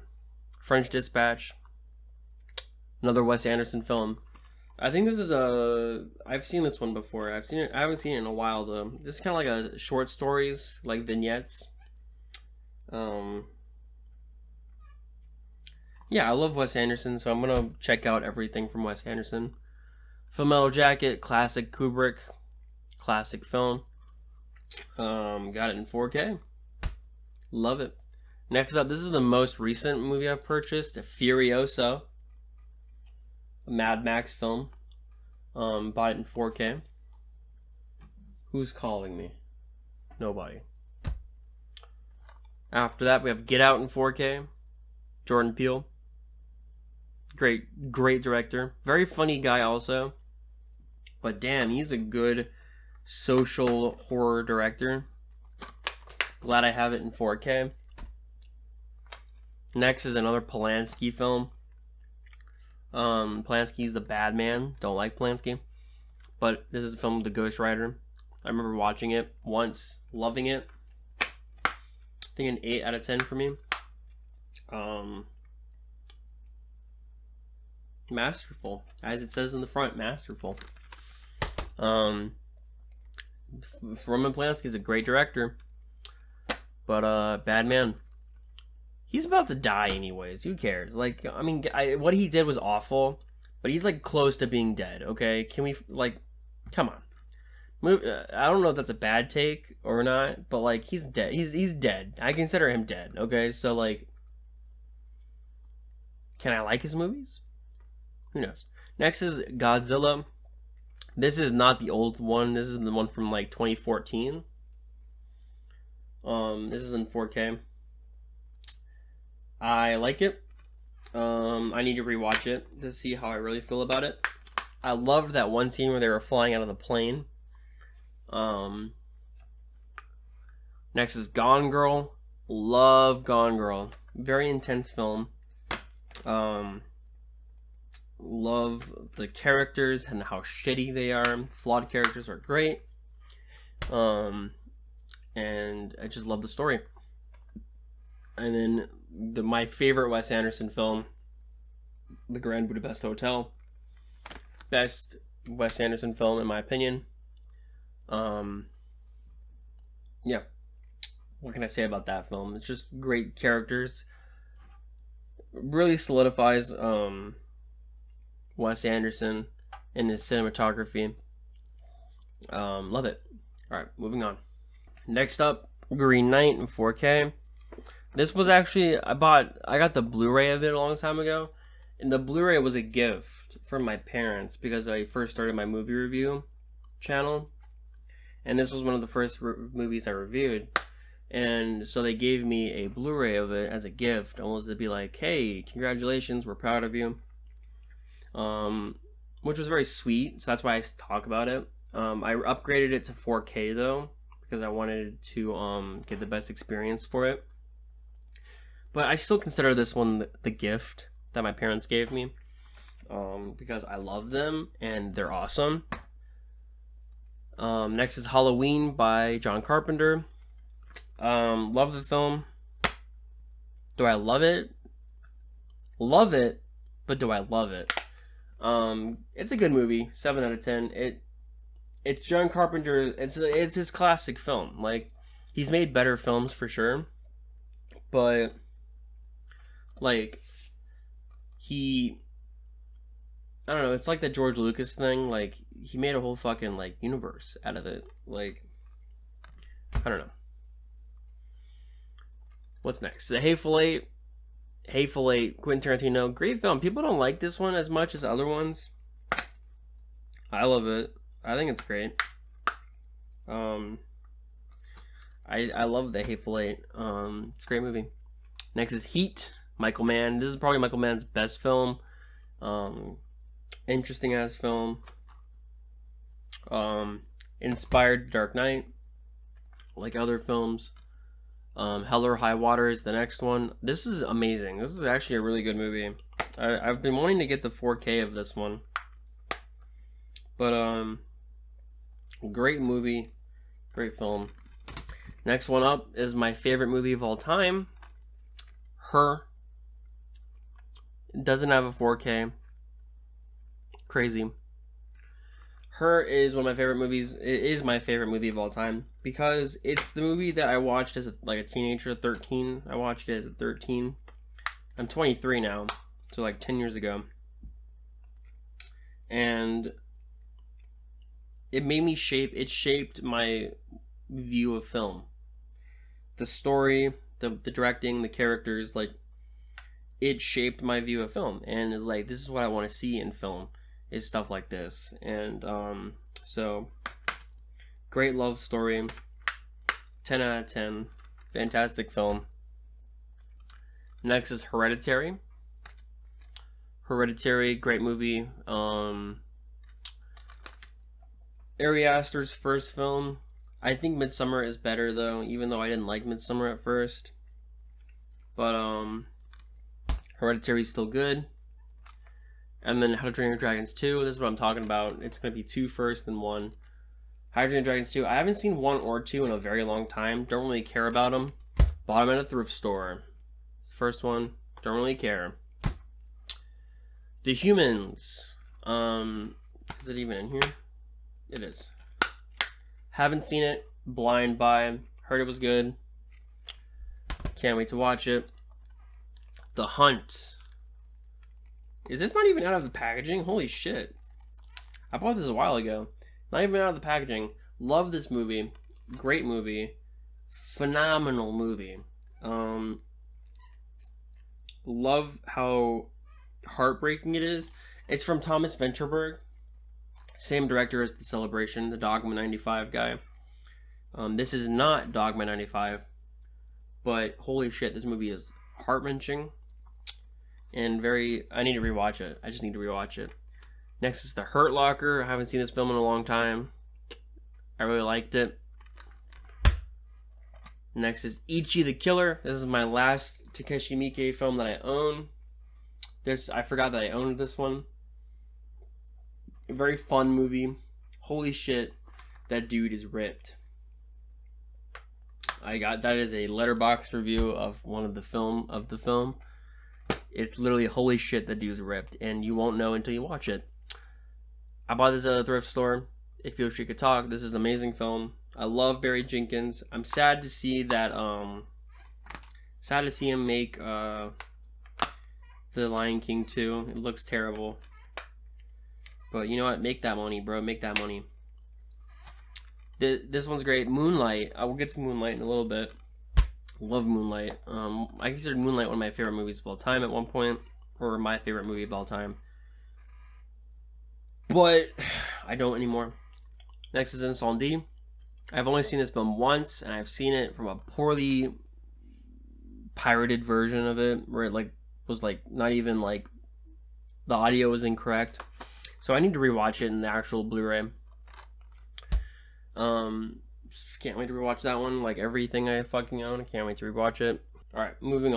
French Dispatch. Another Wes Anderson film. I think this is I've seen this one before. I haven't seen it in a while though. This is kind of like a short stories, like vignettes. Yeah, I love Wes Anderson, so I'm gonna check out everything from Wes Anderson. Full Metal Jacket, classic Kubrick, classic film. Got it in 4K. Love it. Next up, this is the most recent movie I've purchased, Furiosa, a Mad Max film. Bought it in 4K. Who's calling me? Nobody. After that, we have Get Out in 4K. Jordan Peele. Great director. Very funny guy also. But damn, he's a good social horror director. Glad I have it in 4K. Next is another Polanski film. Polanski's The Bad Man. Don't like Polanski. But this is a film with the Ghost Rider. I remember watching it once, loving it. I think an 8 out of 10 for me. Masterful. As it says in the front, masterful. Roman Polanski's a great director. But, Bad Man. He's about to die anyways. Who cares? Like, I mean, what he did was awful. But he's, like, close to being dead, okay? Can we, like, come on. I don't know if that's a bad take or not. But, like, he's dead. He's dead. I consider him dead, okay? So, like, can I like his movies? Who knows? Next is Godzilla. This is not the old one. This is the one from, like, 2014. This is in 4K. I like it. I need to rewatch it to see how I really feel about it. I loved that one scene where they were flying out of the plane. Next is Gone Girl. Love Gone Girl. Very intense film. Love the characters and how shitty they are. Flawed characters are great. And I just love the story. And then my favorite Wes Anderson film, The Grand Budapest Hotel. Best Wes Anderson film in my opinion. Yeah. What can I say about that film? It's just great characters. Really solidifies Wes Anderson and his cinematography. Love it. Alright, moving on. Next up, Green Knight in 4K. This was actually, I got the Blu-ray of it a long time ago. And the Blu-ray was a gift from my parents because I first started my movie review channel. And this was one of the first movies I reviewed. And so they gave me a Blu-ray of it as a gift. Almost to be like, hey, congratulations, we're proud of you. Which was very sweet. So that's why I talk about it. I upgraded it to 4K though. Because I wanted to get the best experience for it. But I still consider this one the gift that my parents gave me, because I love them and they're awesome. Next is Halloween by John Carpenter. Love the film. Do I love it? Love it, but do I love it? It's a good movie. 7 out of 10. It's John Carpenter. It's his classic film. Like, he's made better films for sure, but like I don't know. It's like the George Lucas thing. Like, he made a whole fucking like universe out of it. Like, I don't know. What's next? The Hateful Eight. Hateful Eight, Quentin Tarantino. Great film. People don't like this one as much as other ones. I love it. I think it's great. I love The Hateful Eight. It's a great movie. Next is Heat. Michael Mann. This is probably Michael Mann's best film. Interesting ass film. Inspired Dark Knight, like other films. Hell or High Water is the next one. This is amazing. This is actually a really good movie. I've been wanting to get the 4K of this one. But, great movie. Great film. Next one up is my favorite movie of all time. Her. It doesn't have a 4K. Crazy. Her is one of my favorite movies. It is my favorite movie of all time because it's the movie that I watched as a teenager, 13. I watched it as a 13. I'm 23 now, so like 10 years ago. And it shaped my view of film. The story, the directing, the characters, like, it shaped my view of film. And it's like, this is what I want to see in film. Is stuff like this. And so great love story, 10 out of 10, fantastic film. Next is Hereditary. Great movie. Ari Aster's first film. I think Midsommar is better though, even though I didn't like Midsommar at first, but Hereditary is still good. And then How to Train Your Dragons 2. This is what I'm talking about. It's going to be 2 first and 1. How to Train Your Dragons 2. I haven't seen 1 or 2 in a very long time. Don't really care about them. Bought them at a thrift store. First one. Don't really care. The Humans. Is it even in here? It is. Haven't seen it. Blind Buy. Heard it was good. Can't wait to watch it. The Hunt. Is this not even out of the packaging? Holy shit. I bought this a while ago. Not even out of the packaging. Love this movie. Great movie. Phenomenal movie. Love how heartbreaking it is. It's from Thomas Vinterberg. Same director as The Celebration, the Dogma 95 guy. This is not Dogma 95. But holy shit, this movie is heart-wrenching. And I need to rewatch it. I just need to rewatch it. Next is The Hurt Locker. I haven't seen this film in a long time. I really liked it. Next is Ichi the Killer. This is my last Takeshi Miike film that I own. I forgot that I owned this one. A very fun movie. Holy shit, that dude is ripped. That is a Letterboxd review of the film. It's literally, holy shit, that dude's ripped, and you won't know until you watch it. I bought this at a thrift store. If You Wish You Could Talk. This is an amazing film. I love Barry Jenkins. I'm sad to see that, sad to see him make, The Lion King 2. It looks terrible. But you know what? Make that money, bro. Make that money. This one's great. Moonlight. I will get to Moonlight in a little bit. Love Moonlight. I considered Moonlight one of my favorite movies of all time at one point, or my favorite movie of all time. But I don't anymore. Next is Incendie. I've only seen this film once, and I've seen it from a poorly pirated version of it, where it was not even the audio was incorrect. So I need to rewatch it in the actual Blu-ray. Can't wait to rewatch that one. Like everything I fucking own, I can't wait to rewatch it. All right, moving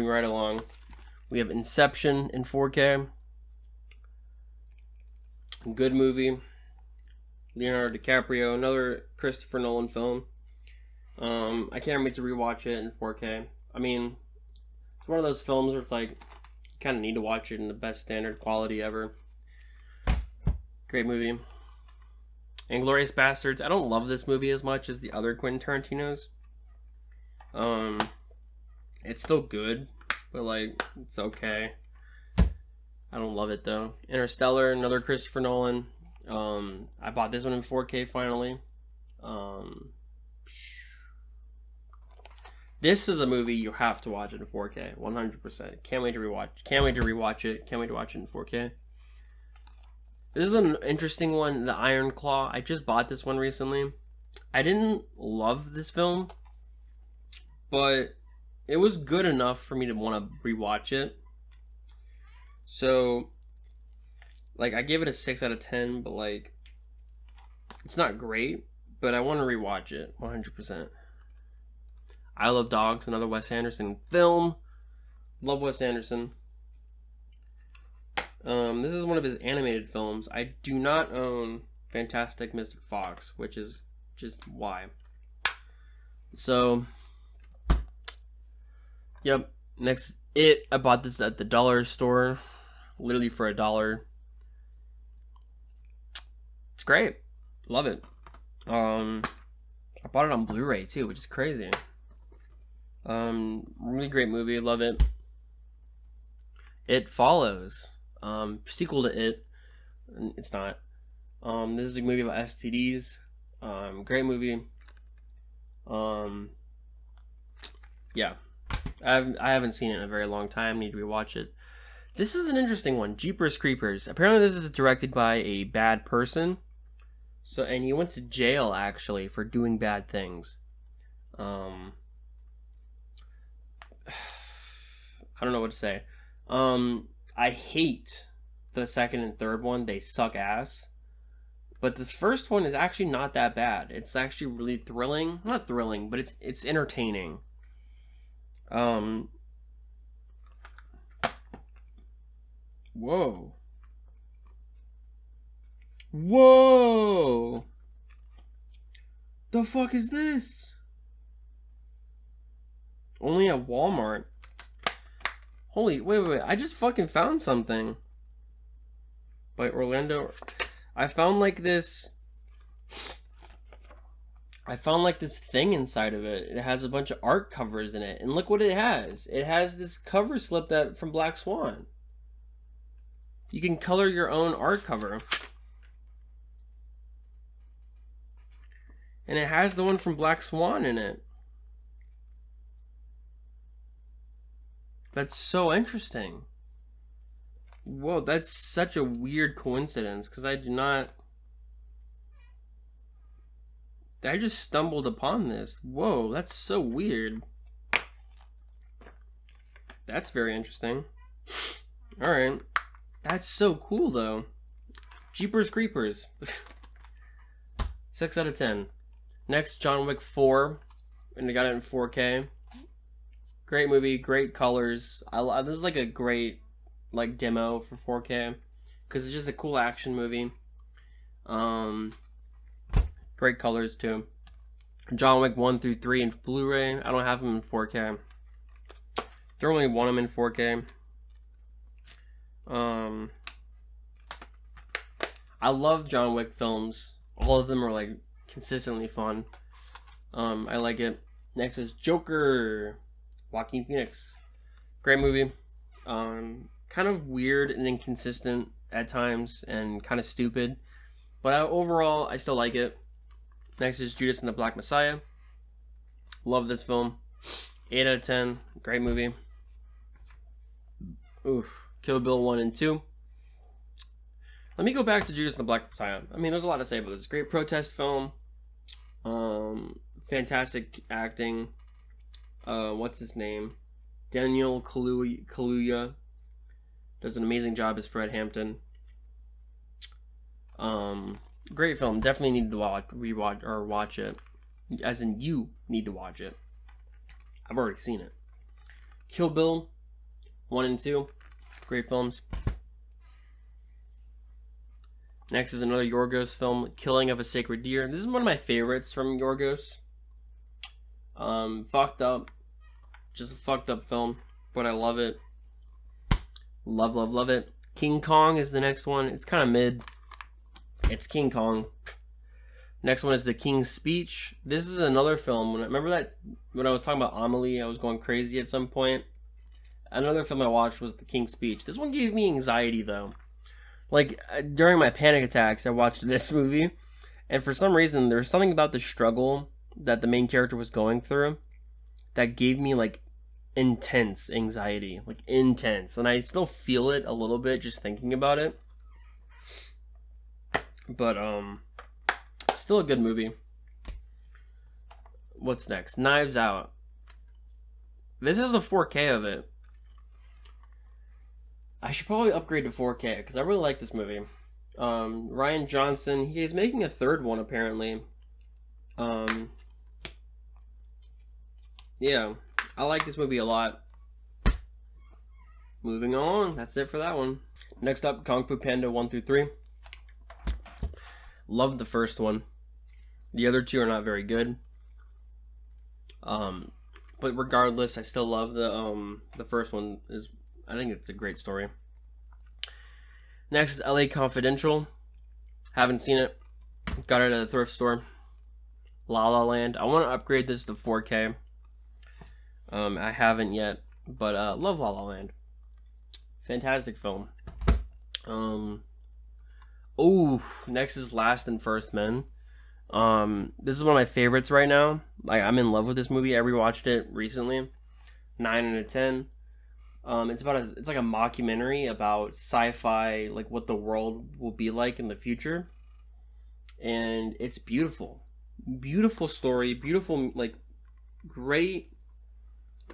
right along. We have Inception in 4K. Good movie. Leonardo DiCaprio, another Christopher Nolan film. I can't wait to rewatch it in 4K. I mean, it's one of those films where it's like, you kind of need to watch it in the best standard quality ever. Great movie. Inglourious Bastards. I don't love this movie as much as the other Quentin Tarantino's. It's still good, but like, it's okay. I don't love it though. Interstellar, another Christopher Nolan. I bought this one in 4K finally. This is a movie you have to watch it in 4K, 100%. Can't wait to rewatch it. Can't wait to watch it in 4K. This is an interesting one, The Iron Claw. I just bought this one recently. I didn't love this film, but it was good enough for me to want to rewatch it. So, like, I gave it a 6 out of 10, but like, it's not great, but I want to rewatch it 100%. I Love Dogs, another Wes Anderson film. Love Wes Anderson. This is one of his animated films. I do not own Fantastic Mr. Fox, which is just why. So, yep. Next, I bought this at the dollar store, literally for $1. It's great. Love it. I bought it on Blu-ray too, which is crazy. Really great movie. Love it. It Follows. Sequel to It. It's not. This is a movie about STDs. Great movie. Yeah. I haven't seen it in a very long time. Need to rewatch it. This is an interesting one. Jeepers Creepers. Apparently this is directed by a bad person. And he went to jail actually for doing bad things. I don't know what to say. I hate the second and third one. They suck ass. But the first one is actually not that bad. It's actually really thrilling. Not thrilling, but it's entertaining. Whoa. Whoa! The fuck is this? Only at Walmart. Holy, wait. I just fucking found something. By Orlando. I found like this thing inside of it. It has a bunch of art covers in it. And look what it has. It has this cover slip from Black Swan. You can color your own art cover. And it has the one from Black Swan in it. That's so interesting. Whoa, that's such a weird coincidence, because I just stumbled upon this. Whoa, that's so weird. That's very interesting. Alright. That's so cool, though. Jeepers Creepers. 6 out of 10. Next, John Wick 4. And I got it in 4K. Great movie, great colors. This is like a great demo for 4K. Because it's just a cool action movie. Great colors, too. John Wick 1 through 3 in Blu-ray. I don't have them in 4K. Don't really want them in 4K. I love John Wick films. All of them are like consistently fun. I like it. Next is Joker. Joaquin Phoenix. Great movie. Kind of weird and inconsistent at times and kind of stupid. But overall, I still like it. Next is Judas and the Black Messiah. Love this film. 8 out of 10. Great movie. Oof. Kill Bill 1 and 2. Let me go back to Judas and the Black Messiah. I mean, there's a lot to say about this. Great protest film. Fantastic acting. What's his name? Daniel Kaluuya does an amazing job as Fred Hampton. Great film. Definitely need to watch it. As in, you need to watch it. I've already seen it. Kill Bill 1 and 2. Great films. Next is another Yorgos film, Killing of a Sacred Deer. This is one of my favorites from Yorgos. Fucked up. Just a fucked up film, but I love it. Love, love, love it. King Kong is the next one. It's kind of mid. It's King Kong. Next one is The King's Speech. This is another film. Remember that when I was talking about Amelie, I was going crazy at some point? Another film I watched was The King's Speech. This one gave me anxiety, though. Like, during my panic attacks, I watched this movie. And for some reason, there's something about the struggle that the main character was going through that gave me, like, intense anxiety. Like, intense. And I still feel it a little bit just thinking about it. But, still a good movie. What's next? Knives Out. This is a 4K of it. I should probably upgrade to 4K because I really like this movie. Rian Johnson, he is making a third one apparently. Yeah, I like this movie a lot. Moving on, that's it for that one. Next up, Kung Fu Panda 1 through 3. Loved the first one. The other two are not very good. But regardless, I still love the first one. I think it's a great story. Next is LA Confidential. Haven't seen it. Got it at a thrift store. La La Land. I want to upgrade this to 4K. I haven't yet, but love La La Land. Fantastic film. Next is Last and First Men. This is one of my favorites right now. Like, I'm in love with this movie. I rewatched it recently. 9 out of 10. It's like a mockumentary about sci-fi, like what the world will be like in the future, and it's beautiful, beautiful story, beautiful, like, great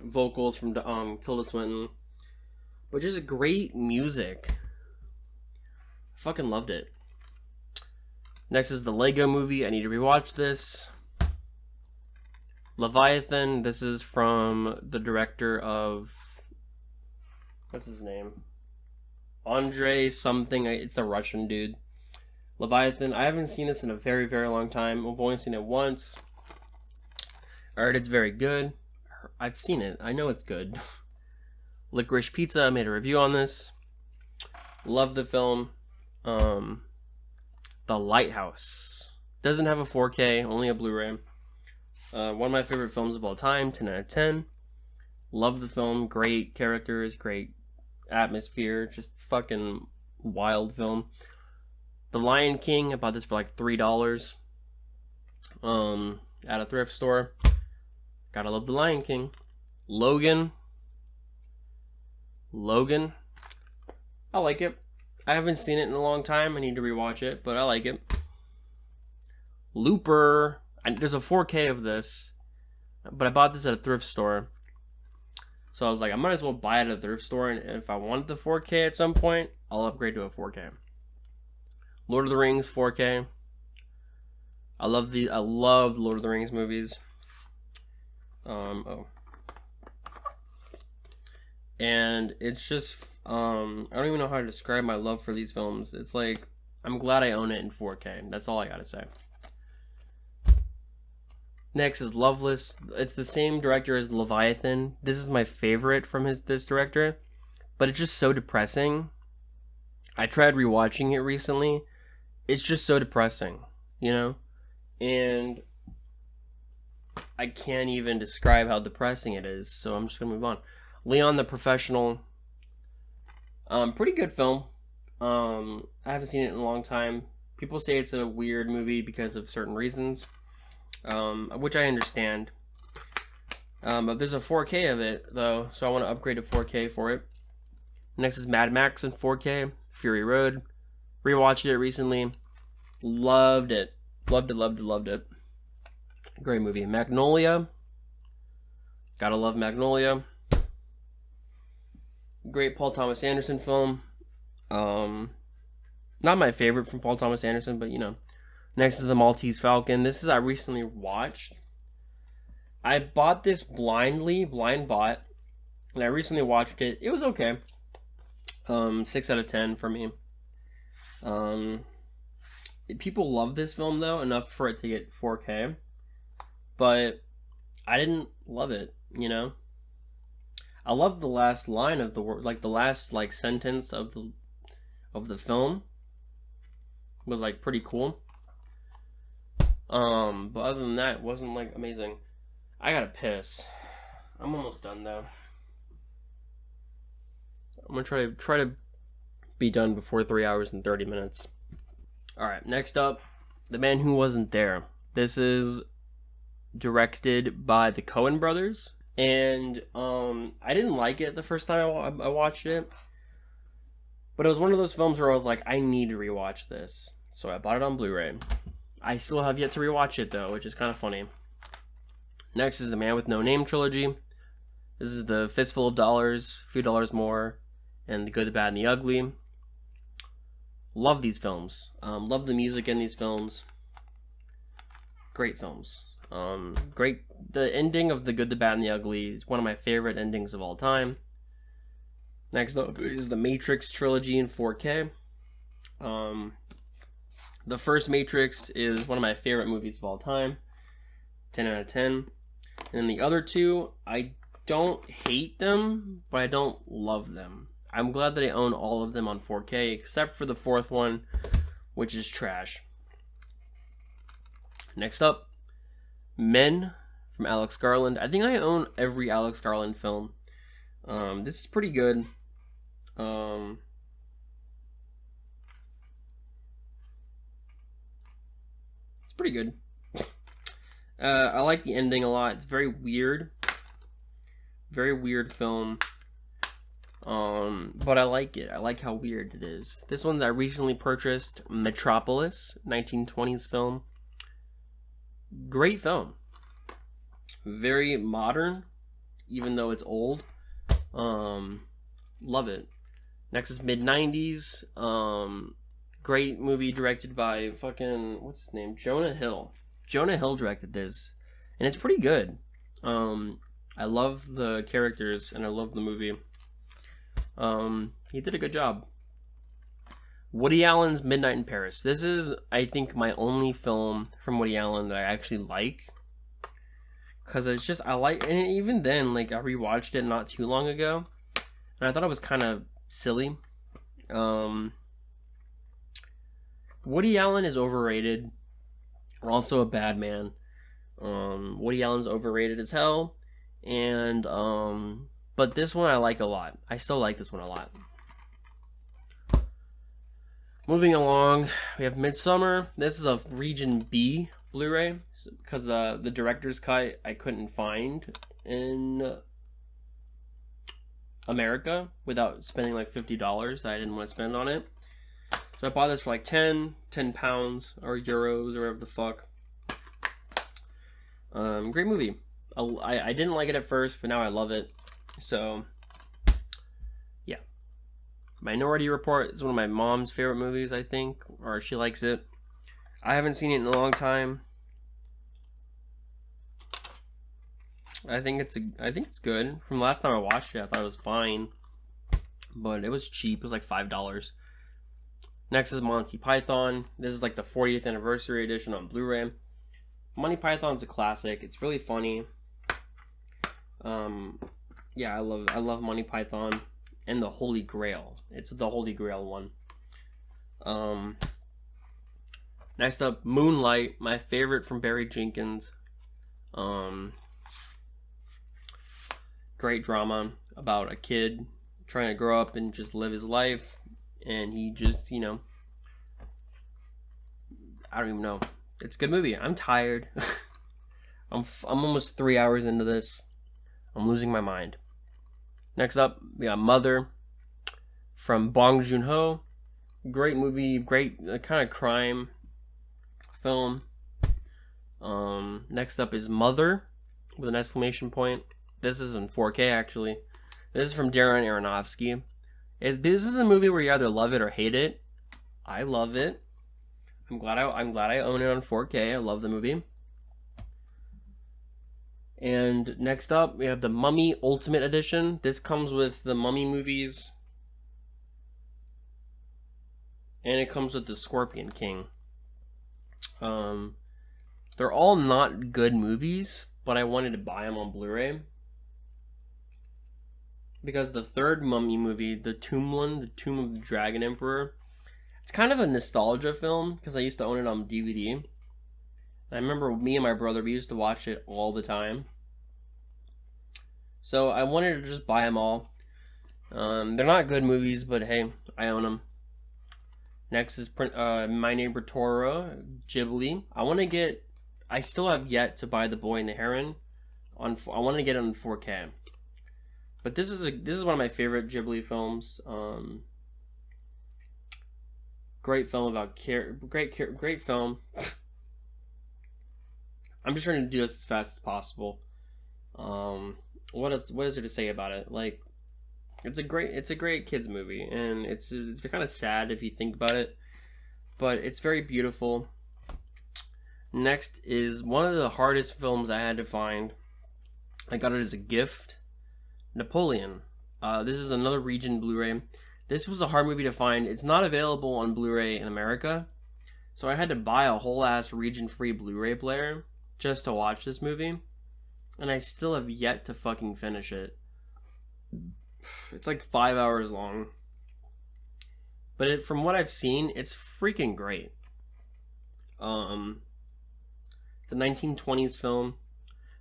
vocals from Tilda Swinton, but just great music. I fucking loved it. Next is the Lego Movie. I need to rewatch this. Leviathan. This is from the director of, what's his name? Andre something. It's a Russian dude. Leviathan. I haven't seen this in a very, very long time. I've only seen it once. I heard it's very good. I've seen it. I know it's good. Licorice Pizza. I made a review on this. Love the film. The Lighthouse. Doesn't have a 4K, only a Blu-ray. One of my favorite films of all time. 10 out of 10. Love the film. Great characters. Great atmosphere. Just fucking wild film. The Lion King. I bought this for like $3. At a thrift store. Gotta love The Lion King. Logan. I like it. I haven't seen it in a long time. I need to rewatch it, but I like it. Looper. There's a 4K of this, but I bought this at a thrift store. So I was like, I might as well buy it at a thrift store, and if I want the 4K at some point, I'll upgrade to a 4K. Lord of the Rings 4K. I love Lord of the Rings movies. And it's just, I don't even know how to describe my love for these films. It's like, I'm glad I own it in 4K. That's all I gotta say. Next is Loveless. It's the same director as Leviathan. This is my favorite from this director, but it's just so depressing. I tried rewatching it recently. It's just so depressing, you know? And I can't even describe how depressing it is, so I'm just gonna move on. Leon the Professional. Pretty good film. I haven't seen it in a long time. People say it's a weird movie because of certain reasons, which I understand. But there's a 4K of it, though, so I want to upgrade to 4K for it. Next is Mad Max in 4K, Fury Road. Rewatched it recently. Loved it. Loved it. Great movie. Magnolia. Gotta love Magnolia. Great Paul Thomas Anderson film. Not my favorite from Paul Thomas Anderson, but you know. Next is The Maltese Falcon. This is I recently watched. I bought this blind bought. and I recently watched it. It was okay. 6 out of 10 for me. People love this film though enough for it to get 4K, but I didn't love it. You know, I love the last line of the word, like the last like sentence of the film was like pretty cool. But other than that, it wasn't like amazing. I gotta piss. I'm almost done though. I'm gonna try to be done before 3 hours and 30 minutes. All right, next up, The Man Who Wasn't There. This is directed by the Coen brothers, and I didn't like it the first time I watched it, but it was one of those films where I was like, I need to rewatch this, so I bought it on Blu-ray. I still have yet to rewatch it though, which is kind of funny. Next is The Man with No Name trilogy. This is the Fistful of Dollars, A Few Dollars More, and The Good, the Bad, and the Ugly. Love these films. Love the music in these films. Great films. Great. The ending of The Good, the Bad, and the Ugly is one of my favorite endings of all time. Next up is the Matrix trilogy in 4K. The first Matrix is one of my favorite movies of all time. 10 out of 10. And then the other two, I don't hate them, but I don't love them. I'm glad that I own all of them on 4K, except for the fourth one, which is trash. Next up, Men from Alex Garland. I think I own every Alex Garland film. This is pretty good. It's pretty good. I like the ending a lot. It's very weird. Very weird film. But I like it. I like how weird it is. This one I recently purchased, Metropolis, 1920s film. Great film. Very modern, even though it's old. Love it. Next is mid-90s. Great movie directed by fucking, what's his name? Jonah Hill. Jonah Hill directed this, and it's pretty good. I love the characters, and I love the movie. He did a good job. Woody Allen's Midnight in Paris. This is, I think, my only film from Woody Allen that I actually like. Because it's just, I like, and even then, like, I rewatched it not too long ago, and I thought it was kind of silly. Woody Allen is overrated. Also a bad man. Woody Allen's overrated as hell. And, but this one I like a lot. I still like this one a lot. Moving along, we have Midsummer. This is a Region B Blu-ray because the director's cut I couldn't find in America without spending like $50 that I didn't want to spend on it. So I bought this for like 10 pounds or euros or whatever the fuck. Great movie. I didn't like it at first, but now I love it. So, yeah. Minority Report is one of my mom's favorite movies, I think, or she likes it. I haven't seen it in a long time. I think it's good. From last time I watched it, I thought it was fine, but it was cheap. It was like $5. Next is Monty Python. This is like the 40th anniversary edition on Blu-ray. Monty Python's a classic. It's really funny. Yeah, I love Monty Python and the Holy Grail. It's the Holy Grail one. Next up, Moonlight, my favorite from Barry Jenkins. Great drama about a kid trying to grow up and just live his life, and he just, you know, I don't even know. It's a good movie. I'm tired. I'm almost 3 hours into this. I'm losing my mind. Next up, we got Mother from Bong Joon-ho. Great movie, great kind of crime film. Next up is Mother with an exclamation point. This is in 4K actually. This is from Darren Aronofsky. This is a movie where you either love it or hate it. I love it. I'm glad I own it on 4K. I love the movie. And next up, we have the Mummy Ultimate Edition. This comes with the Mummy movies. And it comes with the Scorpion King. They're all not good movies, but I wanted to buy them on Blu-ray. Because the third Mummy movie, the Tomb one, the Tomb of the Dragon Emperor, it's kind of a nostalgia film because I used to own it on DVD. I remember me and my brother, we used to watch it all the time. So I wanted to just buy them all. They're not good movies, but hey, I own them. Next is My Neighbor Totoro, Ghibli. I still have yet to buy The Boy and the Heron. I want to get it on 4K. But this is one of my favorite Ghibli films. Great film about great film. I'm just trying to do this as fast as possible. What is there to say about it? Like, it's a great kids movie, and it's kind of sad if you think about it, but it's very beautiful. Next is one of the hardest films I had to find. I got it as a gift. Napoleon. This is another region Blu-ray. This was a hard movie to find. It's not available on Blu-ray in America, so I had to buy a whole ass region-free Blu-ray player just to watch this movie, and I still have yet to fucking finish it. It's like 5 hours long, but from what I've seen, it's freaking great. It's a 1920s film.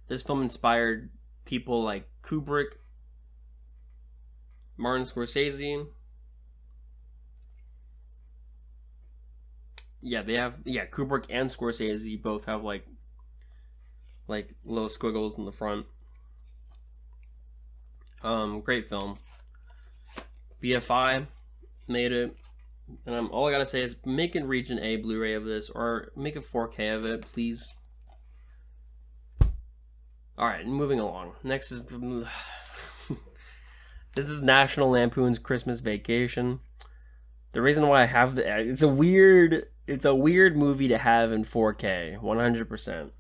This film inspired people like Kubrick, Martin Scorsese. Kubrick and Scorsese both have like little squiggles in the front. Great film. BFI made it, and all I gotta say is make a Region A Blu-ray of this, or make a 4K of it, please. All right, moving along. Next is this is National Lampoon's Christmas Vacation. The reason why I have it's a weird movie to have in 4K, 100%.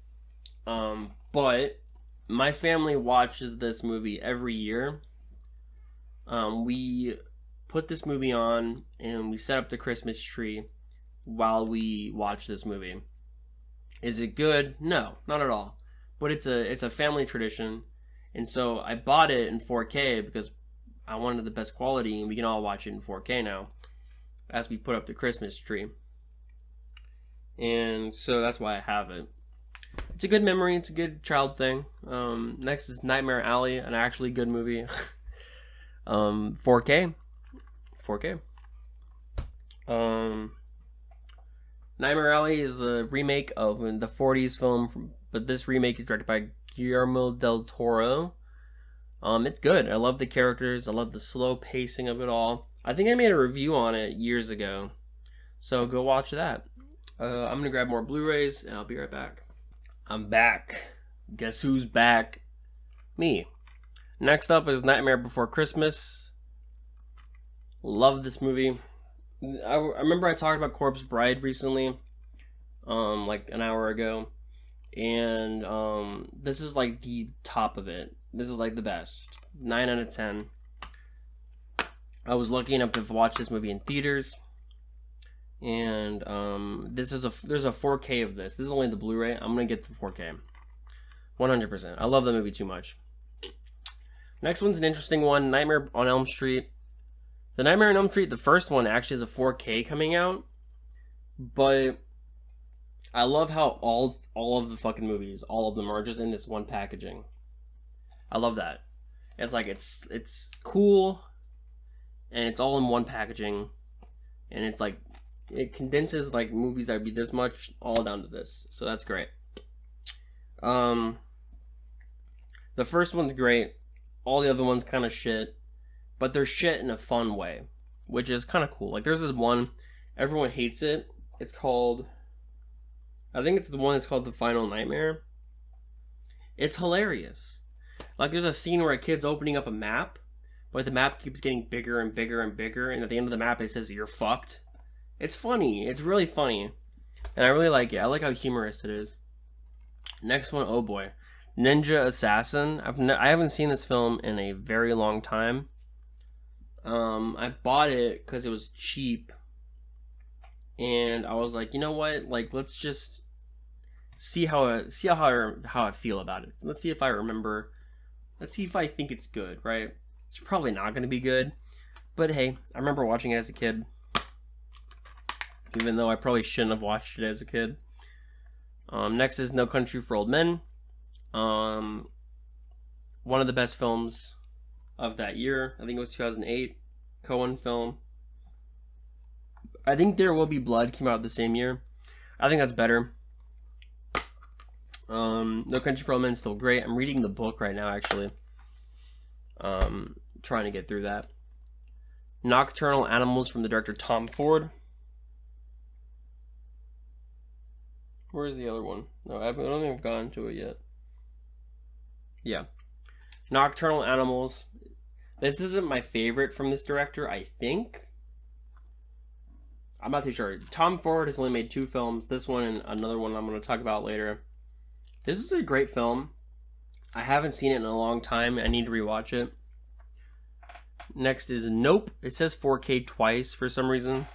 But my family watches this movie every year. We put this movie on and we set up the Christmas tree while we watch this movie. Is it good? No, not at all. But it's a family tradition, and so I bought it in 4K because I wanted the best quality, and we can all watch it in 4K now as we put up the Christmas tree. And so that's why I have it. It's a good memory. It's a good child thing. Next is Nightmare Alley, an actually good movie. 4K. Nightmare Alley is the remake of the 40s film, but this remake is directed by Guillermo del Toro. It's good. I love the characters. I love the slow pacing of it all. I think I made a review on it years ago, so go watch that. I'm gonna grab more Blu-rays, and I'll be right back. I'm back. Guess who's back? Me. Next up is Nightmare Before Christmas. Love this movie. I remember I talked about Corpse Bride recently, like an hour ago, and this is like the top of it. This is like the best. 9 out of 10. I was lucky enough to watch this movie in theaters, and there's a 4K of this. This is only the Blu-ray. I'm gonna get the 4K, 100%. I love the movie too much. Next one's an interesting one. Nightmare on Elm Street. The Nightmare on Elm Street, the first one, actually has a 4K coming out, but I love how all of the fucking movies, all of them are just in this one packaging. I love that. It's like it's cool, and it's all in one packaging, and it's like it condenses like movies that would be this much all down to this. So that's great. The first one's great. All the other ones kind of shit. But they're shit in a fun way, which is kind of cool. Like, there's this one, everyone hates it. It's called, I think it's the one that's called The Final Nightmare. It's hilarious. Like, there's a scene where a kid's opening up a map, but the map keeps getting bigger and bigger and bigger, and at the end of the map it says, "You're fucked." It's funny. It's really funny. And I really like it. I like how humorous it is. Next one, oh boy. Ninja Assassin. I haven't seen this film in a very long time. I bought it because it was cheap, and I was like, you know what? Like, let's just see how I feel about it. Let's see if I remember. Let's see if I think it's good. Right? It's probably not going to be good, but hey, I remember watching it as a kid, even though I probably shouldn't have watched it as a kid. Next is No Country for Old Men. One of the best films of that year. I think it was 2008. Coen film. I think There Will Be Blood came out the same year. I think that's better. No Country for Old Men is still great. I'm reading the book right now, actually. Trying to get through that. Nocturnal Animals from the director Tom Ford. Where's the other one? No, I don't think I've gone to it yet. Yeah. Nocturnal Animals. This isn't my favorite from this director, I think. I'm not too sure. Tom Ford has only made 2 films. This one and another one I'm going to talk about later. This is a great film. I haven't seen it in a long time. I need to rewatch it. Next is Nope. It says 4K twice for some reason.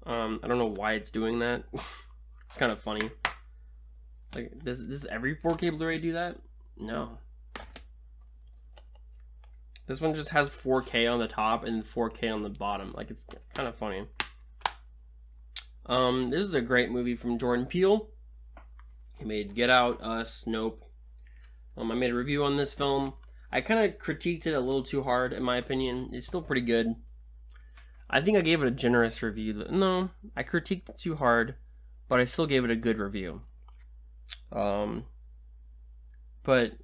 I don't know why it's doing that. It's kind of funny. Like, does every 4K Blu-ray do that? No. This one just has 4K on the top and 4K on the bottom. Like, it's kind of funny. This is a great movie from Jordan Peele. He made Get Out, Us, Nope. I made a review on this film. I kind of critiqued it a little too hard, in my opinion. It's still pretty good. I think I gave it a generous review. No, I critiqued it too hard, but I still gave it a good review. But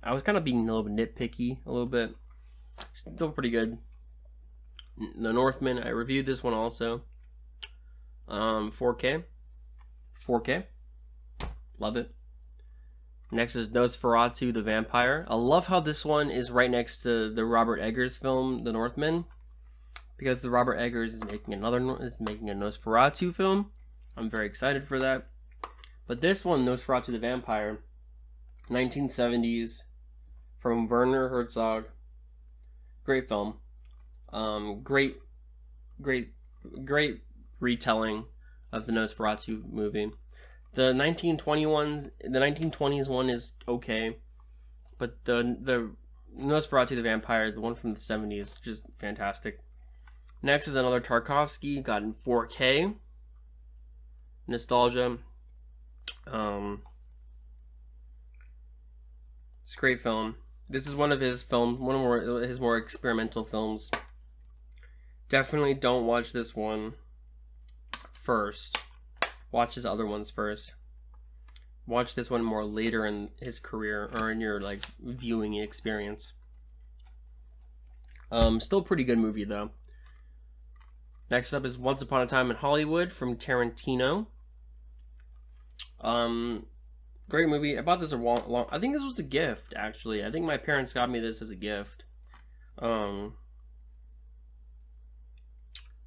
I was kind of being a little bit nitpicky, a little bit. Still pretty good. The Northman, I reviewed this one also. 4K. 4K. Love it. Next is Nosferatu the Vampire. I love how this one is right next to the Robert Eggers film, The Northman, because the Robert Eggers is making a Nosferatu film. I'm very excited for that. But this one, Nosferatu the Vampire, 1970s, from Werner Herzog. Great film. Great retelling of the Nosferatu movie. The 1920s one is okay, but the Nosferatu the Vampire, the one from the 70s, is just fantastic. Next is another Tarkovsky, got in 4K. Nostalgia. It's a great film. This is one of his more experimental films. Definitely don't watch this one first. Watch his other ones first. Watch this one more later in his career or in your like viewing experience. Still pretty good movie though. Next up is Once Upon a Time in Hollywood from Tarantino. Great movie. I bought this I think this was a gift actually. I think my parents got me this as a gift.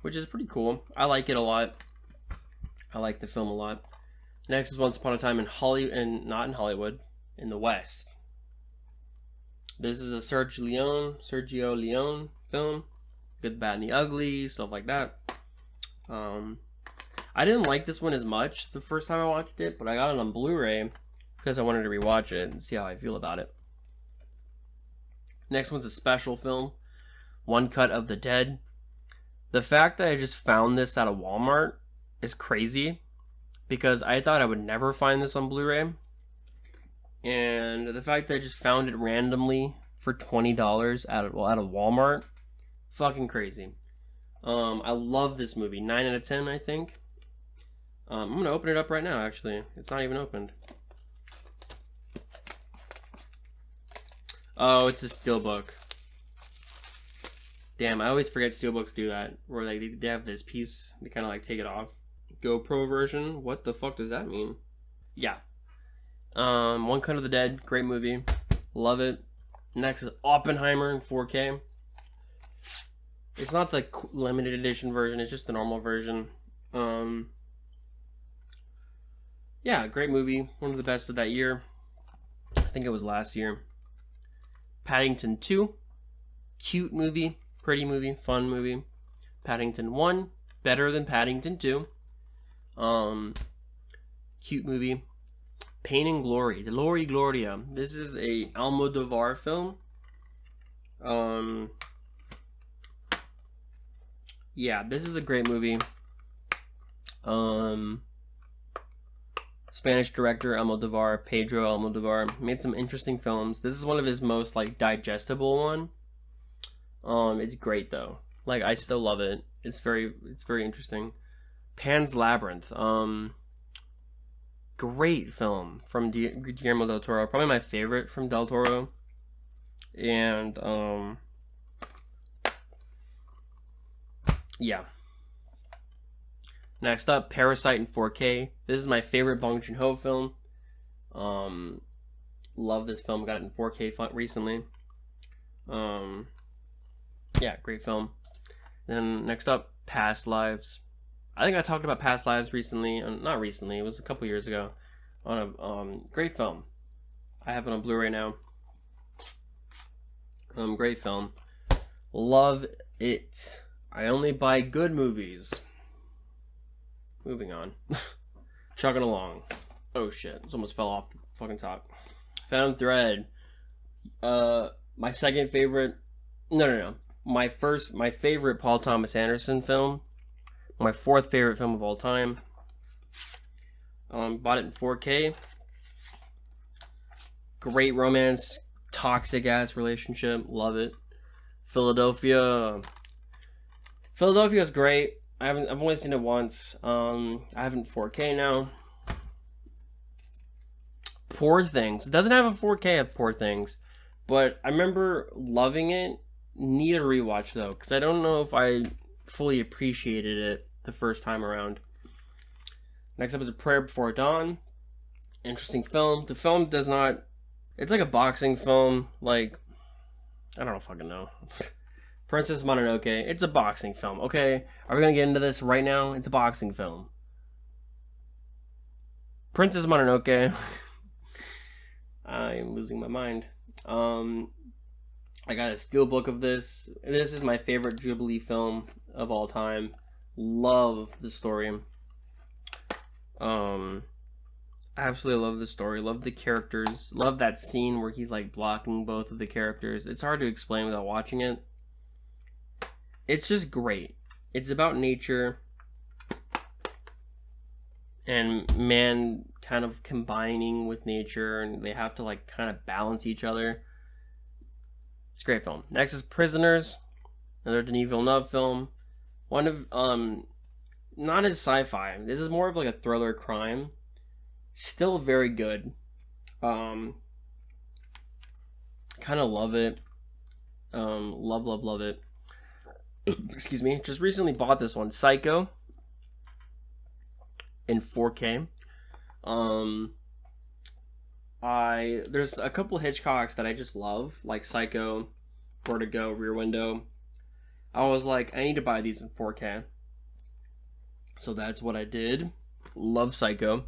Which is pretty cool. I like it a lot. I like the film a lot. Next is Once Upon a Time in Hollywood, and not in Hollywood, in the West. This is a Sergio Leone film. Good, Bad, and the Ugly, stuff like that. I didn't like this one as much the first time I watched it, but I got it on Blu-ray because I wanted to rewatch it and see how I feel about it. Next one's a special film, One Cut of the Dead. The fact that I just found this at a Walmart is crazy because I thought I would never find this on Blu-ray, and the fact that I just found it randomly for $20 at a Walmart, fucking crazy. I love this movie. 9 out of 10, I think. I'm gonna open it up right now. Actually, it's not even opened. Oh, it's a steelbook. Damn, I always forget steelbooks do that, where like they have this piece, they kind of like take it off. GoPro version. What the fuck does that mean? Yeah. One Cut of the Dead. Great movie. Love it. Next is Oppenheimer in 4K. It's not the limited edition version. It's just the normal version. Yeah, great movie. One of the best of that year. I think think it was last year. Paddington 2, cute movie, pretty movie, fun movie. Paddington 1, better than Paddington 2. Cute movie. Pain and Glory, Glory Gloria. This is a Almodovar film. Yeah, this is a great movie. Spanish director Almodovar, Pedro Almodovar, made some interesting films. This is one of his most like digestible one. It's great though. Like I still love it. It's very interesting. Pan's Labyrinth. Great film from Guillermo del Toro. Probably my favorite from Del Toro. And yeah. Next up, Parasite in 4K. This is my favorite Bong Joon-ho film. Love this film. Got it in 4K recently. Yeah, great film. Then next up, Past Lives. I think I talked about Past Lives recently. Not recently. It was a couple years ago. On a great film. I have it on Blu-ray now. Great film. Love it. I only buy good movies. Moving on. Chugging along. Oh shit. This almost fell off the fucking top. Phantom Thread. My second favorite. No. My favorite Paul Thomas Anderson film. My fourth favorite film of all time. Bought it in 4K. Great romance. Toxic ass relationship. Love it. Philadelphia. Philadelphia's great. I've only seen it once. I have it in 4K now. Poor Things. It doesn't have a 4K of Poor Things, but I remember loving it. Need a rewatch though, because I don't know if I fully appreciated it the first time around. Next up is A Prayer Before Dawn. Interesting film. The film does not. It's like a boxing film. Like I don't fucking know. Princess Mononoke. It's a boxing film. Okay, are we gonna get into this right now? It's a boxing film. Princess Mononoke. I'm losing my mind. I got a steelbook of this. This is my favorite Ghibli film of all time. Love the story. Absolutely love the story. Love the characters. Love that scene where he's like blocking both of the characters. It's hard to explain without watching it. It's just great. It's about nature and man kind of combining with nature, and they have to like kind of balance each other. It's a great film. Next is Prisoners, another Denis Villeneuve film. One of not as sci-fi. This is more of like a thriller crime. Still very good. Kind of love it. Love it. Excuse me. Just recently bought this one, Psycho, in 4K. There's a couple Hitchcocks that I just love, like Psycho, Vertigo, Rear Window. I was like, I need to buy these in 4K. So that's what I did. Love Psycho.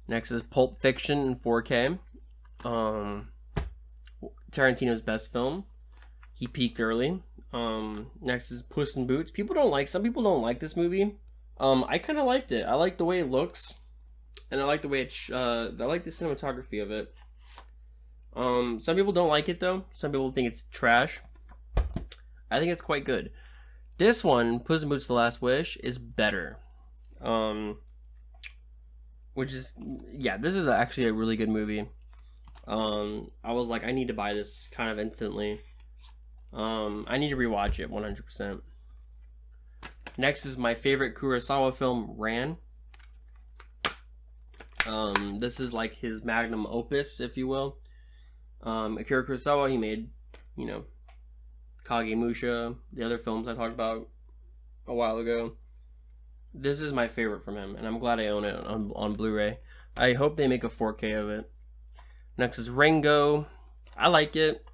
Next is Pulp Fiction in 4K. Tarantino's best film. He peaked early. Next is Puss in Boots. Some people don't like this movie. I kind of liked it. I like the way it looks, and I like the way I like the cinematography of it. Some people don't like it though. Some people think it's trash. I think it's quite good. This one, Puss in Boots: The Last Wish, is better. Which is, yeah, this is actually a really good movie. I was like, I need to buy this kind of instantly. I need to rewatch it 100%. Next is my favorite Kurosawa film, Ran. This is like his magnum opus, if you will. Akira Kurosawa, he made, Kagemusha, the other films I talked about a while ago. This is my favorite from him, and I'm glad I own it on Blu-ray. I hope they make a 4K of it. Next is Ringo. I like it.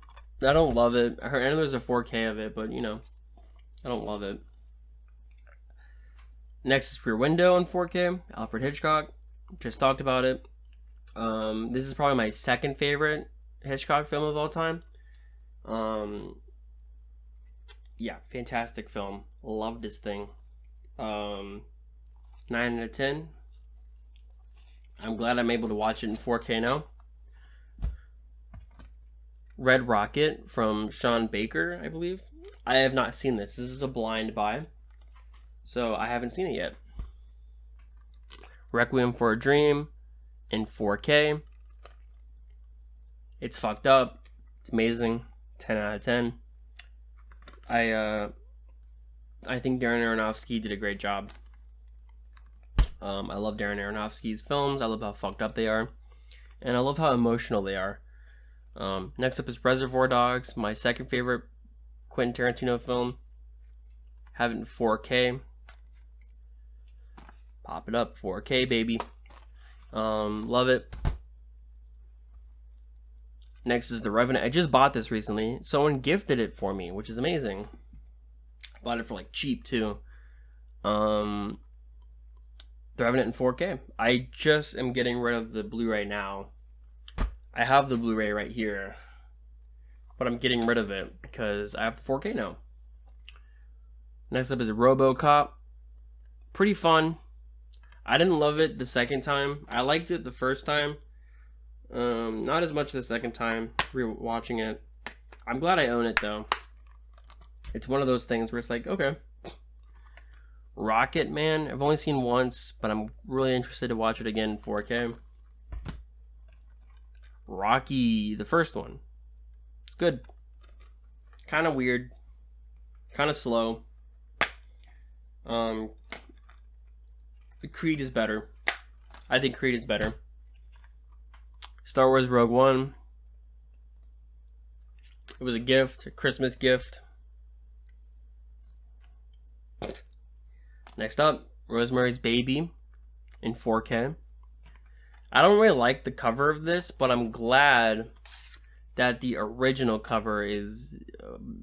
I don't love it. I know there's a 4K of it, but I don't love it. Next is Rear Window in 4K. Alfred Hitchcock. Just talked about it. This is probably my second favorite Hitchcock film of all time. Yeah, fantastic film. Love this thing. 9 out of 10. I'm glad I'm able to watch it in 4K now. Red Rocket from Sean Baker, I believe. I have not seen this. This is a blind buy, so I haven't seen it yet. Requiem for a Dream in 4K. It's fucked up. It's amazing. 10 out of 10. I think Darren Aronofsky did a great job. I love Darren Aronofsky's films. I love how fucked up they are, and I love how emotional they are. Next up is Reservoir Dogs, my second favorite Quentin Tarantino film. Have it in 4K. Pop it up, 4K baby. Love it. Next is The Revenant. I just bought this recently. Someone gifted it for me, which is amazing. I bought it for like cheap too. The Revenant in 4K. I just am getting rid of the Blu-ray now. I have the Blu-ray right here, but I'm getting rid of it because I have the 4K now. Next up is RoboCop. Pretty fun. I didn't love it the second time. I liked it the first time. Not as much the second time rewatching it. I'm glad I own it though. It's one of those things where it's like, okay. Rocket Man, I've only seen once, but I'm really interested to watch it again in 4K. Rocky, the first one. It's good. Kind of weird. Kind of slow. The Creed is better. I think Creed is better. Star Wars Rogue One. It was a gift, a Christmas gift. Next up, Rosemary's Baby in 4K. I don't really like the cover of this, but I'm glad that the original cover is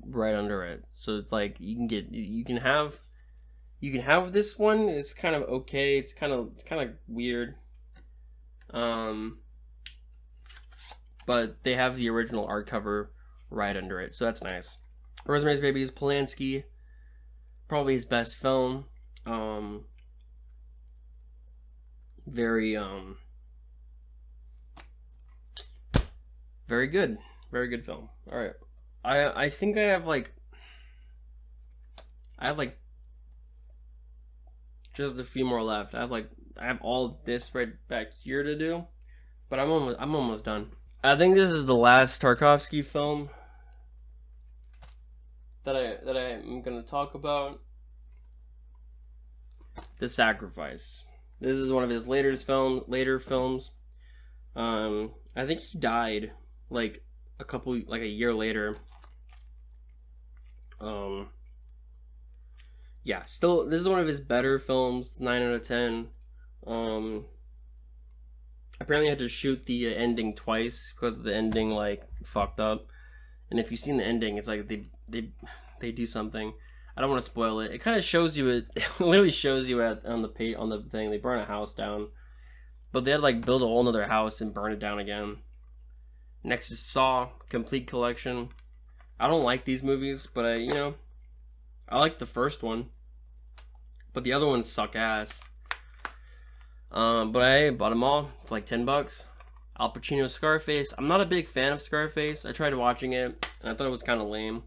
right under it. So it's like you can have this one. It's kind of okay. It's kind of weird. But they have the original art cover right under it, so that's nice. Rosemary's Baby is Polanski, probably his best film. Very good. Very good film. Alright. I think I have just a few more left. I have all this right back here to do, but I'm almost done. I think this is the last Tarkovsky film that I'm gonna talk about. The Sacrifice. This is one of his later films. I think he died like a year later. Yeah, still this is one of his better films, 9 out of 10. Apparently I had to shoot the ending twice because the ending fucked up. And if you've seen the ending, it's like they do something. I don't want to spoil it. It kind of shows you it literally shows you on the thing. They burn a house down, but they had to build a whole nother house and burn it down again. Next is Saw Complete Collection. I don't like these movies, but I like the first one, but the other ones suck ass. But I bought them all for like $10. Al Pacino's Scarface. I'm not a big fan of Scarface. I tried watching it and I thought it was kind of lame.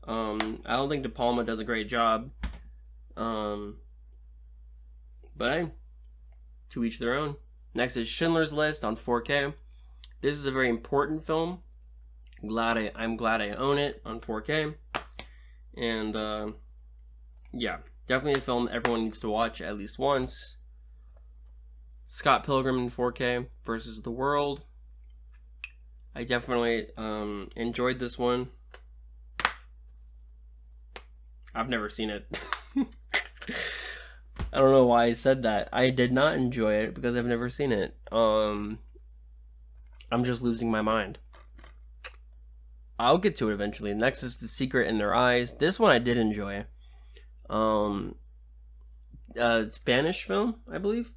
I don't think De Palma does a great job. But to each their own. Next is Schindler's List on 4K. This is a very important film. I'm glad I own it on 4K. And yeah, definitely a film everyone needs to watch at least once. Scott Pilgrim in 4K versus The World. I definitely enjoyed this one. I've never seen it. I don't know why I said that. I did not enjoy it because I've never seen it. I'm just losing my mind. I'll get to it eventually. Next is The Secret in Their Eyes. This one I did enjoy. Spanish film, I believe.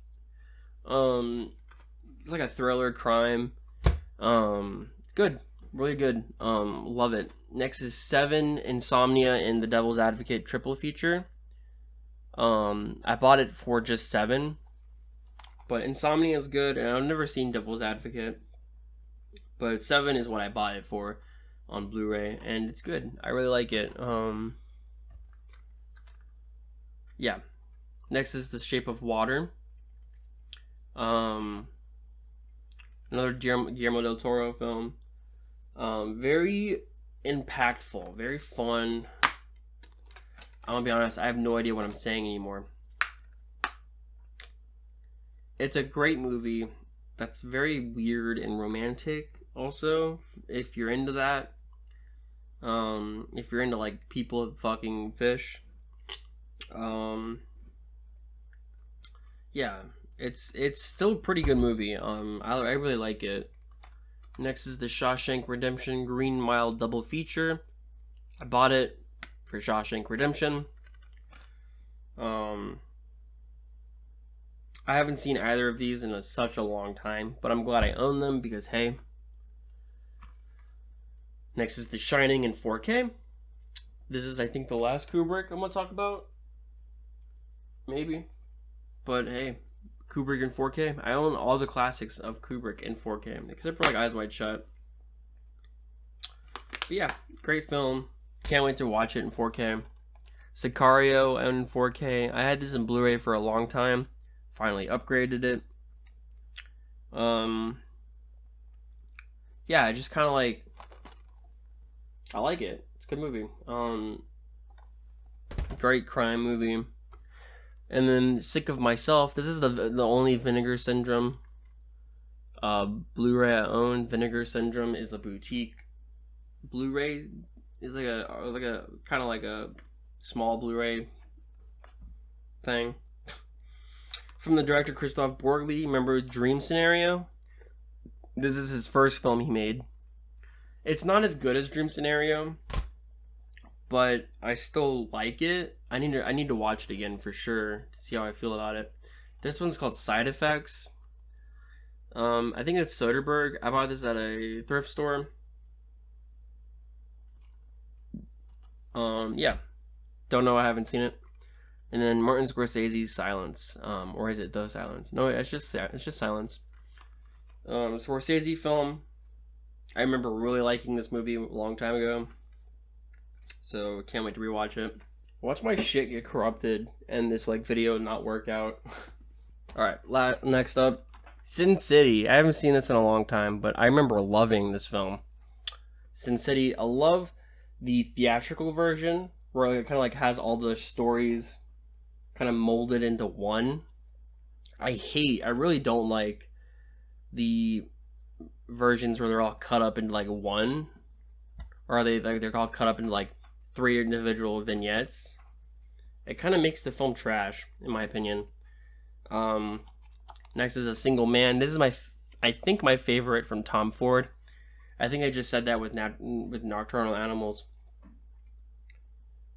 It's like a thriller crime. It's good, really good. Love it. Next is Seven, Insomnia, and The Devil's Advocate triple feature. I bought it for just Seven, but Insomnia is good, and I've never seen Devil's Advocate, but Seven is what I bought it for on Blu-ray, and it's good. I really like it. Yeah. Next is The Shape of Water. Another Guillermo del Toro film. Very impactful, very fun. I'm gonna be honest, I have no idea what I'm saying anymore. It's a great movie that's very weird and romantic also, if you're into that. If you're into like people fucking fish. Yeah, it's still a pretty good movie. I really like it. Next is The Shawshank Redemption Green Mile double feature. I bought it for Shawshank Redemption. I haven't seen either of these in such a long time, but I'm glad I own them because, hey. Next is The Shining in 4K. This is, I think, the last Kubrick I'm going to talk about. Maybe. But, hey, Kubrick in 4K. I own all the classics of Kubrick in 4K, except for, like, Eyes Wide Shut. But, yeah, great film. Can't wait to watch it in 4K. Sicario in 4K. I had this in Blu-ray for a long time. Finally upgraded it. Yeah, I just kind of like... I like it. It's a good movie. Great crime movie. And then Sick of Myself. This is the only Vinegar Syndrome Blu-ray I own. Vinegar Syndrome is a boutique Blu-ray. Is like a kind of like a small Blu-ray thing. From the director Christoph Borgli. Remember Dream Scenario? This is his first film he made. It's not as good as Dream Scenario, but I still like it. I need to watch it again for sure to see how I feel about it. This one's called Side Effects. I think it's Soderbergh. I bought this at a thrift store. Yeah. Don't know. I haven't seen it. And then Martin Scorsese's Silence. Or is it The Silence? No, it's just Silence. Scorsese film. I remember really liking this movie a long time ago. So can't wait to rewatch it. Watch my shit get corrupted and this like video not work out. Alright, next up. Sin City. I haven't seen this in a long time, but I remember loving this film. Sin City. I love the theatrical version where it kind of like has all the stories kind of molded into one. I really don't like the versions where they're all cut up into like one, or are they're all cut up into like 3 individual vignettes. It kind of makes the film trash, in my opinion. Next is A Single Man. This is I think my favorite from Tom Ford. I think I just said that with Nocturnal Animals.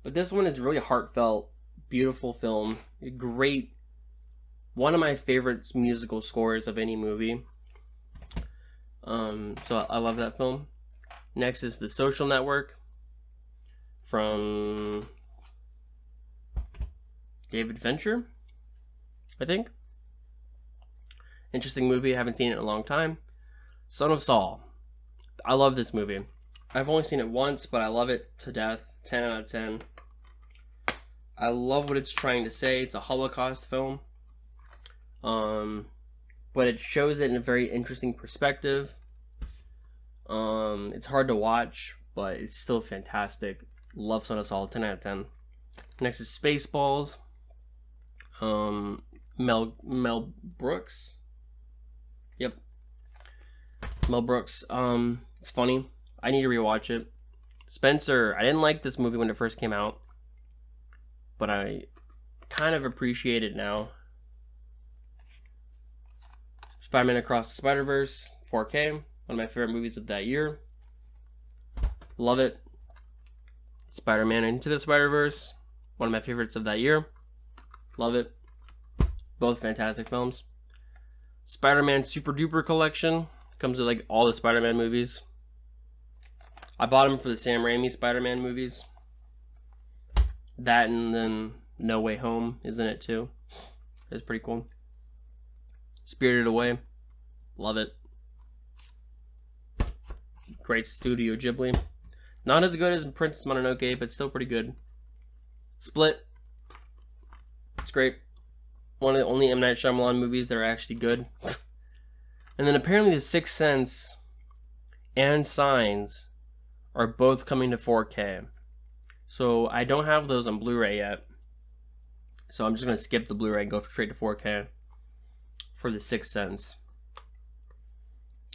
But this one is really heartfelt, beautiful film. Great. One of my favorite musical scores of any movie. So I love that film. Next is The Social Network from David Fincher, I think. Interesting movie. I haven't seen it in a long time. Son of Saul. I love this movie. I've only seen it once, but I love it to death. 10 out of 10. I love what it's trying to say. It's a Holocaust film. But it shows it in a very interesting perspective. It's hard to watch, but it's still fantastic. Love Son of Saul, 10 out of 10. Next is Spaceballs. Mel Brooks. Yep. Mel Brooks. It's funny. I need to rewatch it. Spencer. I didn't like this movie when it first came out, but I kind of appreciate it now. Spider-Man Across the Spider-Verse, 4K. One of my favorite movies of that year. Love it. Spider-Man Into the Spider-Verse, one of my favorites of that year. Love it. Both fantastic films. Spider-Man Super Duper Collection. Comes with like all the Spider-Man movies. I bought them for the Sam Raimi Spider-Man movies. That and then No Way Home is in it too. It's pretty cool. Spirited Away. Love it. Great Studio Ghibli. Not as good as Princess Mononoke, but still pretty good. Split. It's great. One of the only M. Night Shyamalan movies that are actually good. And then apparently The Sixth Sense and Signs are both coming to 4K. So I don't have those on Blu-ray yet. So I'm just going to skip the Blu-ray and go straight to 4K for The Sixth Sense.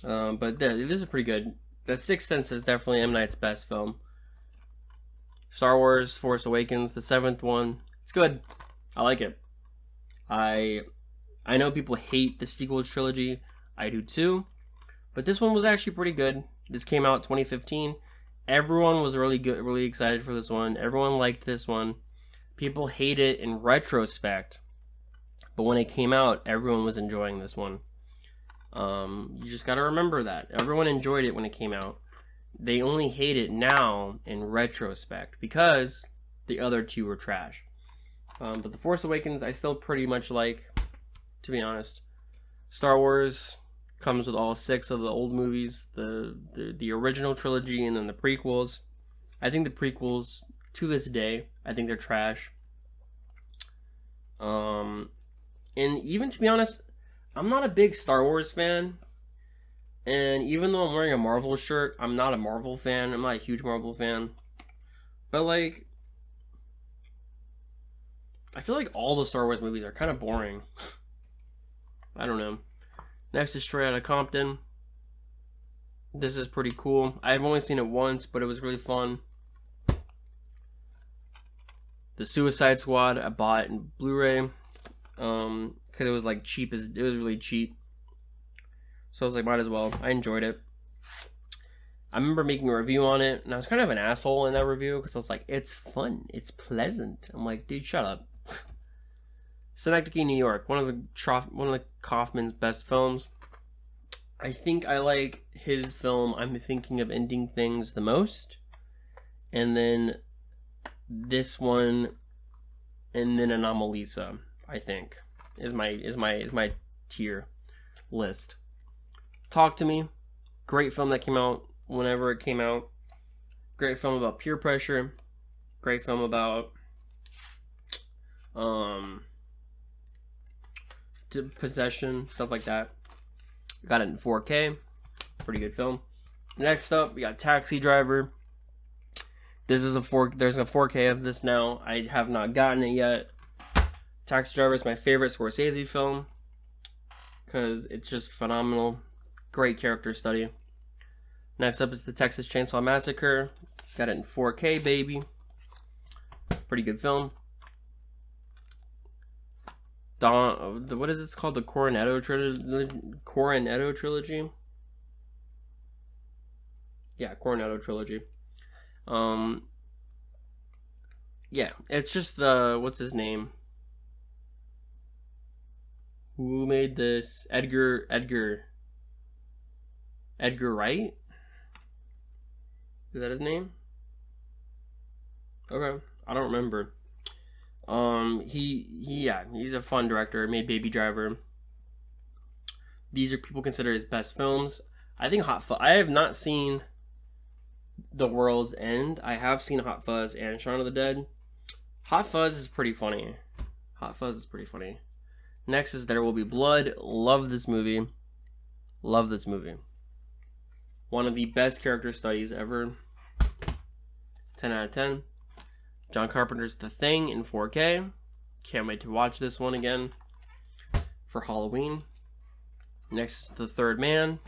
But this is pretty good. The Sixth Sense is definitely M. Night's best film. Star Wars Force Awakens, the 7th one. It's good. I like it. I know people hate the sequel trilogy. I do too. But this one was actually pretty good. This came out 2015. Everyone was really good, really excited for this one. Everyone liked this one. People hate it in retrospect. But when it came out, everyone was enjoying this one. You just gotta remember that. Everyone enjoyed it when it came out. They only hate it now in retrospect because the other two were trash. But The Force Awakens, I still pretty much like, to be honest. Star Wars comes with all 6 of the old movies, the original trilogy, and then the prequels. I think the prequels, to this day, I think they're trash. And even, to be honest, I'm not a big Star Wars fan. And even though I'm wearing a Marvel shirt, I'm not a Marvel fan. I'm not a huge Marvel fan. But, like, I feel like all the Star Wars movies are kind of boring. I don't know. Next is Straight Outta Compton. This is pretty cool. I've only seen it once, but it was really fun. The Suicide Squad, I bought it in Blu-ray. Because it was like cheap, it was really cheap. So I was like, might as well. I enjoyed it. I remember making a review on it, and I was kind of an asshole in that review, because I was like, it's fun, it's pleasant. I'm like, dude, shut up. Synecdoche, New York, one of the Kaufman's best films. I think I like his film I'm Thinking of Ending Things the most, and then this one, and then Anomalisa. I think is my tier list. Talk to Me, great film that came out whenever it came out. Great film about peer pressure. Great film about possession, stuff like that. Got it in 4K. Pretty good film. Next up, we got Taxi Driver. There's a 4K of this now. I have not gotten it yet. Taxi Driver is my favorite Scorsese film because it's just phenomenal. Great character study. Next up is the Texas Chainsaw Massacre. Got it in 4K, baby. Pretty good film. What is this called? The Cornetto trilogy. Yeah, Cornetto trilogy. Yeah, it's just what's his name? Who made this? Edgar Wright? Is that his name? Okay, I don't remember. He's a fun director. Made Baby Driver. These are people consider his best films. I think Hot Fuzz. I have not seen The World's End. I have seen Hot Fuzz and Shaun of the Dead. Hot Fuzz is pretty funny. Next is There Will Be Blood. Love this movie. One of the best character studies ever. 10 out of 10. John Carpenter's The Thing in 4K. Can't wait to watch this one again for Halloween. Next is The Third Man.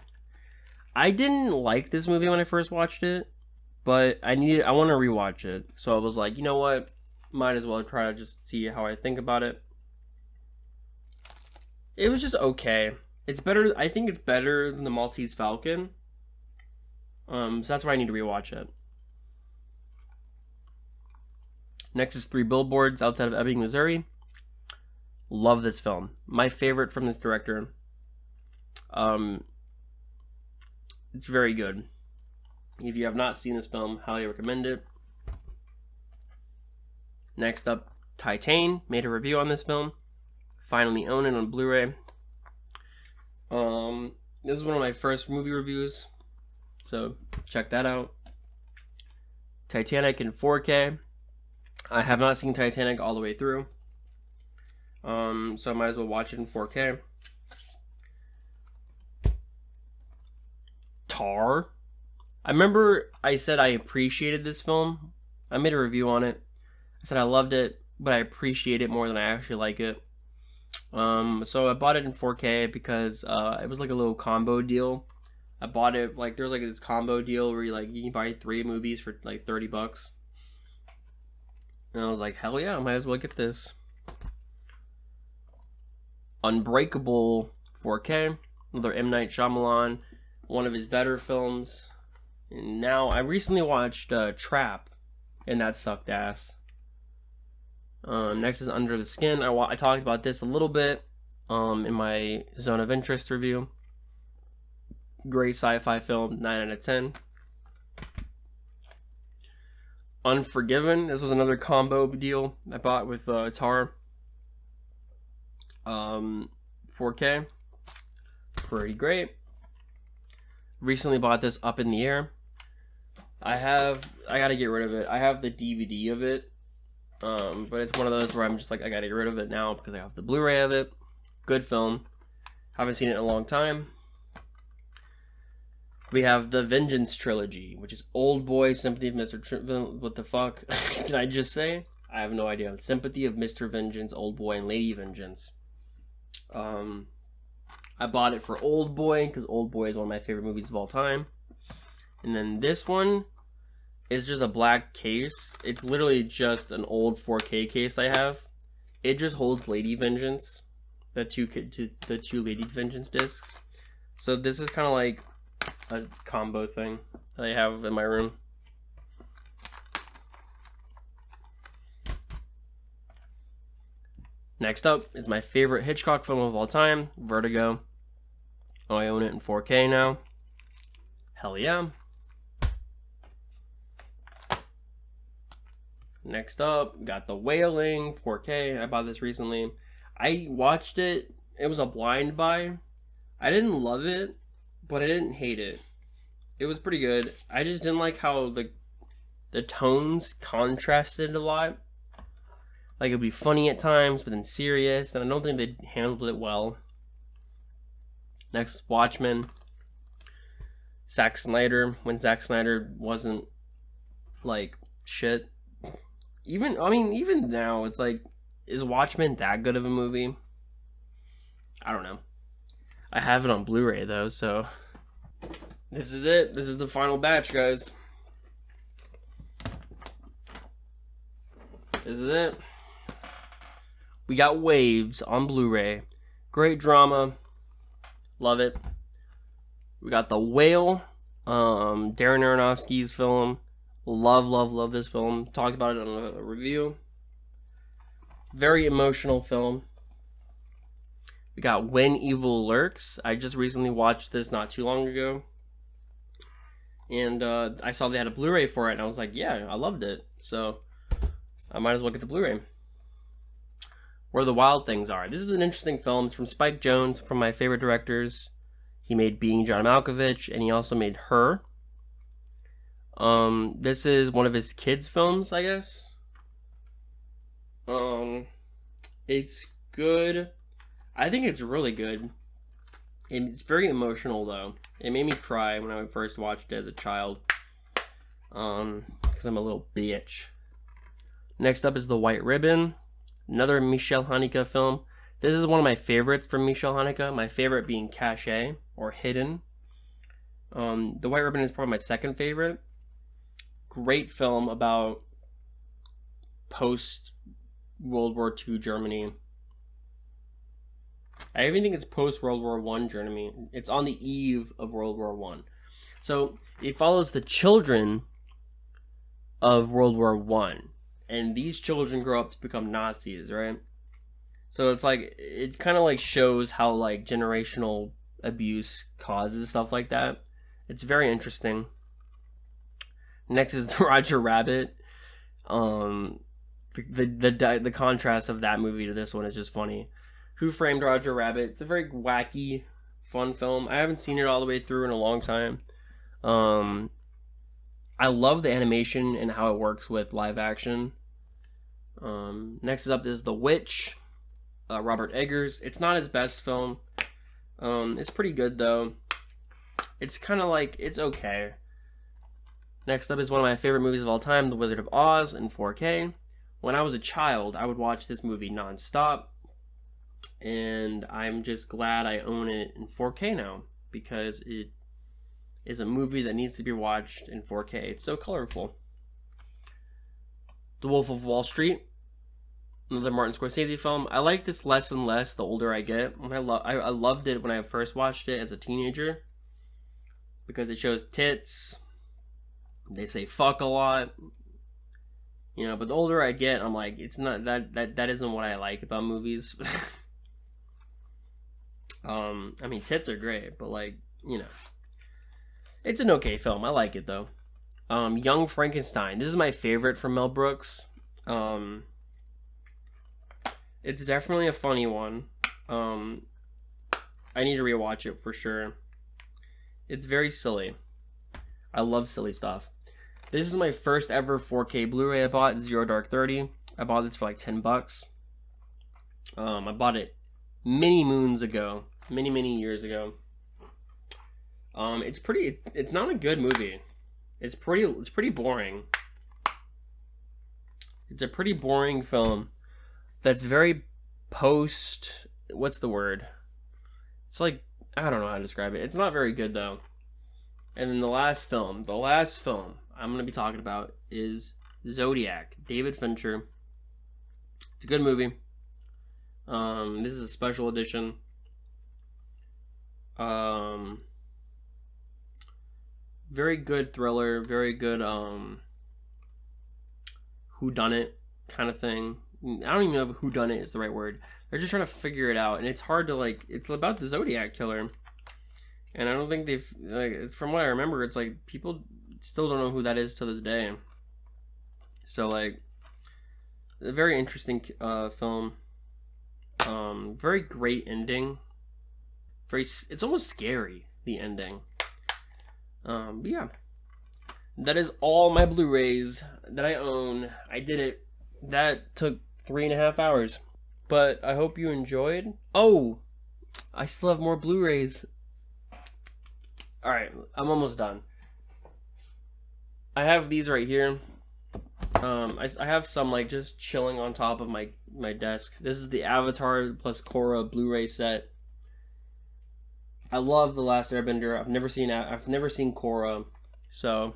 I didn't like this movie when I first watched it, but I want to rewatch it. So I was like, you know what? Might as well try to just see how I think about it. It was just okay. It's better. I think it's better than The Maltese Falcon. So that's why I need to rewatch it. Next is 3 Billboards Outside of Ebbing, Missouri. Love this film. My favorite from this director. It's very good. If you have not seen this film, highly recommend it. Next up, Titan. Made a review on this film. Finally own it on Blu-ray. This is one of my first movie reviews, so check that out. Titanic in 4K. I have not seen Titanic all the way through, so I might as well watch it in 4K. Tar. I remember I said I appreciated this film. I made a review on it. I said I loved it, but I appreciate it more than I actually like it. So I bought it in 4K because it was like a little combo deal. I bought it like there's like this combo deal where you can buy 3 movies for like $30. And I was like, hell yeah, I might as well get this. Unbreakable 4K, another M. Night Shyamalan, one of his better films. And now I recently watched Trap, and that sucked ass. Next is Under the Skin. I talked about this a little bit in my Zone of Interest review. Great sci-fi film, 9 out of 10. Unforgiven. This was another combo deal I bought with Tar. 4K. Pretty great. Recently bought this Up in the Air. I gotta get rid of it. I have the DVD of it. But it's one of those where I'm just like, I gotta get rid of it now because I have the Blu-ray of it. Good film. Haven't seen it in a long time. We have the Vengeance trilogy, which is Old Boy, Sympathy of Mr. What the fuck did I just say? I have no idea. Sympathy of Mr. Vengeance, Old Boy, and Lady Vengeance. I bought it for Old Boy because Old Boy is one of my favorite movies of all time. And then this one is just a black case. It's literally just an old 4K case I have. It just holds Lady Vengeance, the two Lady Vengeance discs. So this is kind of like a combo thing that I have in my room. Next up is my favorite Hitchcock film of all time, Vertigo. Oh, I own it in 4K now. Hell yeah. Next up, got The Wailing, 4K. I bought this recently. I watched it. It was a blind buy. I didn't love it, but I didn't hate it. It was pretty good. I just didn't like how the tones contrasted a lot. Like, it'd be funny at times, but then serious, and I don't think they handled it well. Next, Watchmen. Zack Snyder, when Zack Snyder wasn't like shit. Even now, it's like, is Watchmen that good of a movie? I don't know. I have it on Blu-ray though, so this is it. This is the final batch, guys. This is it. We got Waves on Blu-ray. Great drama. Love it. We got The Whale. Darren Aronofsky's film. Love this film. Talked about it on a review. Very emotional film. We got When Evil Lurks. I just recently watched this not too long ago. And I saw they had a Blu-ray for it, and I was like, yeah, I loved it. So I might as well get the Blu-ray. Where the Wild Things Are. This is an interesting film. It's from Spike Jonze, from my favorite directors. He made Being John Malkovich, and he also made Her. This is one of his kids' films, I guess. It's good. I think it's really good. It's very emotional, though. It made me cry when I first watched it as a child. Because I'm a little bitch. Next up is The White Ribbon. Another Michel Haneke film. This is one of my favorites from Michel Haneke. My favorite being Caché, or Hidden. The White Ribbon is probably my second favorite. Great film about post-World War II Germany. I even think it's post-World War I Germany. It's on the eve of World War I. So it follows the children of World War I. And these children grow up to become Nazis, right? So it's like, it kind of like shows how like generational abuse causes stuff like that. It's very interesting. Next is the Roger Rabbit. The contrast of that movie to this one is just funny. Who Framed Roger Rabbit? It's a very wacky, fun film. I haven't seen it all the way through in a long time. I love the animation and how it works with live action. Next up is The Witch, Robert Eggers. It's not his best film. It's pretty good though. It's kind of like, it's okay. Next up is one of my favorite movies of all time, The Wizard of Oz in 4K. When I was a child, I would watch this movie nonstop, and I'm just glad I own it in 4K now, because it is a movie that needs to be watched in 4K. It's so colorful. The Wolf of Wall Street, another Martin Scorsese film. I like this less and less the older I get. I loved it when I first watched it as a teenager, because it shows tits. They say fuck a lot. You know, but the older I get, I'm like, it's not that isn't what I like about movies. I mean, tits are great, but like, you know, it's an okay film. I like it though. Young Frankenstein. This is my favorite from Mel Brooks. It's definitely a funny one. I need to rewatch it for sure. It's very silly. I love silly stuff. This is my first ever 4K Blu-ray I bought, Zero Dark 30. I bought this for like $10. I bought it many moons ago. Many years ago. It's not a good movie. It's pretty boring. It's a pretty boring film that's very what's the word? It's like, I don't know how to describe it. It's not very good though. And then the last film I'm going to be talking about is Zodiac, David Fincher. It's a good movie. This is a special edition. Very good thriller, very good whodunit kind of thing. I don't even know if whodunit is the right word. They're just trying to figure it out, and it's hard to like. It's about the Zodiac killer, and I don't think they've like. From what I remember, it's like people still don't know who that is to this day. So like, a very interesting film. Very great ending. It's almost scary, the ending. But yeah, that is all my Blu-rays that I own. I did it. That took 3.5 hours, but I hope you enjoyed. Oh, I still have more Blu-rays. All right, I'm almost done. I have these right here. I have some like just chilling on top of my desk. This is the Avatar plus Korra Blu-ray set. I love The Last Airbender. I've never seen Korra, so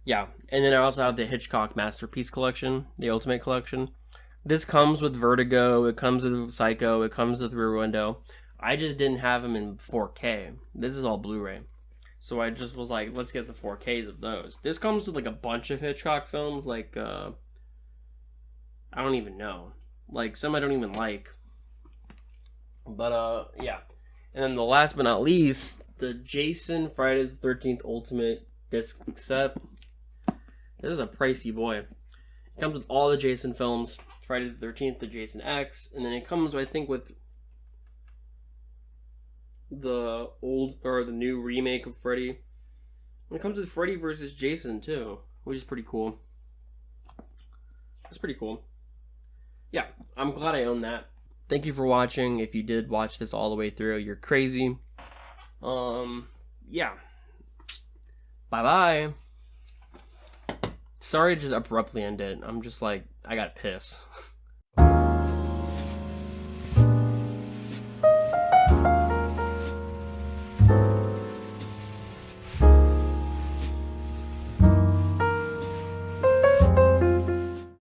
yeah. And then I also have the Hitchcock Masterpiece Collection, the Ultimate Collection. This comes with Vertigo. It comes with Psycho. It comes with Rear Window. I just didn't have them in 4K. This is all Blu-ray. So I just was like, let's get the 4Ks of those. This comes with like a bunch of Hitchcock films, like I don't even know. Like some I don't even like. But yeah. And then the last but not least, the Jason Friday the 13th Ultimate disc set. This is a pricey boy. It comes with all the Jason films, Friday the 13th, the Jason X, and then it comes, I think, with the old or the new remake of Freddy. And it comes with Freddy versus Jason too, which is pretty cool. That's pretty cool. Yeah, I'm glad I own that. Thank you for watching. If you did watch this all the way through, you're crazy. Yeah. Bye-bye. Sorry to just abruptly end it. I'm just like, I got piss.